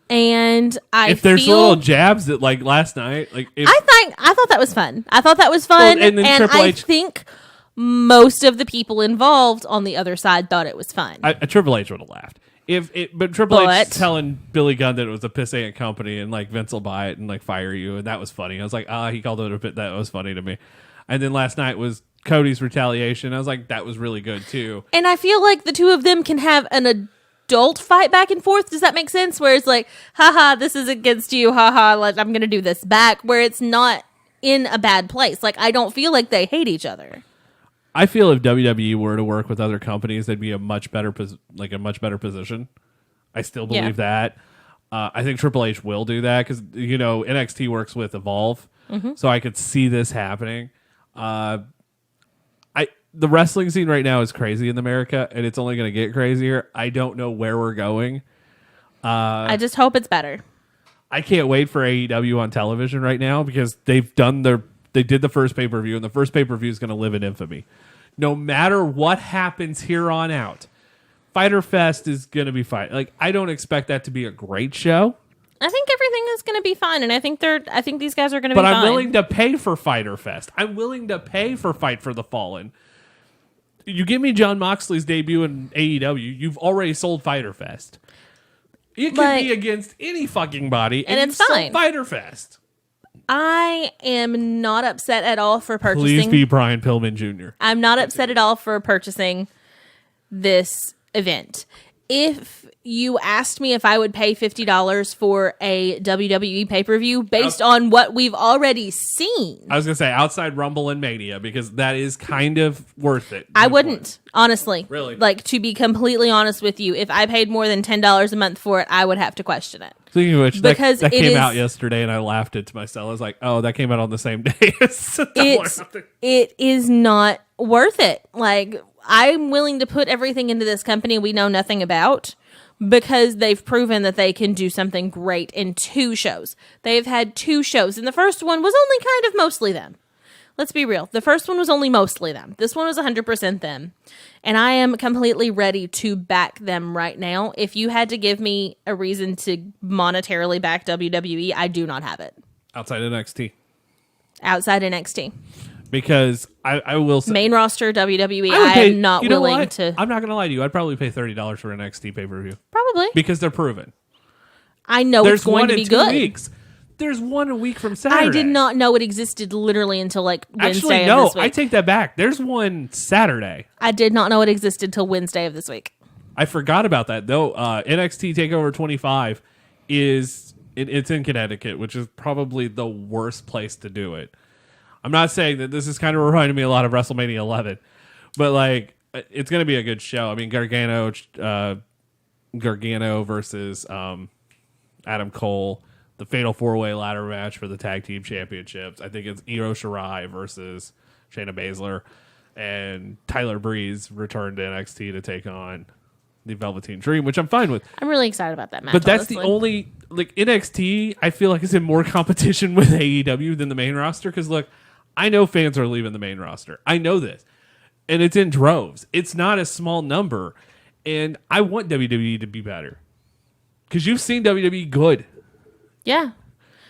And if there's little jabs that, like, last night, like, I thought that was fun. Well, and I think most of the people involved on the other side thought it was fun. Triple H would have laughed. But Triple H telling Billy Gunn that it was a pissant company and like Vince will buy it and like fire you, and that was funny. I was like, he called it a bit. That was funny to me. And then last night was Cody's retaliation. I was like, that was really good too. And I feel like the two of them can have an adult fight back and forth. Does that make sense? Where it's like, haha, this is against you, haha, like, I'm gonna do this back. Where it's not in a bad place. Like, I don't feel like they hate each other. I feel if WWE were to work with other companies, they'd be a much better position. I still believe that. I think Triple H will do that because NXT works with Evolve, so I could see this happening. The wrestling scene right now is crazy in America, and it's only going to get crazier. I don't know where we're going. I just hope it's better. I can't wait for AEW on television right now because they did the first pay-per-view, and the first pay-per-view is going to live in infamy. No matter what happens here on out, Fyter Fest is going to be fine. Like, I don't expect that to be a great show. I think everything is going to be fine, and I think these guys are going to be But fine. I'm willing to pay for Fyter Fest. I'm willing to pay for Fight for the Fallen. You give me Jon Moxley's debut in AEW, you've already sold Fyter Fest. It can be against any fucking body, and it's fine. Fyter Fest. I am not upset at all for purchasing. Please be Brian Pillman Jr. I'm not upset at all for purchasing this event. If you asked me if I would pay $50 for a WWE pay-per-view based on what we've already seen. I was going to say outside Rumble and Mania, because that is kind of worth it. I wouldn't, honestly. Really? Like, to be completely honest with you, if I paid more than $10 a month for it, I would have to question it. Speaking of which, Because that it came is- out yesterday, and I laughed it to myself. I was like, oh, that came out on the same day as It is not worth it. Like, I'm willing to put everything into this company we know nothing about because they've proven that they can do something great in 2 shows. They've had 2 shows, and the first one was only kind of mostly them. Let's be real. The first one was only mostly them. This one was 100% them. And I am completely ready to back them right now. If you had to give me a reason to monetarily back WWE, I do not have it. outside NXT. Outside NXT. Because I will say, Main roster WWE, I would I pay- am not you know willing what? to. I'm not going to lie to you. I'd probably pay $30 for an NXT pay-per-view. Probably. Because they're proven. I know There's it's going one to in be 2 good. weeks. There's one a week from Saturday. I did not know it existed literally until like Wednesday Actually, of no. this week. I take that back. There's one Saturday. I did not know it existed till Wednesday of this week. I forgot about that, though. NXT TakeOver 25 it's in Connecticut, which is probably the worst place to do it. I'm not saying that this is kind of reminding me a lot of WrestleMania 11, but like it's going to be a good show. I mean, Gargano versus Adam Cole, the Fatal 4-Way ladder match for the Tag Team Championships. I think it's Io Shirai versus Shayna Baszler, and Tyler Breeze returned to NXT to take on the Velveteen Dream, which I'm fine with. I'm really excited about that match. But that's honestly. the only, like, NXT, I feel like is in more competition with AEW than the main roster. Because, look, I know fans are leaving the main roster. I know this. And it's in droves. It's not a small number. And I want WWE to be better. Because you've seen WWE good. Yeah.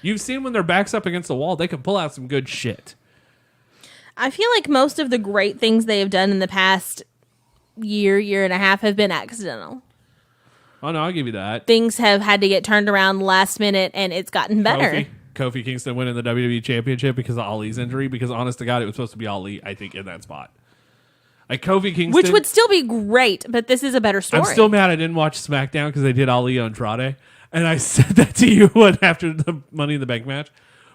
You've seen when their back's up against the wall, they can pull out some good shit. I feel like most of the great things they have done in the past year and a half have been accidental. Oh, no, I'll give you that. Things have had to get turned around last minute, and it's gotten better. Kofi Kingston winning the WWE Championship because of Ali's injury. Because, honest to God, it was supposed to be Ali, I think, in that spot. Like, Kofi Kingston... Which would still be great, but this is a better story. I'm still mad I didn't watch SmackDown because they did Ali Andrade. And I said that to you after the Money in the Bank match.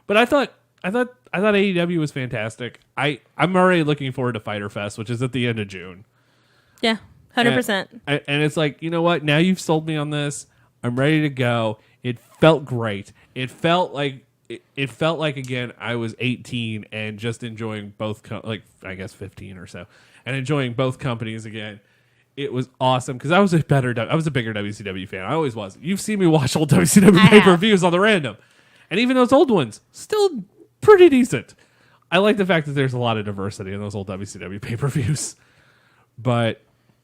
But I thought AEW was fantastic. I'm already looking forward to Fyter Fest, which is at the end of June. Yeah, 100%. And it's like, you know what? Now you've sold me on this. I'm ready to go. It felt great. It felt like again I was 18 and just enjoying both I guess 15 or so, and enjoying both companies again. It was awesome because I was a bigger WCW fan. I always was. You've seen me watch old WCW pay-per-views on the random, and even those old ones still pretty decent. I like the fact that there's a lot of diversity in those old WCW pay-per-views, but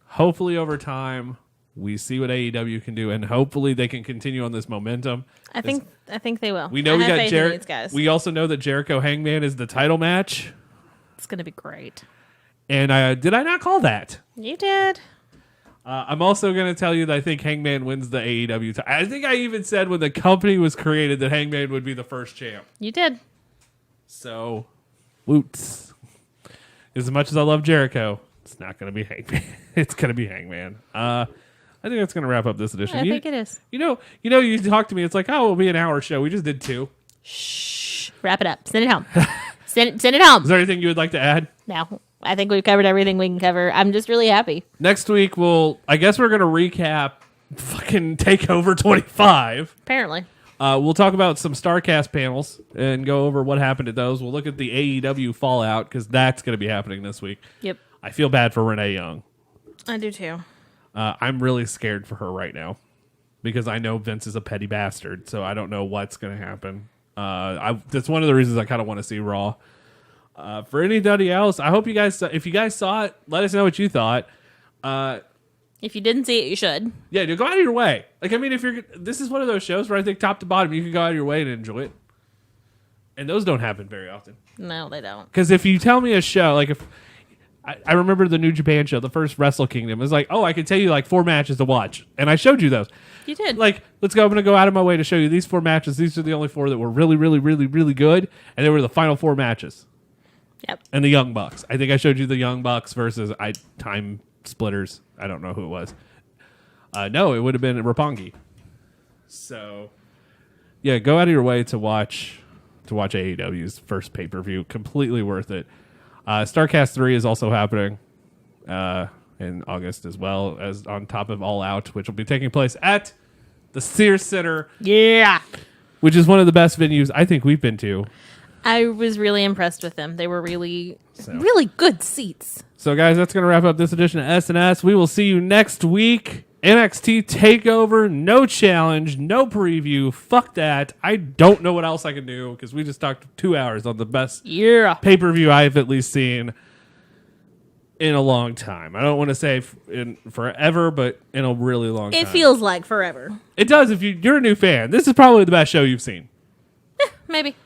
hopefully over time we see what AEW can do, and hopefully they can continue on this momentum. I think they will. We know we got Jericho. We also know that Jericho Hangman is the title match. It's going to be great. And did I not call that? You did. I'm also going to tell you that I think Hangman wins the AEW title. I think I even said when the company was created that Hangman would be the first champ. You did. So, woots. As much as I love Jericho, it's not going to be Hangman. It's going to be Hangman. I think that's going to wrap up this edition. I think it is. You know, you talk to me. It's like, oh, it'll be an hour show. We just did 2. Shh. Wrap it up. Send it home. Send it home. Is there anything you would like to add? No. I think we've covered everything we can cover. I'm just really happy. Next week, I guess we're going to recap fucking TakeOver 25. Apparently. We'll talk about some StarCast panels and go over what happened at those. We'll look at the AEW Fallout because that's going to be happening this week. Yep. I feel bad for Renee Young. I do too. I'm really scared for her right now because I know Vince is a petty bastard, so I don't know what's going to happen. That's one of the reasons I kind of want to see Raw. For anybody else, I hope you guys, if you guys saw it, let us know what you thought. If you didn't see it, you should. Yeah, dude, go out of your way. Like, I mean, this is one of those shows where I think top to bottom, you can go out of your way and enjoy it. And those don't happen very often. No, they don't. Because if you tell me a show, like if I remember the New Japan show, the first Wrestle Kingdom, it was like, oh, I can tell you like 4 matches to watch. And I showed you those. You did. Like, I'm going to go out of my way to show you these 4 matches. These are the only 4 that were really, really, really, really good. And they were the final 4 matches. Yep. And the Young Bucks. I think I showed you the Young Bucks versus Time Splitters. I don't know who it was. No, it would have been Roppongi. So, yeah, go out of your way to watch AEW's first pay-per-view. Completely worth it. Starrcast 3 is also happening in August as well, as on top of All Out, which will be taking place at the Sears Center. Yeah. Which is one of the best venues I think we've been to. I was really impressed with them. They were really good seats. So, guys, that's going to wrap up this edition of SNS. We will see you next week. NXT TakeOver, no challenge, no preview. Fuck that. I don't know what else I can do because we just talked 2 hours on the best pay-per-view I've at least seen in a long time. I don't want to say in forever, but in a really long time. It feels like forever. It does if you're a new fan. This is probably the best show you've seen. Maybe.